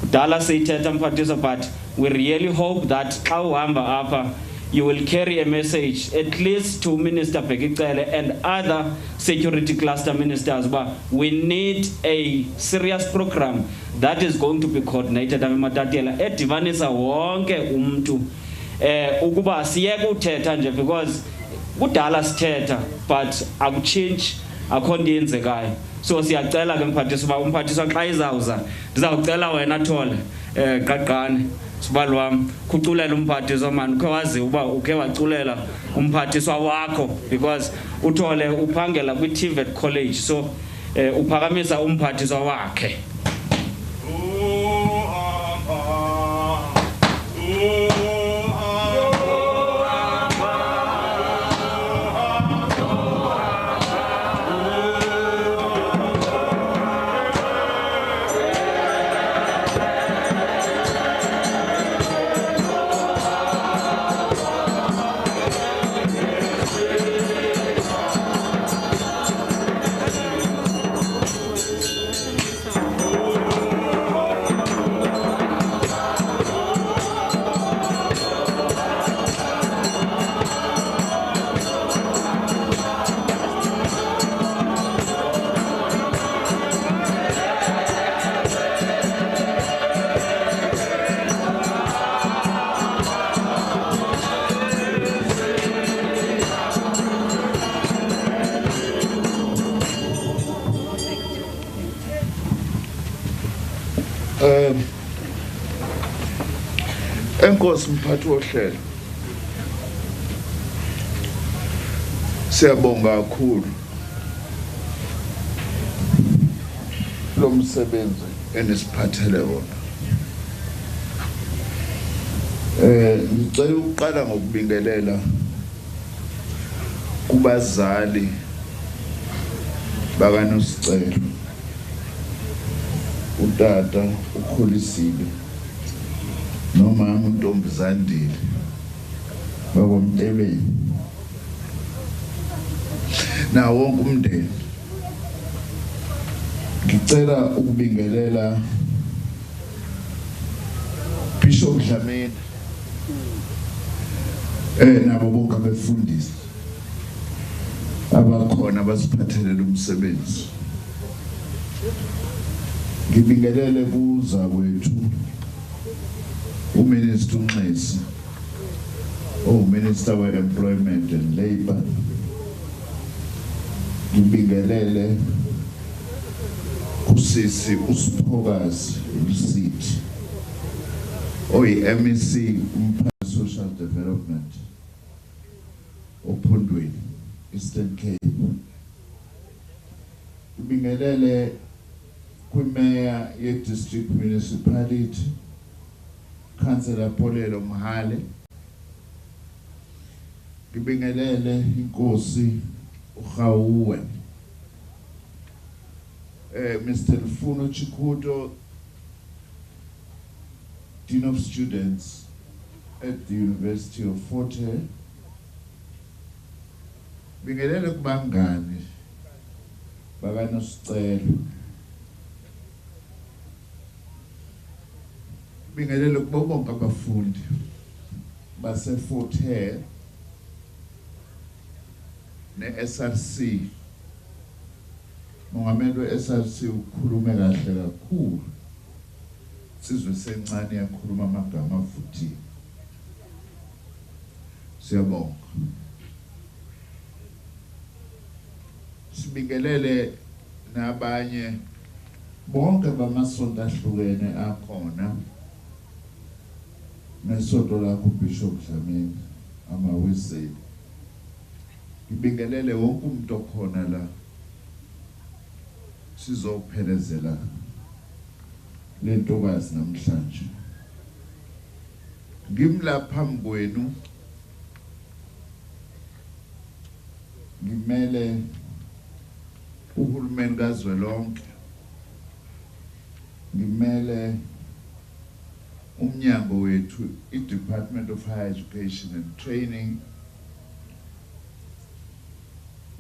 Dala seyithetha mphathiswa, but we really hope that xa uhamba apha you will carry a message at least to Minister Bhekicele and other security cluster ministers, but we need a serious program that is going to be coordinated Matatiele edivanisa wonke umuntu ukuba siyeke uthetha nje, because kudala sithetha but akuchange akho nto yenzekayo. So siyacela ke mphathiswa umphathiswa xa izawuza ndizawucela wena Thole qaqane sibali wami kuculela umphathiswa mani ukhe wazi uba ukhe waculela umphathiswa wakho, because uThole uphangela kwi-TVET college, so uphakamisa umphathiswa wakhe. Enkosi mphathi wohlelo, siyabonga kakhulu lo msebenzi enisiphathele wona. Ngicela ukuqala ngokubingelela kubazali baka Nosicelo, utata ukhulisile nomama uNtombazandile baka Mtebeni na wonke umndeni. Ngicela ukubingelela Bishop Dlamini nabo bonke abefundisi abakhona basiphathele lo msebenzi. Ngibingelele kuza kwethu uMinister Nxesi, Minister of Employment and Labor. Ngibingelele kusisi uSiphokazi uSithi MEC umphathi Social Development oPhondweni Eastern Cape. Ngibingelele kwiMayor ye-District Municipality Councillor Polelo Mhale. Ngibingelele inkosi uKhauoe, Mr. Lufuno Chikuto, Dean of Students at the University of Fort Hare. Ngibingelele kubangani baka Nosicelo. Ngibingelele kubo bonke abafundi base Fort Hare ne-SRC. Mongameli we-SRC ukhulume kahle kakhulu, sizwe sencane yakhuluma amagama avuthile. Siyabonga. Sibingelele nabanye bonke bamasonto ahlukene akhona nesonto lakho Bishop Dlamini amaweseli. Ngibingelele wonke umuntu okhona la sizophelezela lentokazi namhlanje. Ngimla phambi kwenu ngimele uhulumeni kazwelonke, ngimele umnyango wethu i-Department of Higher Education and Training.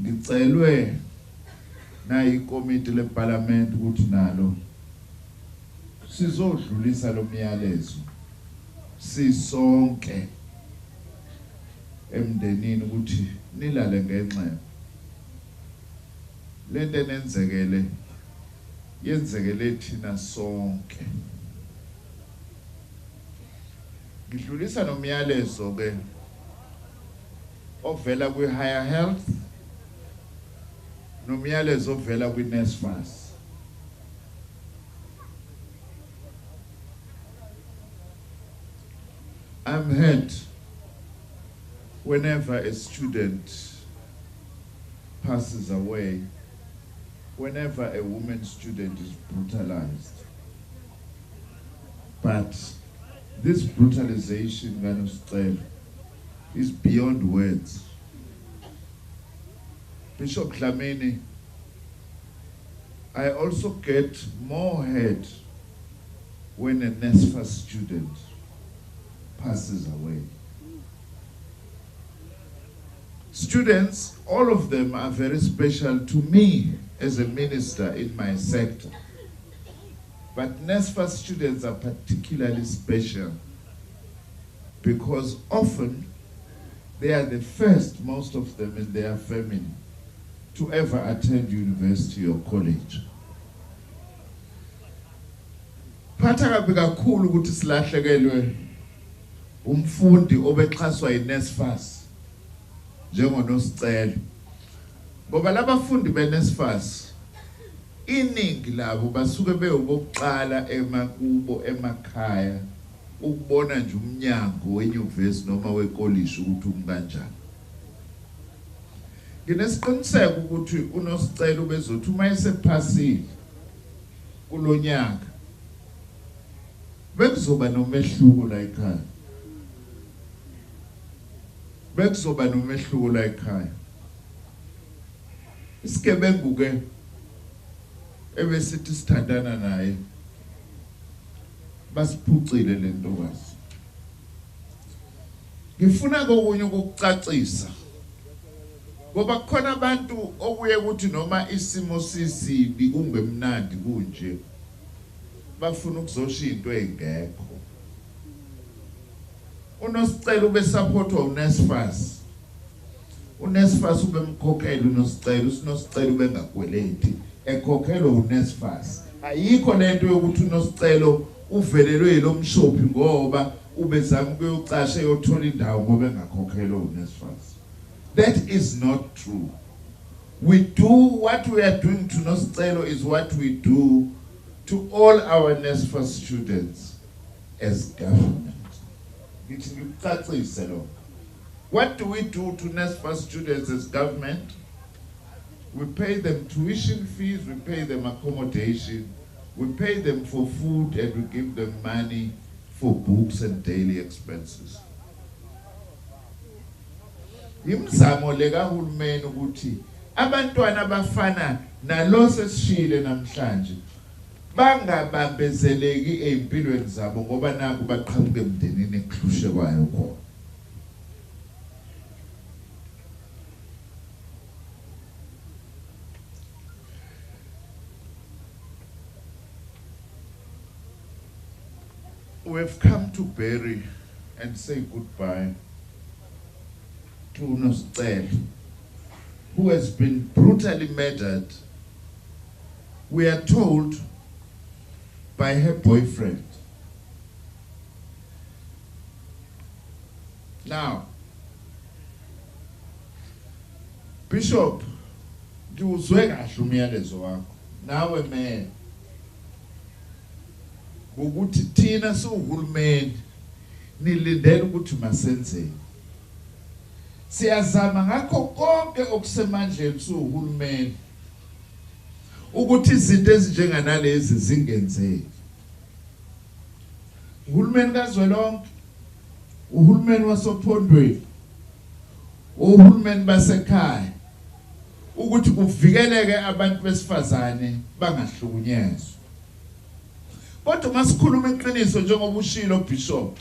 Ngicelwe na ikomiti leParliament ukuthi nalo sizodlulisa lo myalezo sisonke emndenini ukuthi nilale ngenxeba. Lento enenzekele yenzekele thina sonke. Ngidlulisa nomyalezo ke ovela kwi-Higher Health nomyalezo ovela kwi-NSFAS. I'm hurt whenever a student passes away, whenever a woman student is brutalized. But this brutalization, Nosicelo, is beyond words. Bishop Dlamini, I also get more hurt when a NSFAS student passes away. Students, all of them are very special to me as a minister in my sector. But NSFAS students are particularly special because often they are the first, most of them in their family, to ever attend university or college. Phatha kabi kakhulu ukuthi silahlekelwe umfundi obexhaswa yiNSFAS njengoNosicelo. Ngoba labafundi beNSFAS iningi labo basuke beyobokuqala emakubo emakhaya ukubona nje umnyango wenyuvesi noma wekolisi ukuthi umkanjani. Nginesiqiniseko ukuthi uNosicelo ubezothi uma esephasile kulonyaka bekuzoba nomehluko la ekhaya. Bekuzoba nomehluko la ekhaya. Isigebengu ke ebesithi sithandana naye basiphucile lentokazi. Ngifuna kokunye ukucacisa ngoba khona abantu okuye ukuthi noma isimo sisibi kungemnandi kunje bafuna ukuzosha into engekho. uNosicelo ubesupportwa uNSFAS. uNSFAS ubemkhokhela uNosicelo, uNosicelo ubengagweleti ekhokhelwa uNSFAS. Ayikho lento yokuthi uNosicelo uvelelwe yilomshophi ngoba ubezama ukuyocasha eyothola indawo ngoba engakhokhelwa uNSFAS. That is not true. We do what we are doing to Nosicelo is what we do to all our NSFAS students as government. What do we do to NSFAS students as government? We pay them tuition fees, we pay them accommodation, we pay them for food, and we give them money for books and daily expenses. Imizamo lekahulumeni ukuthi abantwana abafana nalo sesishile namhlanje bangabambezeleki empilweni zabo ngoba naku baqhamuke emndenini eklushwe kwayo khona. We've come to bury and say goodbye to Nosicelo, who has been brutally murdered, we are told, by her boyfriend. Now, Bishop, ngiwuzwe kahle umyalezo wakho. Nawe man. Ukuthi thina siwuhulumeni nilindele ukuthi masenzeni. Siyazama ngakho konke okusemandleni siwuhulumeni ukuthi izinto ezinjenganalezi zingenzeki. Uhulumeni kazwelonke, uhulumeni wasophondweni, uhulumeni basekhaya ukuthi kuvikeleke abantu besifazane bangahlukunyezwa. Kodwa masikhuluma iqiniso njengoba ushilo Bishop,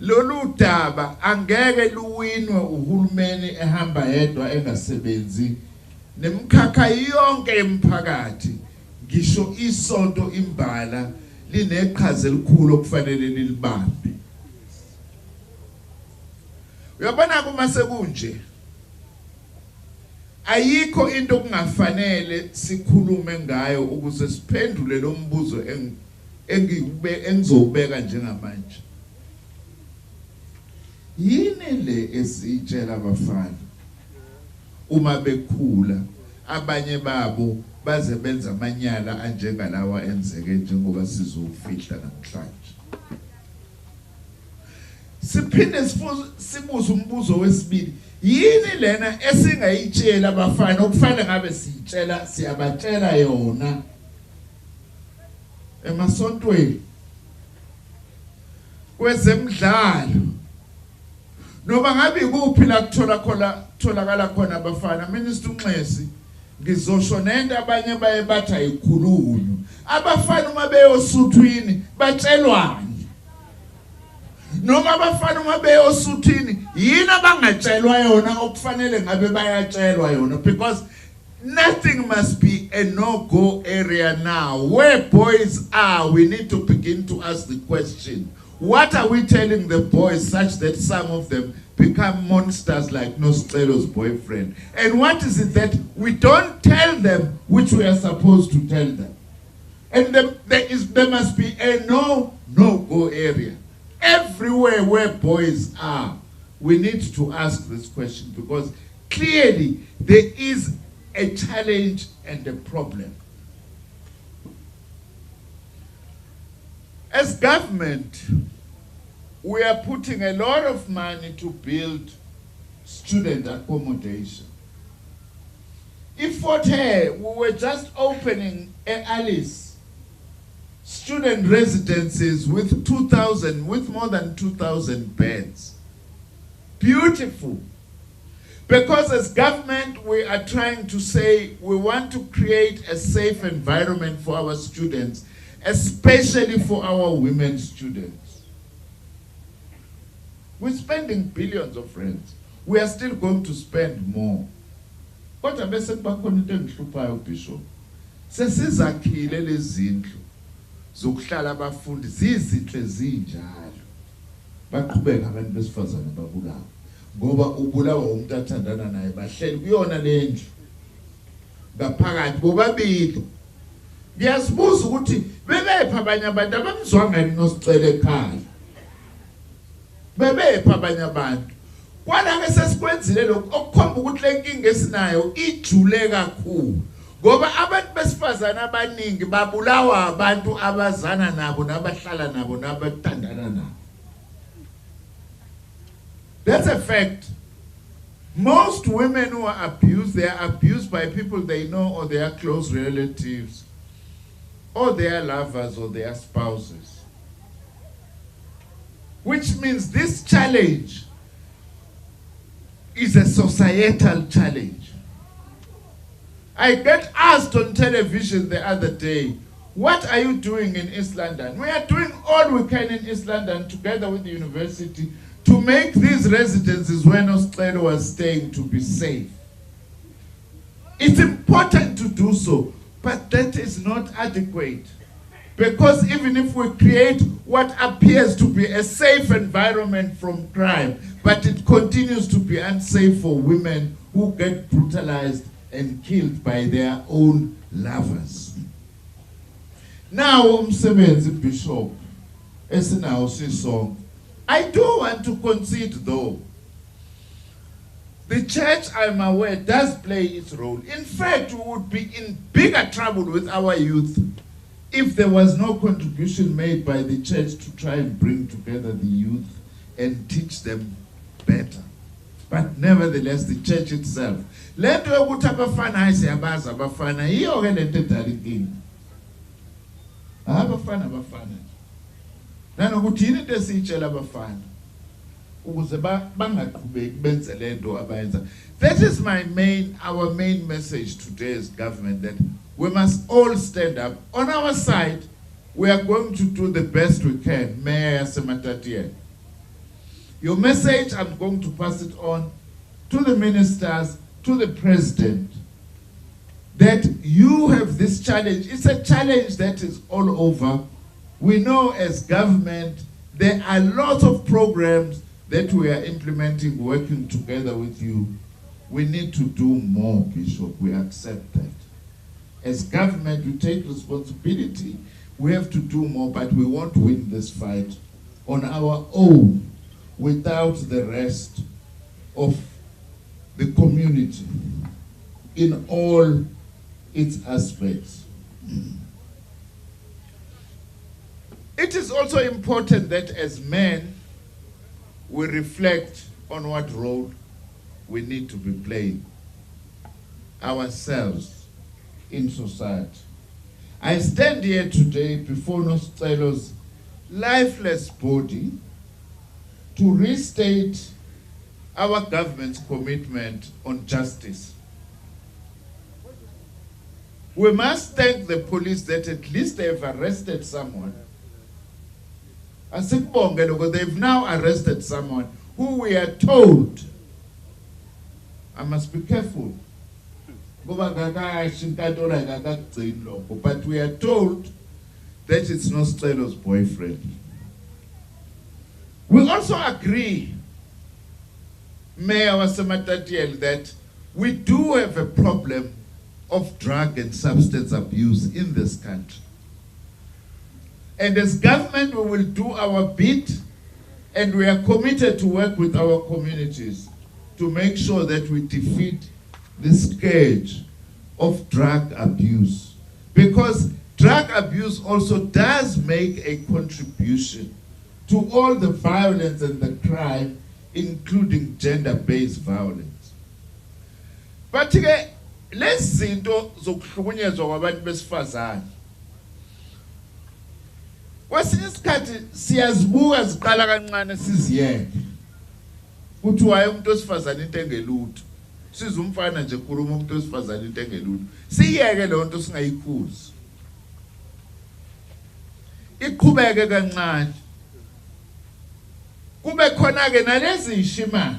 lolu daba angeke luwinwe uhulumeni ehamba yedwa engasebenzi nemkhakha yonke emphakathi, ngisho isonto imbala lineqhaza elikhulu okufanele lilibambe. Uyabona kuma sekunje ayikho into okungafanele sikhulume ngayo ukuze siphendule lo mbuzo engizobeka njengamanje. Yini le esitshela abafana uma bekhula abanye babo baze benza amanyala anjengalawa enzeke njengoba sizofihla namhlanje? Siphinde sibuze umbuzo wesibili, yini lena esingayitshela abafana okufanele ngabe siyitshela siyabatshela yona emasontweni, kwezemidlalo, noma ngabe ikuphi la kutholakala khona abafana? Minister Nxesi ngizosho nento abanye baye bathi ayikhulunyu. Abafana uma beyosuthwini batshelwani? Noma abafana uma beyosuthini yini abangatshelwa yona okufanele ngabe bayatshelwa yona? Because nothing must be a no-go area now. Where boys are, we need to begin to ask the question, what are we telling the boys such that some of them become monsters like Nosicelo's boyfriend? And what is it that we don't tell them which we are supposed to tell them? And there must be a no-go area. Everywhere where boys are, we need to ask this question, because clearly there is a challenge and a problem. As government, we are putting a lot of money to build student accommodation. In Fort Hare, we were just opening Alice student residences with more than 2,000 beds. Beautiful. Because as government, we are trying to say we want to create a safe environment for our students, especially for our women students. We're spending billions of rands. We are still going to spend more. Kodwa bese kubakhona into engihluphayo Bishop. Sesizakhile lezindlu zokuhlala abafundi zizinhle zinjalo. Baqhubeka abantu besifazane babulawa. Ngoba ubulawa umuntu athandana naye bahleli kuyona lendlu. Ngaphakathi bobabili. Ngiyasibuza ukuthi bebepha abanye abantu abamzwanga Nosicelo ekhaya. Bebepha abanye abantu. Kwala-ke sesikwenzile lokho okukhomba ukuthi le nkinga esinayo ijule kakhulu. Ngoba abantu besifazane abaningi babulawa abantu abazana nabo nabahlala nabo nabathandana nabo. That's a fact. Most women who are abused, they are abused by people they know or their close relatives or their lovers or their spouses. Which means this challenge is a societal challenge. I get asked on television the other day, what are you doing in East London? We are doing all we can in East London together with the university to make these residences where Nosicelo was staying to be safe. It's important to do so, but that is not adequate. Because even if we create what appears to be a safe environment from crime, but it continues to be unsafe for women who get brutalized and killed by their own lovers. Now, umsebenzi Bishop, esinawo sisonke. I do want to concede though The church, I'm aware, does play its role. In fact, we would be in bigger trouble with our youth if there was no contribution made by the church to try and bring together the youth and teach them better. But nevertheless, the church itself. Let me go to abafana isiyabaza abafana iyo ke lento edala inkinga. Abafana. Nanokuthi yini into esiyitshela abafana ukuze bangaqhubeki benze lento abayenza. That is our main message today as government, that we must all stand up. On our side, we are going to do the best we can. Mayor Matatiele, your message, I'm going to pass it on to the ministers, to the president, that you have this challenge. It's a challenge that is all over. We know as government, there are lots of programs that we are implementing, working together with you. We need to do more, Bishop. We accept that. As government, we take responsibility. We have to do more, but we won't win this fight on our own without the rest of the community in all its aspects. It is also important that as men, we reflect on what role we need to be playing ourselves in society. I stand here today before Nosicelo's lifeless body to restate our government's commitment on justice. We must thank the police that at least they have arrested someone. They've now arrested someone who we are told, I must be careful, but we are told that it's Nosicelo's boyfriend. We also agree, Mayor Matatiele, that we do have a problem of drug and substance abuse in this country. And as government, we will do our bit, and we are committed to work with our communities to make sure that we defeat the scourge of drug abuse. Because drug abuse also does make a contribution to all the violence and the crime, including gender-based violence. But let's see into zokuhlukunyezwa kwabantu besifazane. Kwesinye isikhathi siyazibuka ziqala kancane siziyeke. Kuthi waye umuntu osifazane into engelutho. Siza umfana nje khuluma umuntu osifazane into engelutho. Siyeke le nto singayikhuzi. Iqhubeke kancane. Kube khona ke nalezi ishimana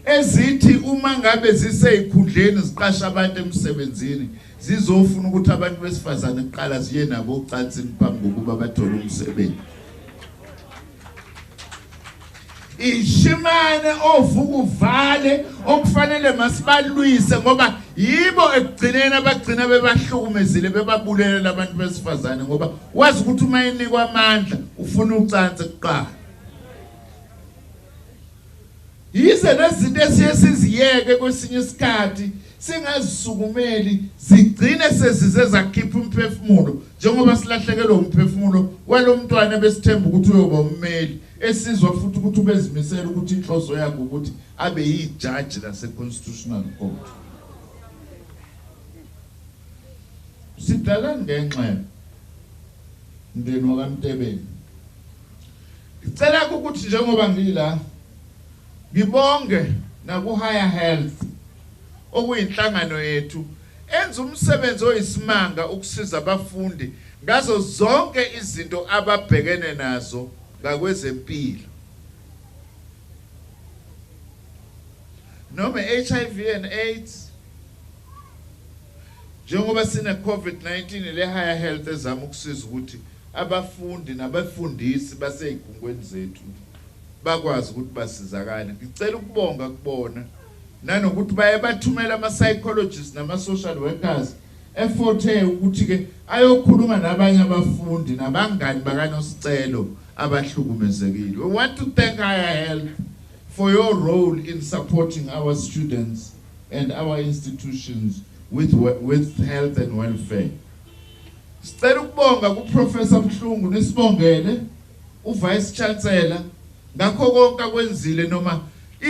ezithi uma ngabe ziseyikhundleni ziqasha abantu emsebenzini zizofuna ukuthi abantu besifazane kuqala ziye nabo ocansini phambi kokuba bathole umsebenzi. Ishimane ovuka uvale okufanele masibalwise ngoba yibo ekugcineni abagcina bebahlukumezile bebabulelela abantu besifazane ngoba wazi ukuthi uma inikwa amandla ufuna ucansi kuqala. Yize lezinto esiyesiziyeke kwesinye isikhathi singazisukumeli zigcine sezize zakhipha umphefumulo njengoba silahlekelwe umphefumulo walo mntwana besithemba ukuthi uyoba ummeli esizwa futhi ukuthi ubezimisela ukuthi inhloso yakhe ukuthi abe yijudge lase constitutional court. Sidalani ngenxeba ndeni wakaMtebeni. Ngicela ukuthi njengoba ngila ngibonge naku Higher Health okuyinhlangano yethu enza umsebenzi oyisimanga ukusiza abafundi ngazo zonke izinto ababhekene nazo ngakwezempilo. Noma HIV and AIDS, njengoba sine COVID-19 le Higher Health ezama ukusiza ukuthi abafundi nabafundisi baseyigungweni zethu bakwazi ukuthi basizakale. Ngicela ukubonga kubona nanokuthi baye bathumela ama-psychologists nama-social workers Fort Hare ukuthi ke ayokhuluma nabanye abafundi nabangani bakaNosicelo abahlukumezekile. We want to thank Higher Health for your role in supporting our students and our institutions with health and welfare. Sicela ukubonga kuProfessor Mhlungu nisibongele uVice Chancellor ngakho konke akwenzile noma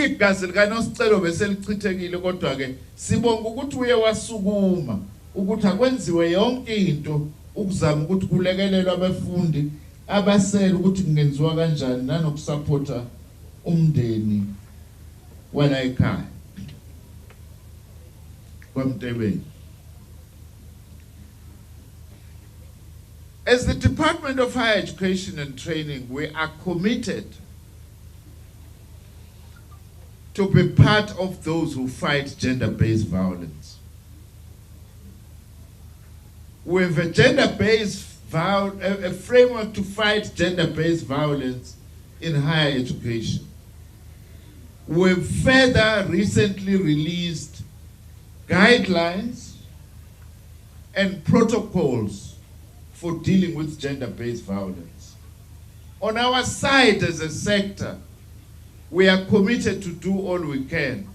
igazi lika Nosicelo beselichithekile kodwa ke sibonga ukuthi uye wasukuma ukuthi akwenziwe yonke into ukuzama ukuthi kulekelelwe abafundi abasele ukuthi kungenziwa kanjani nanokusupporta umndeni wala ekhaya kwaMtebeni. As the Department of Higher Education and Training, we are committed to be part of those who fight gender-based violence. We have a framework to fight gender-based violence in higher education. We've further recently released guidelines and protocols for dealing with gender-based violence. On our side as a sector, we are committed to do all we can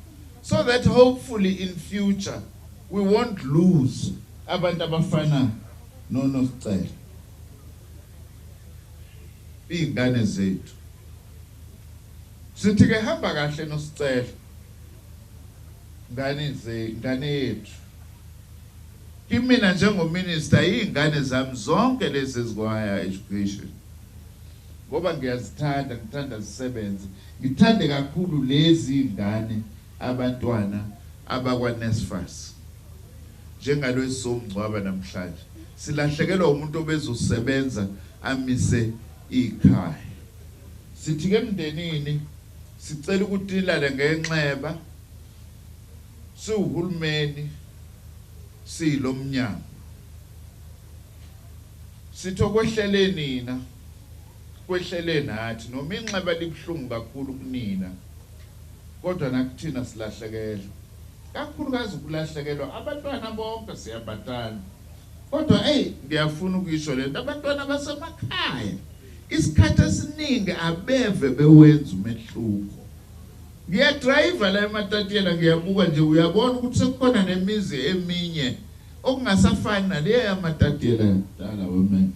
so that hopefully in future we won't lose abantu abafana noNosicelo. Ingane zethu. Sithi ke hamba kahle noSicelo. Ngane yethu. Kimina njengominister ingane zami zonke lezi ezikwa education. Ngoba ngiyazithanda, ngithanda zisebenze. Ngithande kakhulu lezi ingane abantwana abakwa NSFAS. Njengalo esomgcwaba namhlanje. Silahlekelwa umuntu obezosebenza amise ikhaya. Sithi ke emndenini sicela ukuthi nilale ngenxeba. Siuhulumeni silomnyango. Sitho kwehlele nina. Kwehlele nathi noma inxeba libhlungu kakhulu kunina. Kodwa nakuthina silahlekelwa. Kakhulukazi ukulahlekelwa abantwana bonke siyabatana. Kodwa ngiyafuna ukuyisho lento abantwana basemakhaya isikhathi esiningi abeve bewenza umehluko. Ngiyadrive la eMatatiele ngiyabuka nje uyabona ukuthi sekukhona nemizi eminye okungasafani naleyo yaMatatiele dala wemene.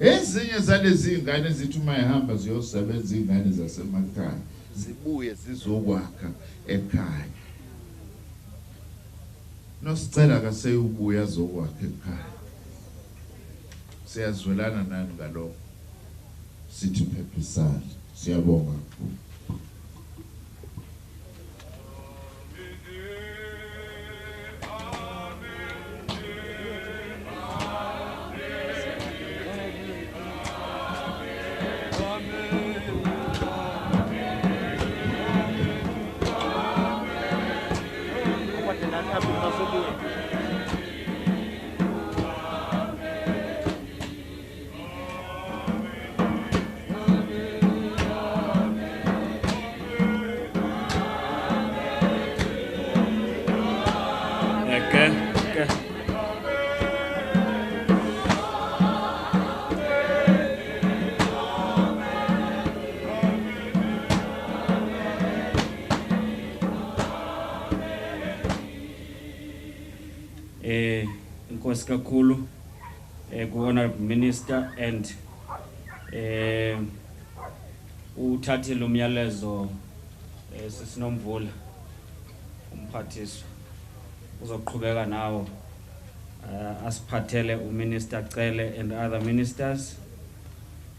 Ezinye zalezi ingane zithi uma ehamba ziyosebenza ingane zasemakhaya zibuye zizokwakha ekhaya. Nosicela kaseyubuya zokwakha ekhaya. Siyazwelana nani ngalokho. Sithi phephisana. Siyabonga kakhulu. Inkosi kakhulu ku-Honorable Minister and uthathile umyalezo sisinomvula umphathiswa uzoqhubeka nawo asiphathele uMinister Cele and other ministers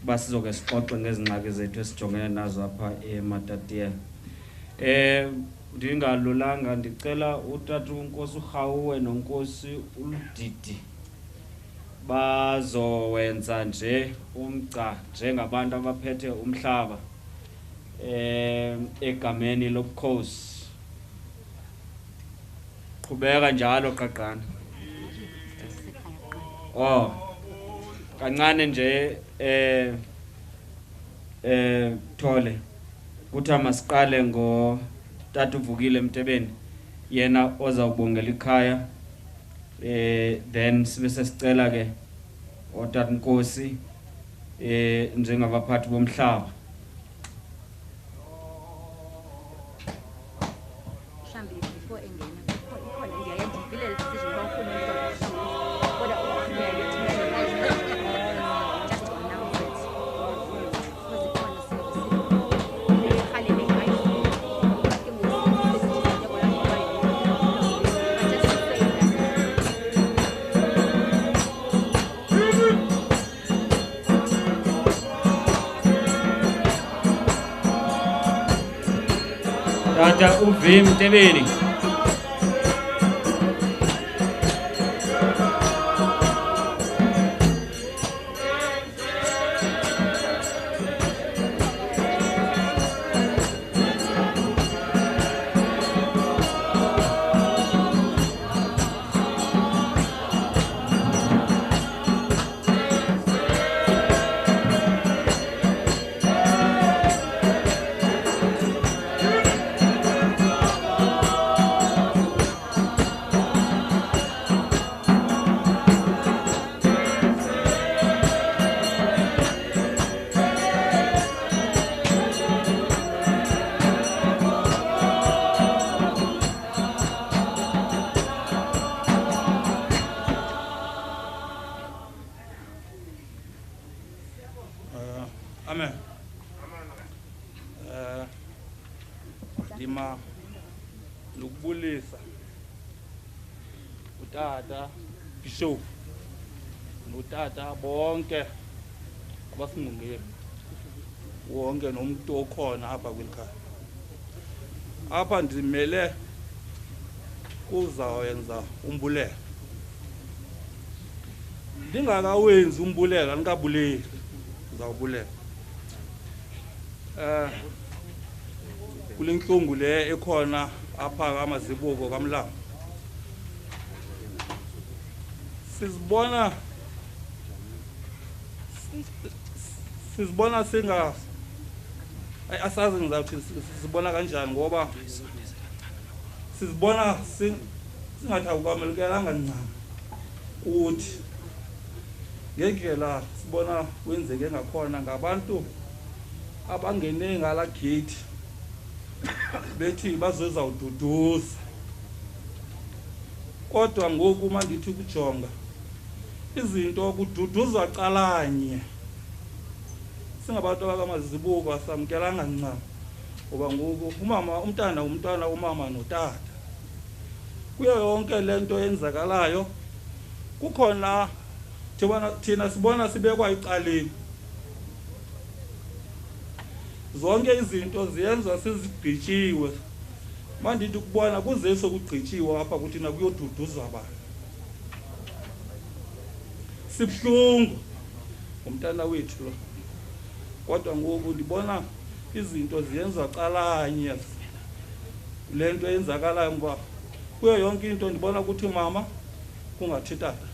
basizoke sixoxe ngezingxaki zethu esijongene nazo apha eMatatiele. Ndingalulanga ndicela utata uNkosi uKhauoe noNkosi uLudidi bazowenza nje umgca njengabantu abaphethe umhlaba egameni lobukhosi. Qhubeka njalo qaqana. Kancane nje Thole kuthi masiqale ngo Tata Uvukile Mtebeni yena ozawubongela ikhaya then sibe sesicela ke otata Nkosi njengabaphathi bomhlaba Tata Nosicelo Mtebeni. Amen. Dima lukubulisa utata Bishop notata bonke abasingungile wonke nomuntu okhona apha kwelikhaya. Apha ndimele kuzawenza umbulelo. Ndingakawenzi umbulelo anikabuleli uzawubulela. Kule nhlungu le ekhona apha kamazibuko kaMlambo. Sizibona singa asazi ngizawuthi sibona kanjani ngoba sizibona singathi akukamelkelanga ncane uthi ngendlela sibona kwenzeke ngakhona ngabantu abangene ngala gate bethi bazoza ududuza. Kodwa ngoku mandithi ukujonga izinto kududuza calanye singabantu abakamazibuko asamkelanga ncane ngoba ngoku umama umntana umntwana umama notata kuyo yonke lento yenzakalayo kukhona thina sibona sibekwa icaleni. Zonke izinto ziyenza sizigqitshiwe. Mandithi ukubona kuze sokugqitshiwe apha kuthina kuyoduduza abantu. Sibhlungu umntana wethu lo. Kodwa ngoku ndibona izinto ziyenza calanye. Lento yenzakalayo ngoba kuyo yonke into ndibona ukuthi mama kungathi tata.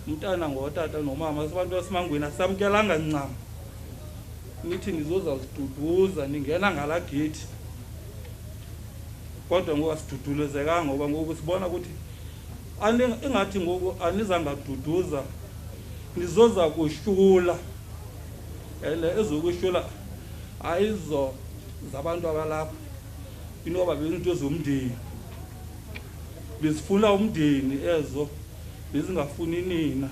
Umntana ngotata nomama sibantu basemangweni asamkelanga ncane. Nithi nizoza siduduza ningena ngala gate. Kodwa ngoku asidudulezekanga ngoba ngoku sibona ukuthi ingathi ngoku anizanga duduza nizoza kuhlula. Ezokuhlula ayizo zabantu abalapha. Inoba bezinto zomndeni. Besifuna umndeni ezo bezingafuni nina.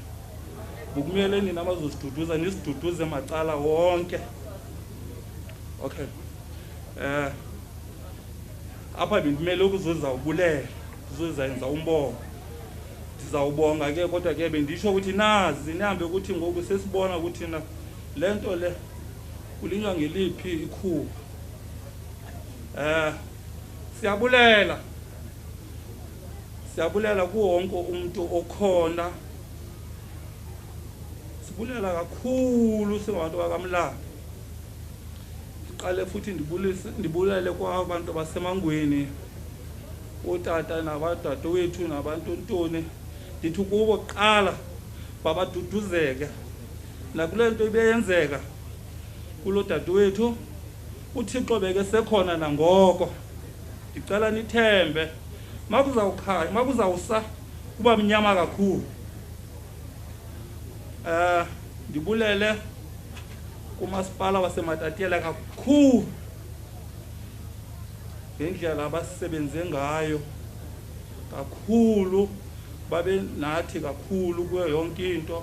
Ukumele nina amazosiduduza nisiduduze macala wonke. Okay. Apha bendimele ukuzoza ubulela, uzozenza umbongo. Ndizawubonga ke kodwa ke bendisho ukuthi nazi nihambe ukuthi ngoku sesibona ukuthi na lento le kulinywa ngeliphi ikhuwa. Siyabulela. Siyabulela kuwonke umuntu okhona. Sibulela kakhulu singabantu bakaMlambo. Siqale futhi ndibulele kwabantu basemangweni. Otata nabadade wethu nabantu ntoni. Ndithi kubo qala babaduduzeke. Nakule nto ibeyenzeka kulo dade wethu uThixo beke sekhona nangoko. Ndicela nithembe makuzawukhanya makuzawusa kuba mnyama kakhulu. Ndibulele kumasipala waseMatatiele kakhulu ngendlela abasebenze ngayo kakhulu babe nathi kakhulu kuyo yonke into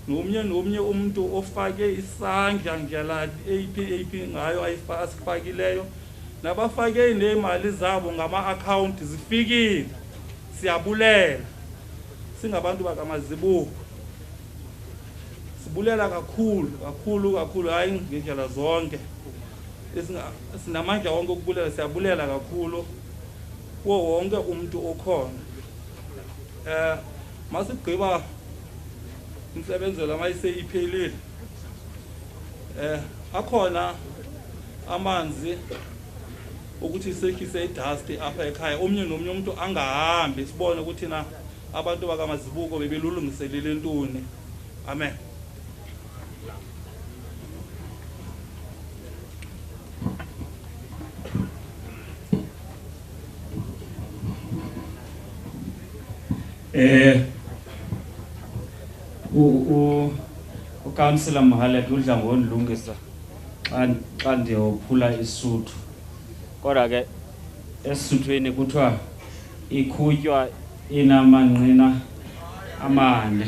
nomnye umuntu ofake isandla ndlela AP ngayo asifakileyo nabafake nemali zabo ngama account zifikile siyabulela singabantu bakamazibuko sibulela kakhulu hayi ngendlela zonke sinamandla wonke ukubulela siyabulela kakhulu wo wonke umuntu okhona masigqiba umsebenzi lamayise iphelile akhona amanzi ukuthi sekhise idust apha ekhaya omnye nomnye umuntu angahambi sibone ukuthi na abantu bakamazibuko bebelulungiselele ntoni amen ukansela Mahalek udla ngondilungisa xa ndiyophula isuthu kodwa ke esisuthweni kuthiwa ikhutywa inamanqina amane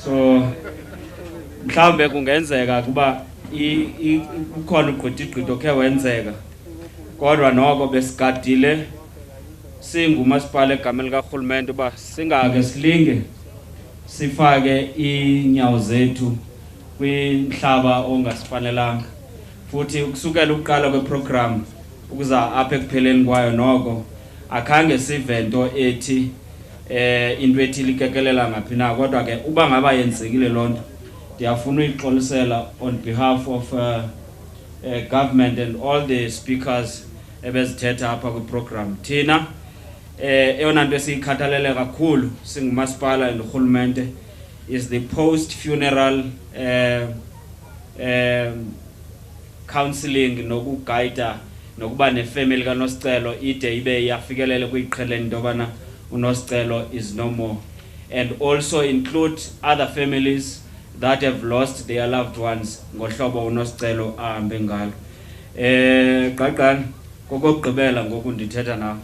so mhlawumbe kungenzeka kuba ukhona ugqithiqhitho okhe wenzeka kodwa noko besigadile singumasipala egameni likarhulumente uba singake silinge sifake iinyawo zethu kwinhlaba ongasifanelanga futhi ukusukela ukuqala kweprogram ukuza apha ekupheleni kwayo noko akhange sivento ethi into ethile ikekelela ngaphi na kodwa ke uba ngaba yenzekile loo nto ndiyafuna uyixolisela on behalf of government and all the speakers ebezithetha apha kwiprogram thina eyona nto esiyikhathalele kakhulu singumasipala norhulumente is the post funeral counseling nokuguida nokuba nefamily kaNosicelo ide ibe iyafikelele kuyiqheleni into yobana uNosicelo is no more, and also include other families that have lost their loved ones ngohlobo uNosicelo ahambe ngalo. Qaqani kokugqibela ngoku ndithetha nawe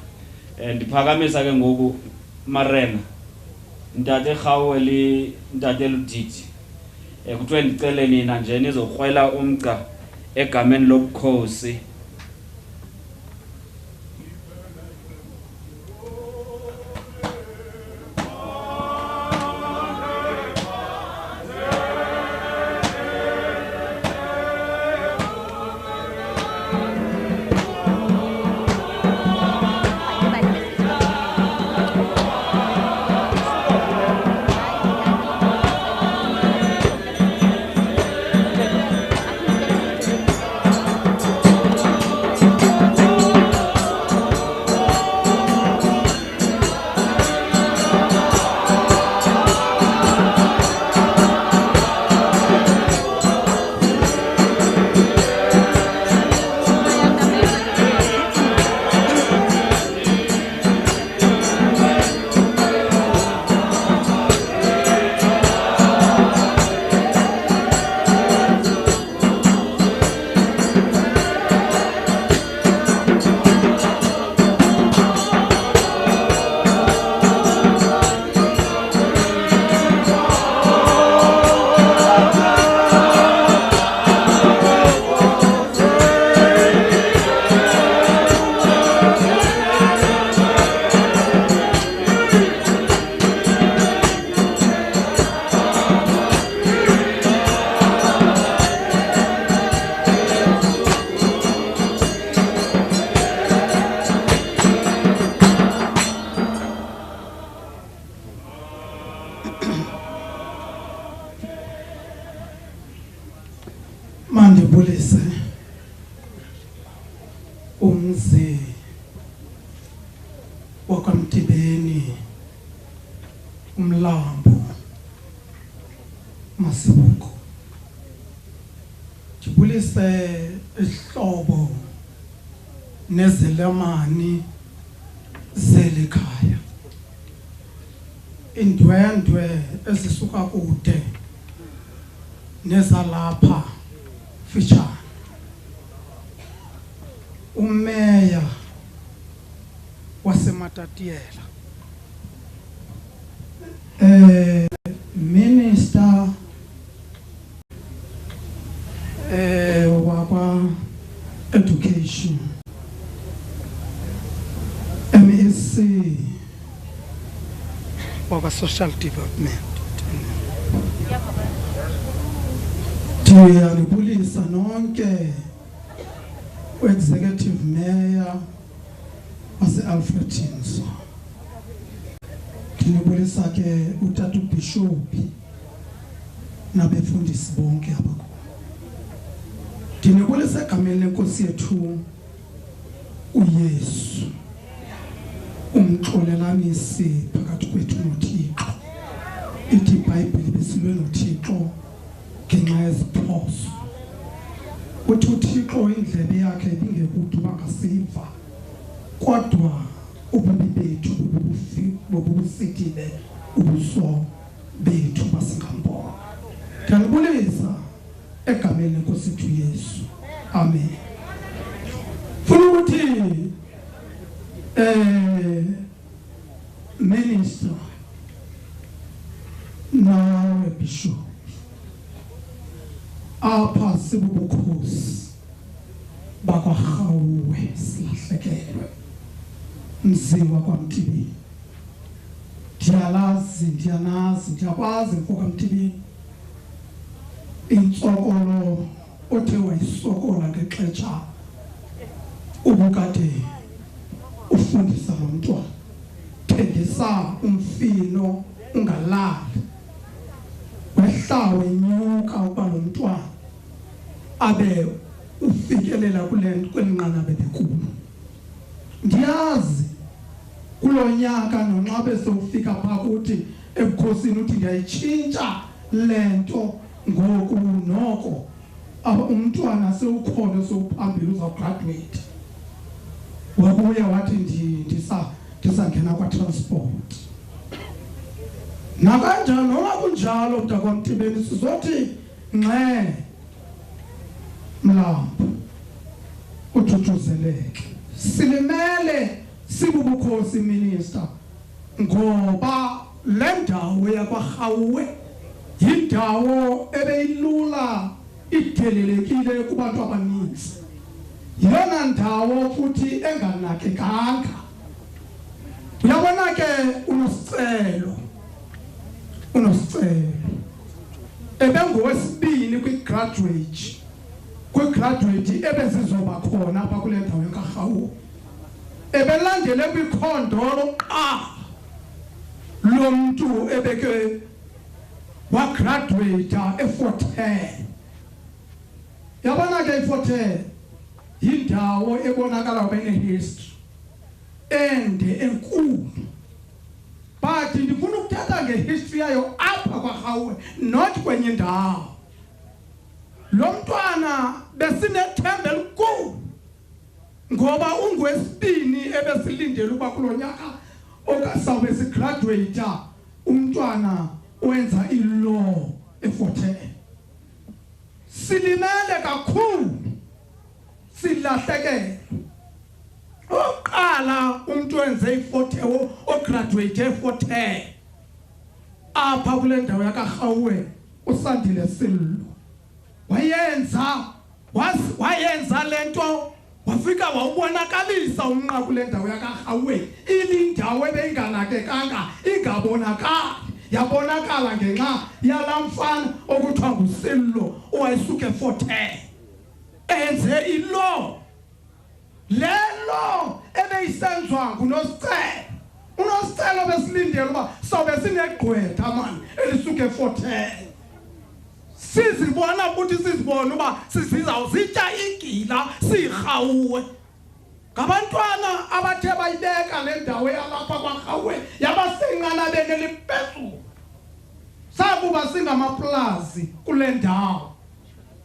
ndiphakamisa ke ngoku Marena ntate Khauoe ntate Ludidi kuthiwe ndicele nina nje nizokrwela umgca egameni lobukhosi mandibulise umzi wakwamtebeni umlambo masibuko ndibulise ihlobo nezelamani zelikhaya indwendwe ezisuka kude nezalapha fitshane umeya wase Matatiele. Minister wakwa education MEC wakwa social development. Ndiyalibulisa nonke executive mayor wase Alfredins. Ndinibulisa ke utata ubishop nabefundisi bonke abakho. Ndinibulisa egameni lenkosi yethu uYesu umxolelanisi phakathi kwethu noThixo. Ithi iBhayibheli besilwe noThixo ngenxa yeziphoso. Uthi uThixo indlebe yakhe ibingekude bangasiva kodwa ububi bethu bobusithile ubuso bethu basingambona. Ndiyalibulisa egameni lenkosi yethu Yesu. Amen. Funa ukuthi minister nawe bishop apha sibubukhosi bakwa Khauoe silahlekelwe mziwa kwaMtebeni. Ndiyanazi ndiyakwazi mfoka Mtebeni intsokolo othe wayisokola ngexetsha ubukade ufundisa lo mntwana. Thengisa umfino ungalali wehlawe nyuka uba lo mntwana abe ufikelela kwelinqanaba bekulu. Ndiyazi kulo nyaka nonxabe sewufika phakuthi ebukhosini uthi ndiyayitshintsha lento ngoku noko umntwana sewukhona sewuphambili uzawugraduate. Wabuye wathi ndisangena kwa-transport. Nakanjalo noma kunjalo mntakwamTebeni sizothi nxe mlambo uthuthuzeleke. Silimele sibubukhosi minister ngoba le ndawo yakwaKhauoe yindawo ebeyilula idelelekile kubantu abaninzi. Yona ndawo futhi enganakekanga. Uyabona ke Nosicelo ebengowesibini kwi-graduate ebezizoba khona apha kule ndawo yaKhauoe. Ebelandele kwikhondolo lo mntu ebeke wagraduate eFort Hare. Yabona ke iFort Hare yindawo ebonakala bene-history ende enkulu. But ndifuna ukuthetha ngehistory yayo apha kwaKhauoe not kwenye ndawo. Lo mntwana besinethemba elikhulu ngoba ungwesibini ebesilindele uba kulo nyaka okasawube sigraduate umntwana wenza ilaw eFort Hare. Silimele kakhulu silahlekele. Oqala umuntu wenze iFort Hare ograduate eFort Hare apha kule ndawo yaKhauoe uSandile Sillo wayenza lento wafika wawubonakalisa umnqa kule ndawo yaKhauoe. Ilindawo ebeyinganakekanga ingabonakali yabonakala ngenxa yalamfana okuthiwa nguSillo owayisuka eFort Hare enze ilaw. Le law ebeyisenziwa nguNosicelo. uNosicelo besilindele uba sobe sinegqwetha mani elisuka eFort Hare. Sizibona ukuthi sizibona uba sizawuzitya igila siyiKhauoe. Ngabantwana abathe bayibeka le ndawo yalapha kwaKhauoe yabasenqanabeni eliphezulu. Sakuba singamaplazi kule ndawo.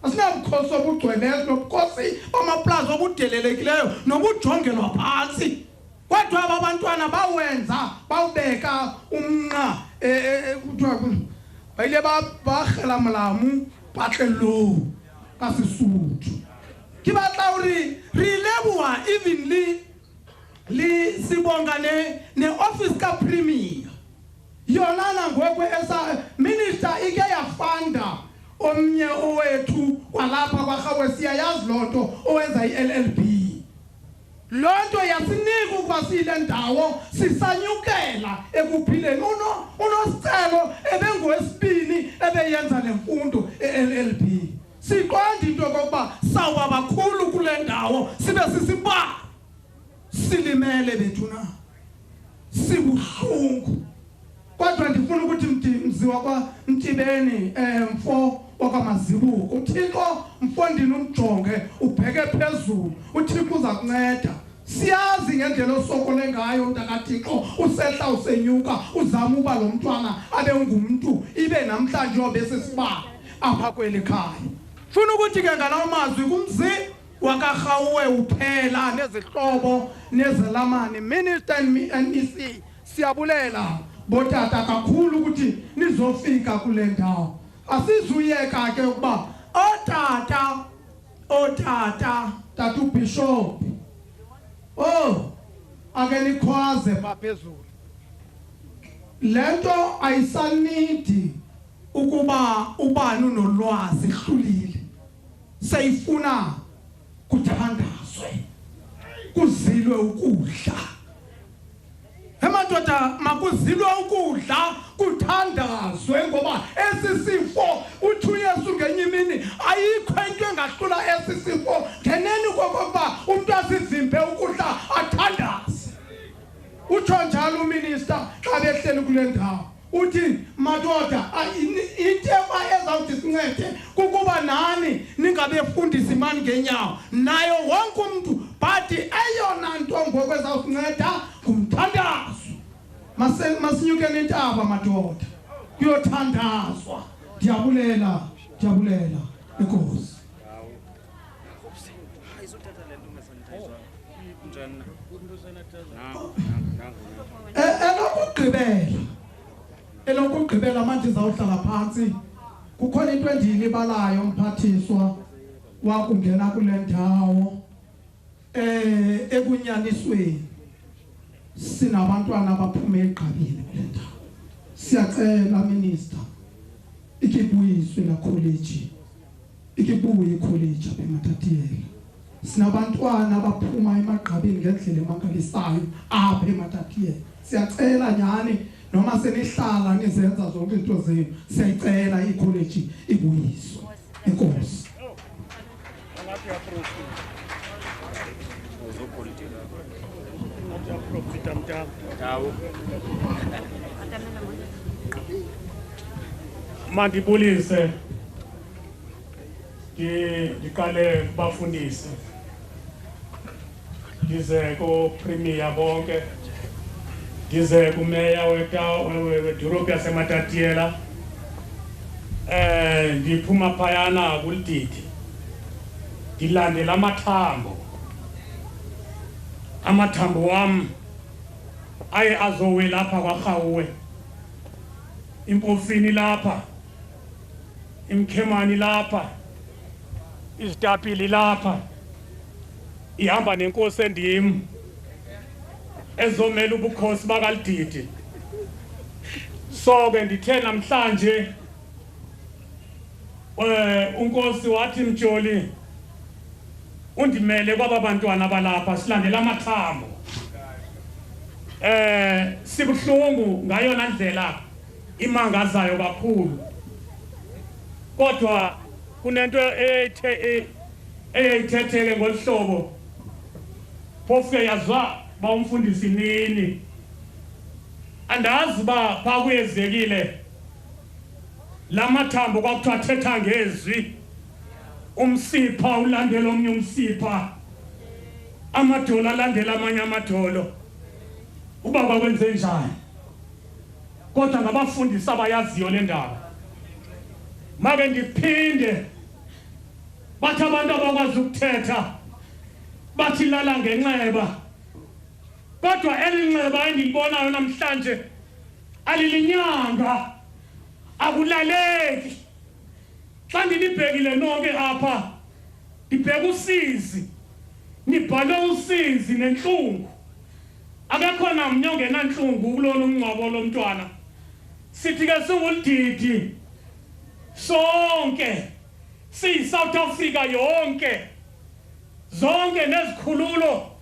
Asinabukhosi obugcweleyo nobukhosi bamaplazi obudelelekileyo nobujongelwa phansi. Kodwa aba bantwana bawenza bawubeka umnqa kuthiwa bayile bagela molamu patlelo ka Sesotho. Ke batla hore re leboha evenly li sibonga ne office ka premier yona na ngokwe esa minister ike yafanda omnye owethu kwalapha kwa Khauoe siyayazi lonto owenza iLLB lonto yasinika ukuba sile ndawo sisanyukela ekuphileni uNosicelo ebengowesibini ebeyenza lemfundo eLLB siqonda into kokuba sawa bakhulu kule ndawo sibe sisiba silimele bethu na sibuhlungu kodwa ndifuna ukuthi mziwa kwa Mtebeni mfo wakamazibuko uThixo mfondini umjonge ubheke phezulu uThixo uza kunceda siyazi ngendlela osokole ngayo mntakaThixo usehla usenyuka uzama uba lo mntwana abe ngumuntu ibe namhlanje obese siba apha kweli khaya funa ukuthi ke ngalawo mazwi kumzi wakaKhauoe uphela nezihlobo nezelamani minister and MEC siyabulela botata kakhulu ukuthi nizofika kule ndawo asizuyeka ke ukuba otata tata ubishop ake nikhwaze baphezulu lento ayisanidi ukuba ubani unolwazi hlulile sayifuna kuthandazwe kuzilwe ukudla emadoda makuzilwe ukudla kuthandazwe ngoba esisifo uthi uYesu ngenye imini ayikho into engahlula esisifo ngeneni kokuba umuntu asivimbe ukudla athandaze utsho njalo uminister xa behleli kule ndawo uthi madoda intema ezawuthi sincede kukuba nani ningabefundisa imani ngenyawo nayo wonke umuntu but eyona nto ngokwezawusinceda kumthandazo masinyuke nentaba madoda kuyothandazwa ndiyabulela inkosi elokugqibela manje zawuhlala phansi kukhona into endiyilibalayo mphathiswa wakungena kule ndawo ekunyanisweni sinabantwana abaphume egqabini kule ndawo siyacela minister ikibuyiswe la college ikibuye icollege apha eMatatiele sinabantwana abaphuma emagqabini ngendlela emangalisayo apha eMatatiele siyacela nyani noma senihlala nizenza zonke into zenu siyacela icollege ibuyiswe inkosi mandibulise ndiqale kubafundisi ndize ko premier bonke ndize kumeya wedolophu yaseMatatiele ndiphuma phayana kulididi ndilandela amathambo wam aye azowe lapha kwaKhauoe impofini lapha imkhemani lapha izitapili lapha ihamba nenkosi endim ezomela ubukhosi bakalididi so ke ndithe namhlanje unkosi wathi Mtsholi undimele kwaba bantwana balapha silandela amathambo sibuhlungu ngayona ndlela imangazayo kakhulu kodwa kunento eyayithetheke ngolhlobo phofu yazwa ba umfundisi nini andazi ba pha kuyezekile lamathambo kwakuthiwa thetha ngezwi umsipha ulandela omnye umsipha amadolo alandela amanye amadolo ubaba kwenze njani kodwa ngabafundisi abayaziyo le ndaba make ndiphinde bathi abantu abakwazi ukuthetha bathi lala ngenxeba kodwa elinxeba endilibonayo namhlanje alilinyanga akulaleki xa ndinibhekile nonke apha ndibheka usizi nibhale usizi nenhlungu Akakhona mnyonge nanhlungu kulona umncwabo lomntwana. Sithi ke singulididi. Sonke si South Africa yonke. Zonke nezikhululo.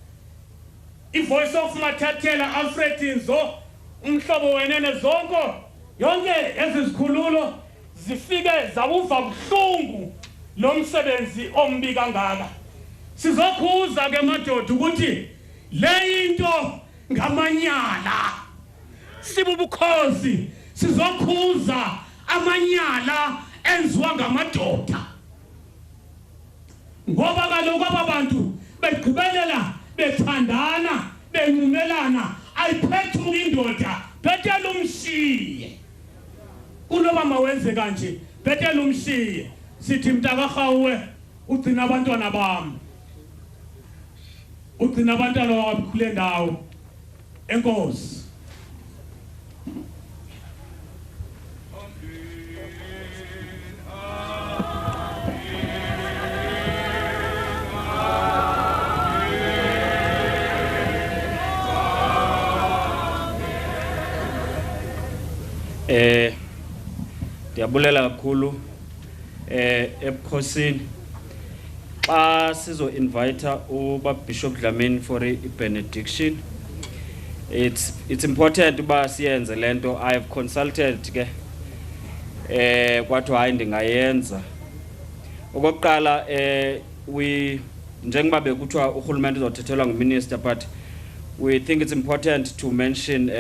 I-Voice of Matatiele Alfred Inzo umhlobo wenene zonke yonke ezizikhululo zifike zabuva buhlungu lo msebenzi ombi kangaka. Sizokhuza ke madoda ukuthi le into ngamanyala. Sibubukhosi sizokhuza amanyala enziwa ngamadoda. Ngoba kaloku ababantu begqibelela bethandana bencumelana ayiphethu indoda bethela umshiye. Kunoba mawenze kanje bethela umshiye. Sithi mntaka Khauoe ugcina abantwana bami. Ugcina abantwana bami kule ndawo. Enkosi. Ndiyabulela kakhulu ebukhosini xa sizo invite uba Bishop Dlamini for a benediction. It's important uba siyenze lento. I have consulted ke kwathiwa hayi ndingayenza. Okokuqala we njengoba bekuthiwa urhulumente uzothethelwa nguminister, but we think it's important to mention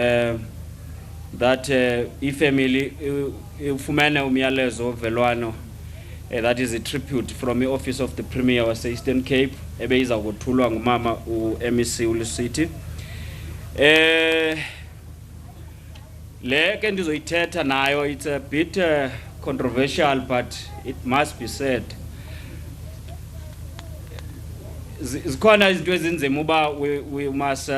that ifamily ufumene umyalezo velwano that is a tribute from the office of the Premier of Eastern Cape ebeyiza kuthulwa ngumama uMEC uLusithi. Le ke ndizoyithetha nayo, it's a bit controversial, but it must be said. Zikhona izinto ezinzima uba we must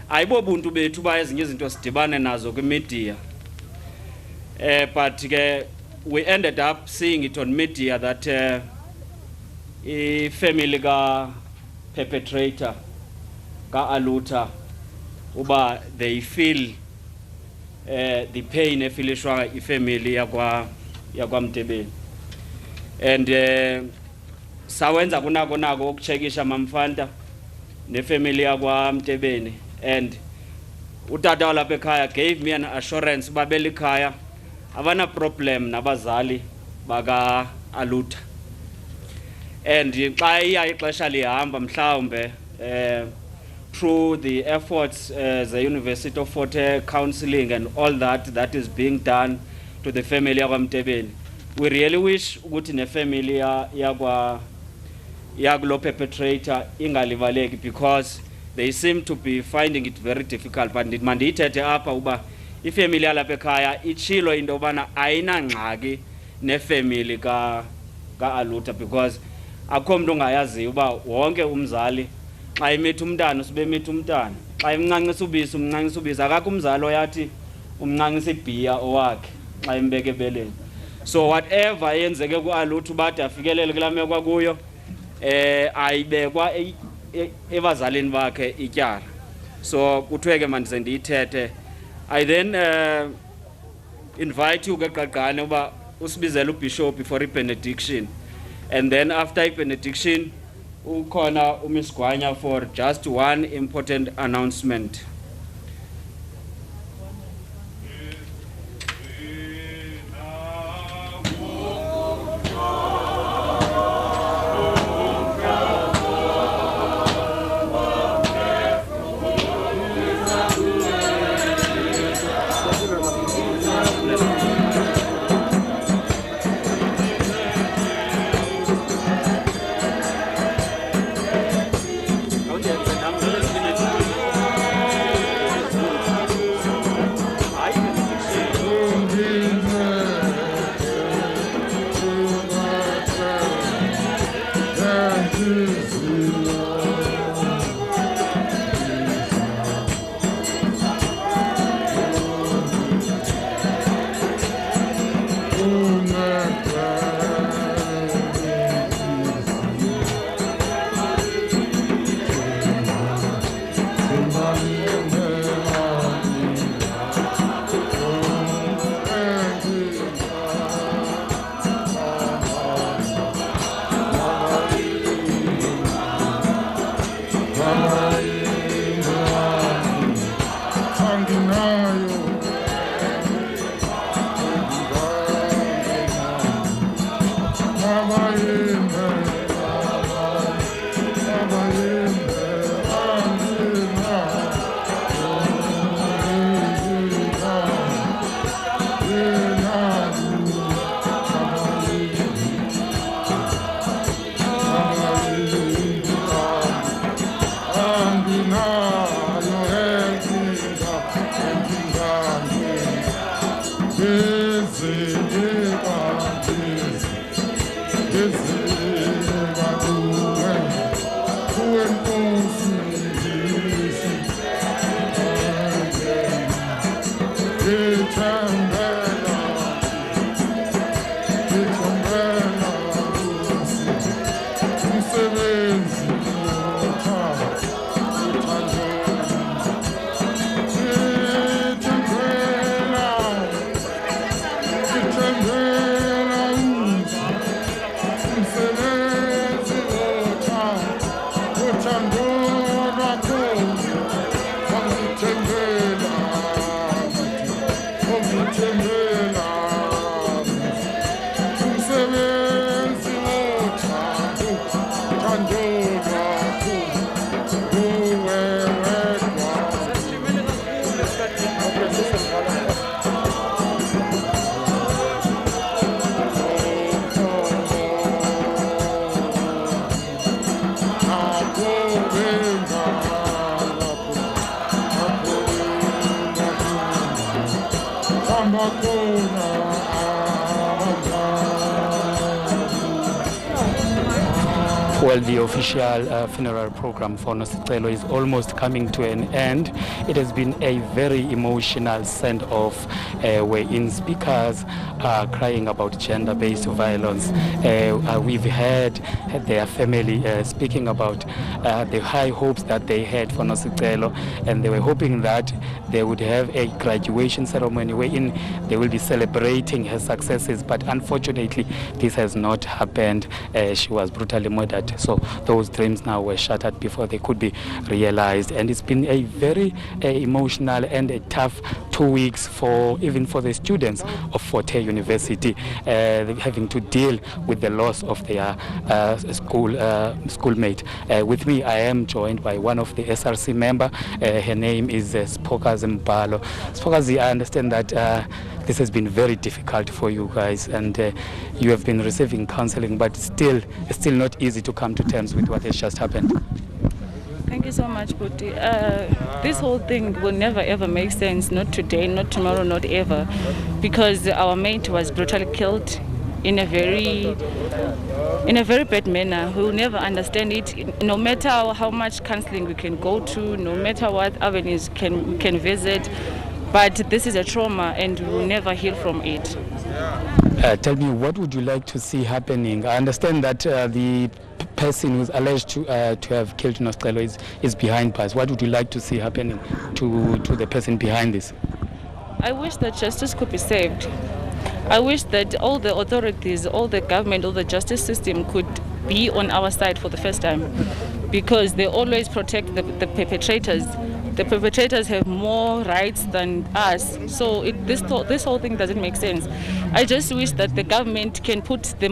ayibo buntu bethu ba ezinye izinto sidibane nazo kwi-media. But ke we ended up seeing it on media that family ka perpetrator ka Aluta uba they feel the pain efilishwa ifamily yakwa Mtebeni. And sawenza kunako ukuchekisha mamfanta nefamily yakwa Mtebeni. And utata walapha ekhaya gave me an assurance babelikhaya avana problem nabazali baka Aluta. And xa iya ixesha lihamba mhlawumbe through the efforts the University of Fort Hare counseling and all that is being done to the family yakwa Mtebeni, we really wish ukuthi nefamily yakulo perpetrator ingalivaleki, because they seem to be finding it very difficult. But mandiyithethe apha uba ifamily yalapha ekhaya itshilo into yobana ayinangxaki nefamily ka Aluta, because akho mntu ongayaziyo uba wonke umzali xa imitha umntana usube emitha umntana, xa imncancisa ubisi umncancisa ubisi. Akakho umzali oyathi umncancisa ibhiya owakhe xa imbeka ebeleni. So whatever yenzeke ku-Aluta ubade afikelele kulaa meko kwakuyo ayibekwa ebazalini bakhe ityala. So kuthiwe ke mandize ndiyithethe. I then invite you ke Qaqane uba usibizele uBishop for benediction, and then after benediction ukhona uMiss Gwanya for just one important announcement. Well, the official funeral program for Nosicelo is almost coming to an end. It has been a very emotional send-off wherein speakers are crying about gender-based violence. We've heard their family speaking about the high hopes that they had for Nosicelo, and they were hoping that they would have a graduation ceremony wherein they will be celebrating her successes, but unfortunately this has not happened. She was brutally murdered, so those dreams now were shattered before they could be realized. And it's been a very emotional and a tough 2 weeks even for the students of Fort Hare University, having to deal with the loss of their schoolmate. With me, I am joined by one of the SRC member. Her name is Spokazi Mbalo. Spokazi, I understand that this has been very difficult for you guys, and you have been receiving counseling, but it's still not easy to come to terms with what has just happened. Thank you so much, Buti. This whole thing will never ever make sense, not today, not tomorrow, not ever, because our mate was brutally killed in a very bad manner. We will never understand it, no matter how much counseling we can go to, no matter what avenues we can visit. But this is a trauma and we will never heal from it. Tell me, what would you like to see happening? I understand that the person who's alleged to have killed Nosicelo is behind bars. What would you like to see happening to the person behind this? I wish that justice could be saved. I wish that all the authorities, all the government, all the justice system could be on our side for the first time, because they always protect the perpetrators. The perpetrators have more rights than us, so this whole thing doesn't make sense. I just wish that the government can put the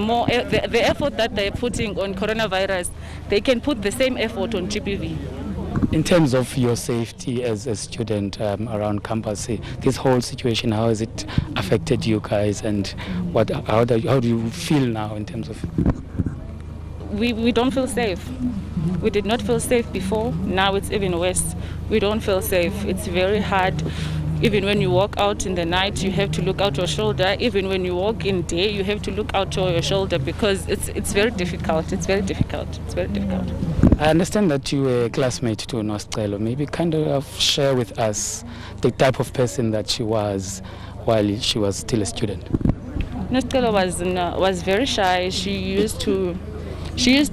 effort that they're putting on coronavirus, they can put the same effort on GBV. In terms of your safety as a student around campus, this whole situation, how has it affected you guys, and how do you feel now in terms of? We don't feel safe. We did not feel safe before. Now it's even worse. We don't feel safe. It's very hard. Even when you walk out in the night, you have to look out your shoulder. Even when you walk in day, you have to look out your shoulder, because it's very difficult. It's very difficult. It's very difficult. I understand that you were a classmate to Nosicelo. Maybe kind of share with us the type of person that she was while she was still a student. Nosicelo was very shy. She used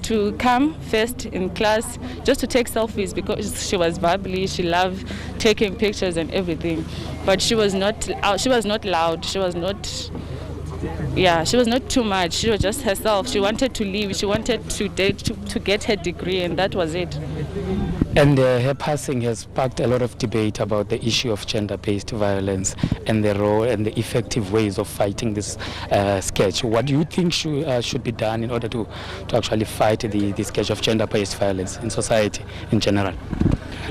to come first in class just to take selfies, because she was bubbly. She loved taking pictures and everything, but she was not loud. She was not too much. She was just herself. She wanted to leave. She wanted to get her degree, and that was it. And her passing has sparked a lot of debate about the issue of gender-based violence and the role and the effective ways of fighting this scourge. What do you think should be done in order to actually fight the scourge of gender-based violence in society in general?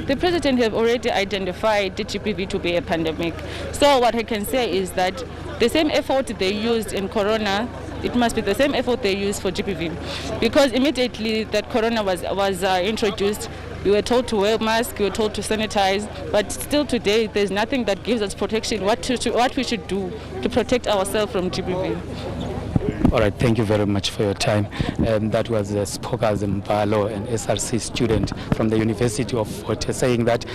The president has already identified the GBV to be a pandemic. So what I can say is that the same effort they used in Corona, it must be the same effort they use for GBV, because immediately that Corona was introduced, we were told to wear masks, we were told to sanitize, but still today there's nothing that gives us protection, what we should do to protect ourselves from GBV. All right, thank you very much for your time. That was Spokazi Mbalo, an SRC student from the University of Fort Hare, saying that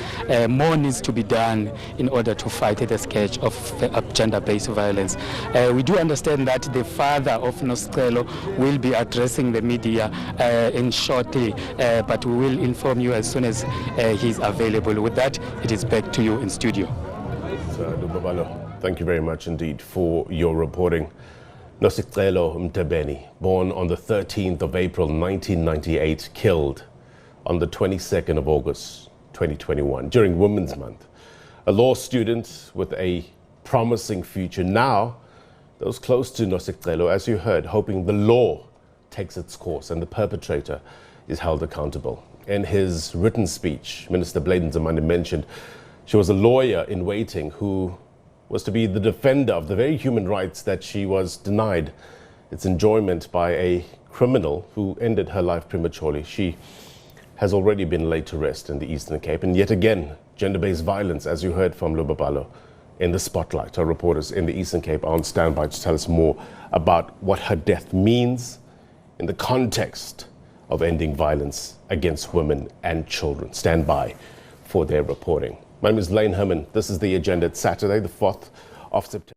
more needs to be done in order to fight the scourge of gender-based violence. We do understand that the father of Nosicelo will be addressing the media in shortly, but we will inform you as soon as he's available. With that, it is back to you in studio. Thank you very much indeed for your reporting. Nosicelo Mtebeni, born on the 13th of April 1998, killed on the 22nd of August 2021 during Women's Month. A law student with a promising future. Now, those close to Nosicelo, as you heard, hoping the law takes its course and the perpetrator is held accountable. In his written speech, Minister Bladen Zamani mentioned she was a lawyer in waiting who was to be the defender of the very human rights that she was denied its enjoyment by a criminal who ended her life prematurely. She has already been laid to rest in the Eastern Cape. And yet again, gender-based violence, as you heard from Lubabalo, in the spotlight. Our reporters in the Eastern Cape are on standby to tell us more about what her death means in the context of ending violence against women and children. Stand by for their reporting. My name is Lane Herman. This is The Agenda. It's Saturday, the 4th of September.